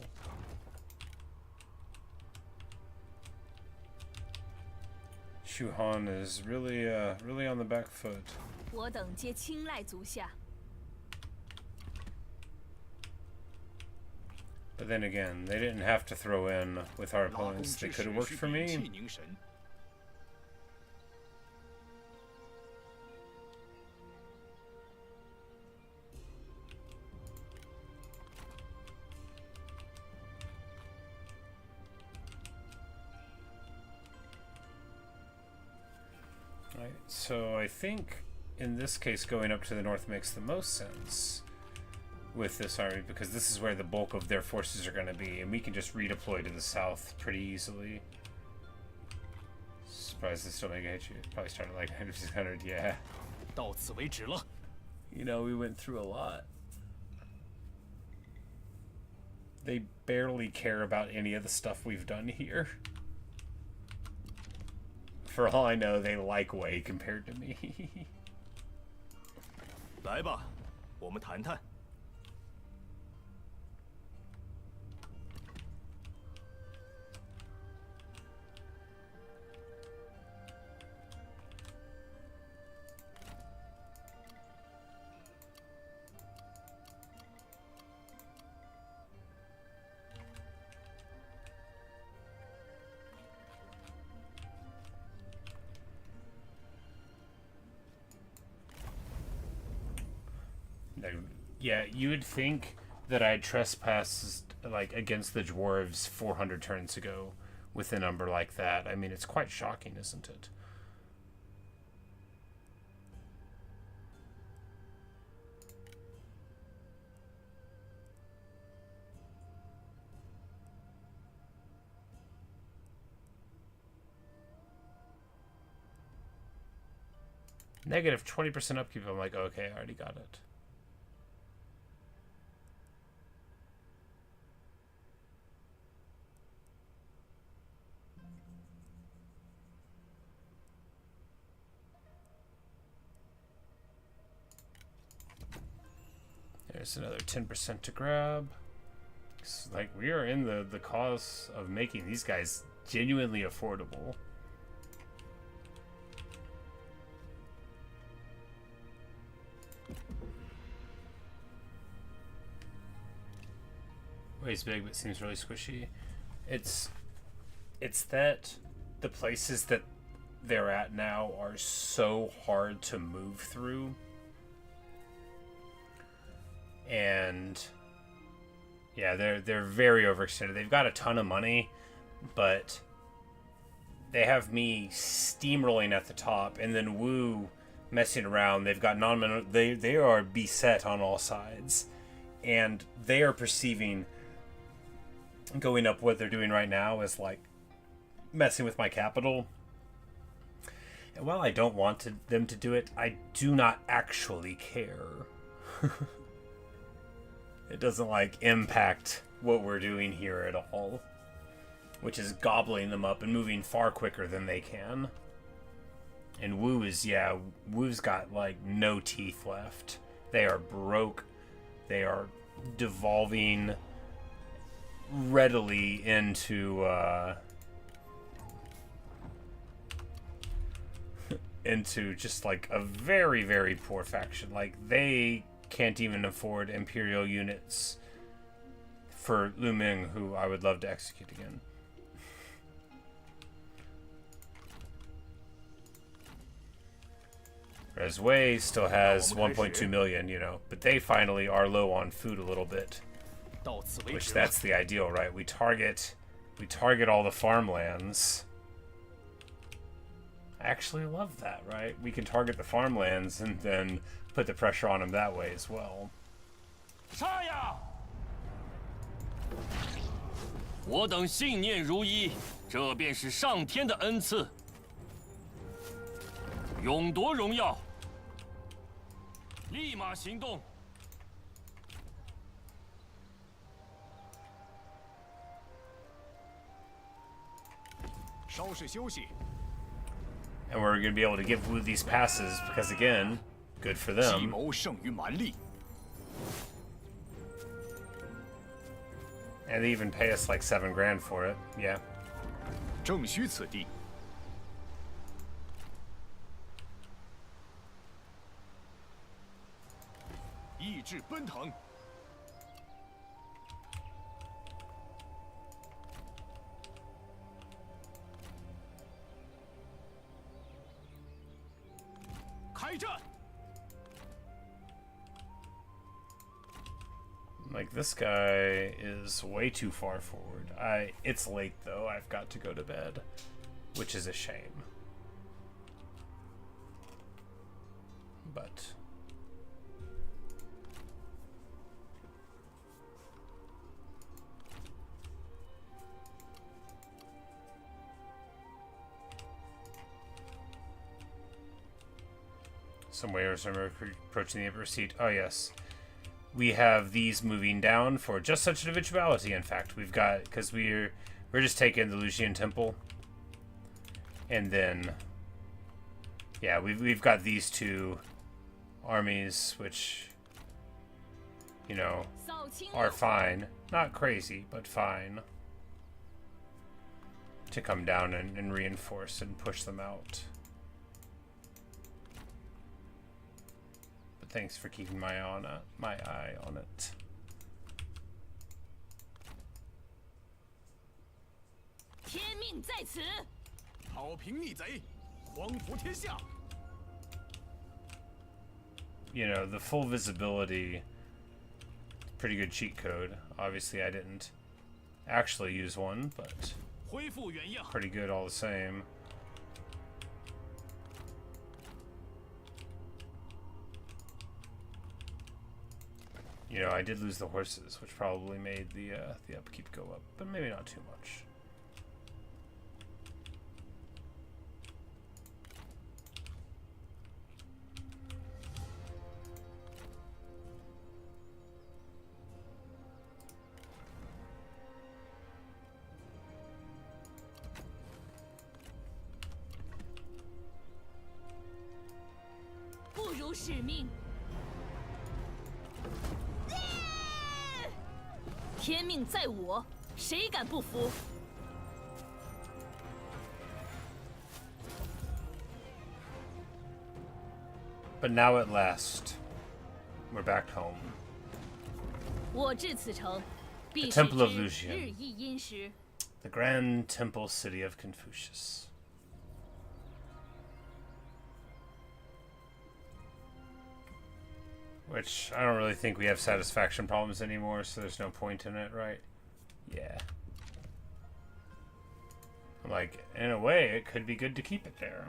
Shu Han is really, really on the back foot. 我等皆青睐足下。 But then again, they didn't have to throw in with our opponents. They could have worked for me. 凝神。 Right, so I think in this case going up to the north makes the most sense with this army because this is where the bulk of their forces are going to be, and we can just redeploy to the south pretty easily. Surprised this still make a hit you. Probably started like 9600, yeah. 到此为止了。 You know, we went through a lot. They barely care about any of the stuff we've done here. For all I know, they like Wei compared to me. 来吧，我们谈谈。 I Yeah, you would think that I trespassed like against the dwarves 400 turns ago with a number like that. I mean, it's quite shocking, isn't it? Negative 20% upkeep. I'm like, okay, I already got it. There's another 10% to grab. It's like, we are in the cause of making these guys genuinely affordable. Weighs big but seems really squishy. It's that the places that they're at now are so hard to move through. And yeah, they're very overextended. They've got a ton of money, but they have me steamrolling at the top, and then Wu messing around. They've got they are beset on all sides, and they are perceiving going up what they're doing right now as like messing with my capital. And while I don't want them to do it, I do not actually care. It doesn't like impact what we're doing here at all, which is gobbling them up and moving far quicker than they can. And Wu's got like no teeth left. They are broke. They are devolving readily into into just like a very, very poor faction. Like, they can't even afford Imperial units for Lu Ming, who I would love to execute again. Whereas Wei still has 1.2 million, you know, but they finally are low on food a little bit. Which, that's the ideal, right? We target all the farmlands. I actually love that, right? We can target the farmlands and then put the pressure on them that way as well. 杀呀！我等信念如一，这便是上天的恩赐。勇夺荣耀，立马行动！ 稍事休息。 And we're going to be able to give Wu these passes because, again, good for 计 them. 谋胜于蛮力。 And they even pay us like 7 grand for it. Yeah. 正需此地。意志奔腾。 开战！ Like, this guy is way too far forward. It's late though. I've got to go to bed, which is a shame. But some wares are approaching the Empress seat. Oh yes. We have these moving down for just such an eventuality. In fact, we've got, because we're just taking the Lucian Temple, and then yeah, we've got these two armies, which, you know, are fine, not crazy, but fine, to come down and reinforce and push them out. Thanks for keeping my eye on it. You know, the full visibility pretty good cheat code. Obviously, I didn't actually use one, but 恢复原样。 pretty good all the same. You know, I did lose the horses, which probably made the upkeep go up, but maybe not too much. But now at last, we're back home. The Temple of Lucian. The Grand Temple City of Confucius. Which, I don't really think we have satisfaction problems anymore, so there's no point in it, right? Yeah. Like, in a way, it could be good to keep it there.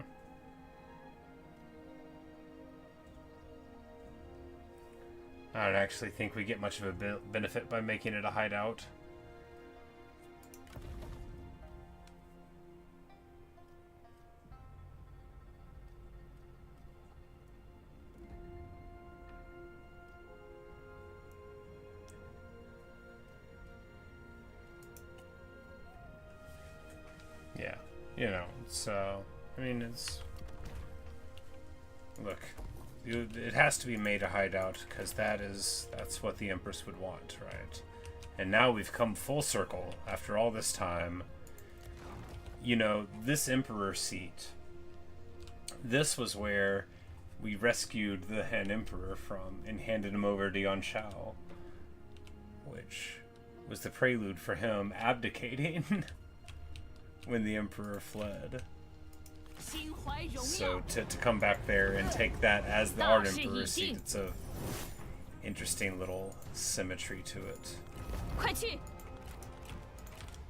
I don't actually think we get much of a benefit by making it a hideout. Yeah, you know, so, I mean, it's... Look. It has to be made a hideout, because that's what the Empress would want, right? And now we've come full circle, after all this time. You know, this Emperor seat, this was where we rescued the Han Emperor from and handed him over to Yuan Shao, which was the prelude for him abdicating when the Emperor fled. So to come back there and take that as the Art Emperor seat, it's a interesting little symmetry to it. 快去！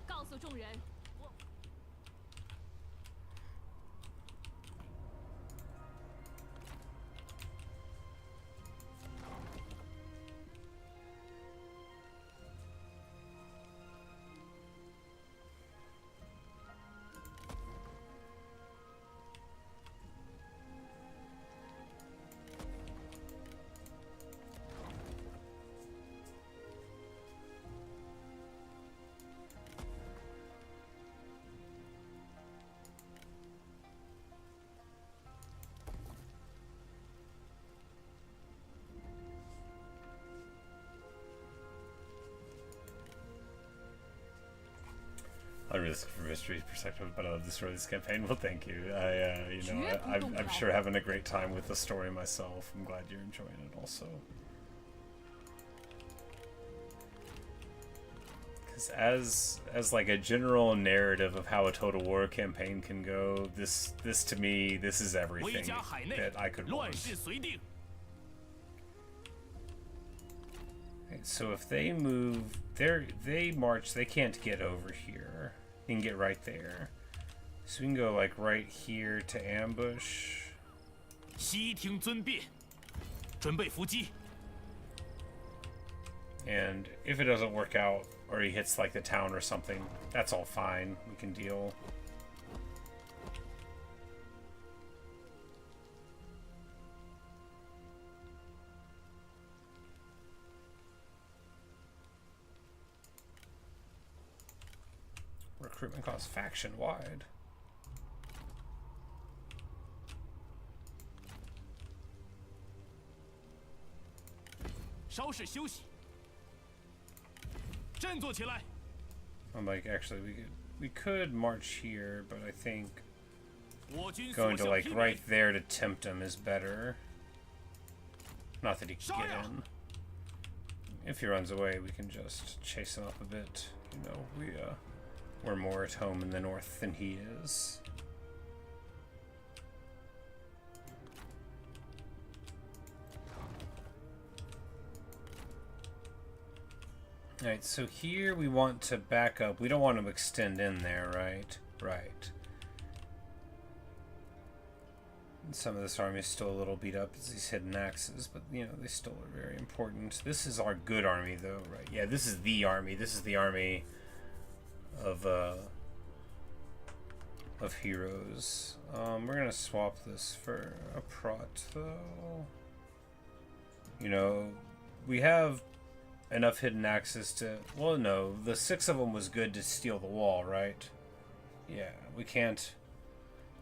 告诉众人，我。 I risk from history perspective, but I love the story of this campaign. Well, thank you. I'm sure having a great time with the story myself. I'm glad you're enjoying it also. Because as like a general narrative of how a Total War campaign can go, this to me, this is everything that I could want. Okay, so if they move, they march, they can't get over here. They can get right there. So we can go like right here to ambush. 悉听尊便，准备伏击。 And if it doesn't work out, or he hits like the town or something, that's all fine. We can deal. Recruitment costs faction-wide. 稍事休息，振作起来。 I'm like, actually, we could march here, but I think 我军所 going to 向 like 披 right 靡， there to tempt him is better. Not that he can get in. If he runs away, we can just chase him up a bit. You know, we're more at home in the north than he is. Alright, so here we want to back up. We don't want to extend in there, right? Right. And some of this army is still a little beat up as these hidden axes, but, you know, they still are very important. This is our good army, though, right? Yeah, this is the army. This is the army of heroes. We're gonna swap this for a prot, though. You know, we have enough hidden access to... Well, no, the 6 of them was good to steal the wall, right? Yeah, we can't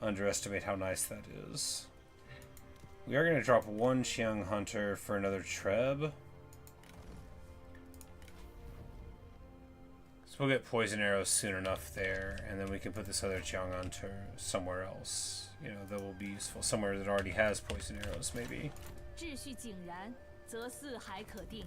underestimate how nice that is. We are going to drop 1 Qiang Hunter for another Treb. So we'll get poison arrows soon enough there, and then we can put this other Qiang Hunter somewhere else. You know, that will be useful. Somewhere that already has poison arrows, maybe. 秩序井然，则四海可定。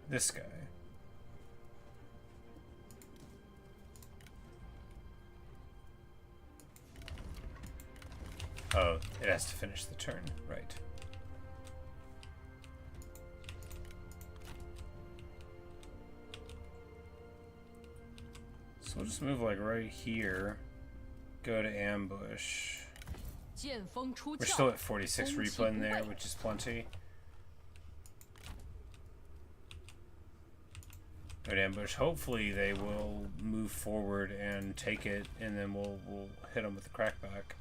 This guy. Oh, it has to finish the turn, right. So we'll just move like right here. Go to ambush. 剑锋出 We're 鞘， still at 46 攻其 replay in 不 there, 备 which is plenty. Good ambush. Hopefully they will move forward and take it, and then we'll hit them with the crackback.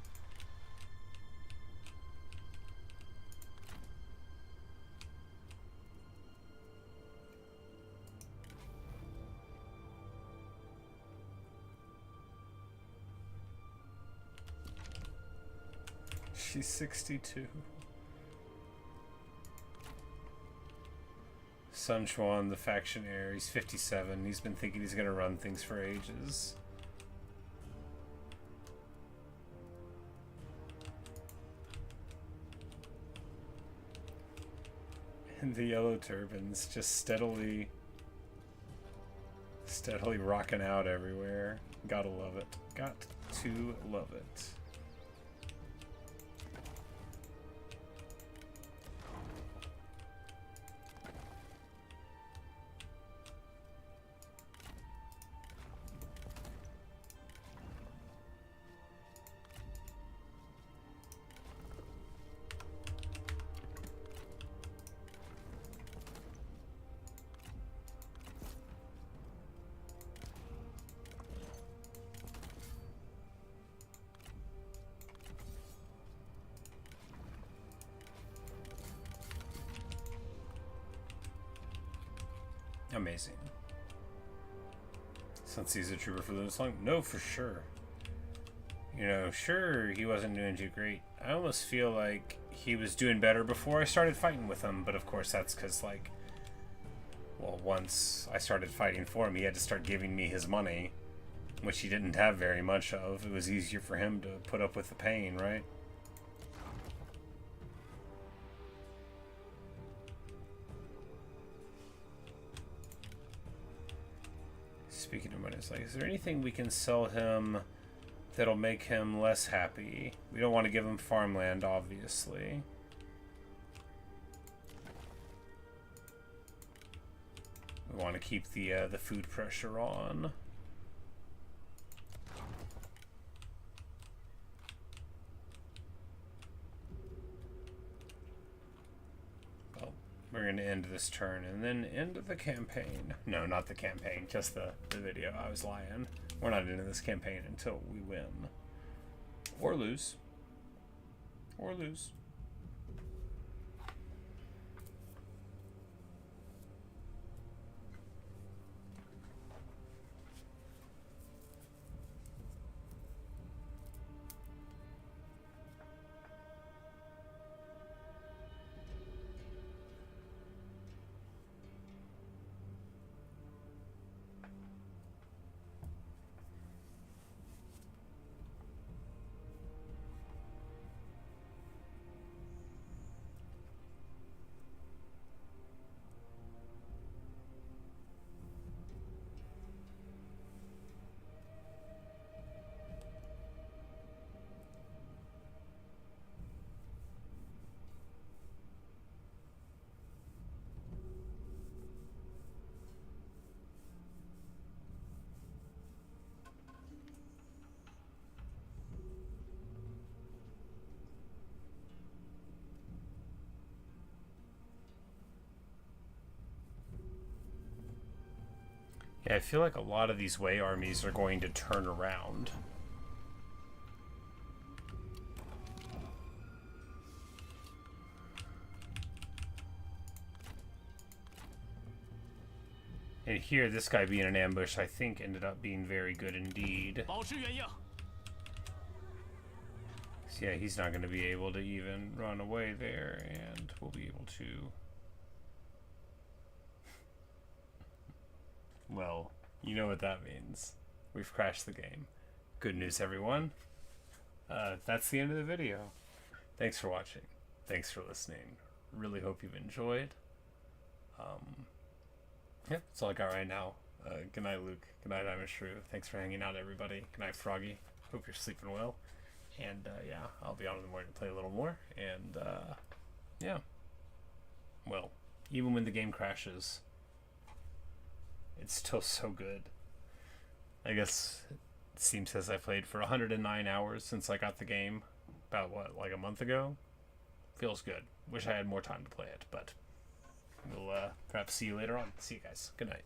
She's 62. Sun Chuan, the faction heir, he's 57. He's been thinking he's gonna run things for ages. And the yellow turbans just steadily rocking out everywhere. Gotta love it. Got to love it. Amazing. Since he's a trooper for this long? No, for sure. You know, sure, he wasn't doing too great. I almost feel like he was doing better before I started fighting with him, but of course that's because, like, well, once I started fighting for him, he had to start giving me his money, which he didn't have very much of. It was easier for him to put up with the pain, right? Speaking of money, it's like, is there anything we can sell him that'll make him less happy? We don't want to give him farmland, obviously. We want to keep the food pressure on. Well, we're going to end this turn and then end the campaign. No, not the campaign, just the video. I was lying. We're not into this campaign until we win. Or lose. Or lose. Yeah, I feel like a lot of these Wei armies are going to turn around. And here, this guy being an ambush, I think, ended up being very good indeed. 保持原样。 So yeah, he's not going to be able to even run away there, and we'll be able to... Well, you know what that means. We've crashed the game. Good news, everyone. That's the end of the video. Thanks for watching. Thanks for listening. Really hope you've enjoyed. Yeah, that's all I got right now. Good night, Luke. Good night, I'm Shrew. Thanks for hanging out, everybody. Good night, Froggy. Hope you're sleeping well. And yeah, I'll be on in the morning to play a little more. And yeah. Well, even when the game crashes, it's still so good. I guess Steam says I played for 109 hours since I got the game. About what, like a month ago? Feels good. Wish I had more time to play it, but we'll perhaps see you later on. See you guys. Good night.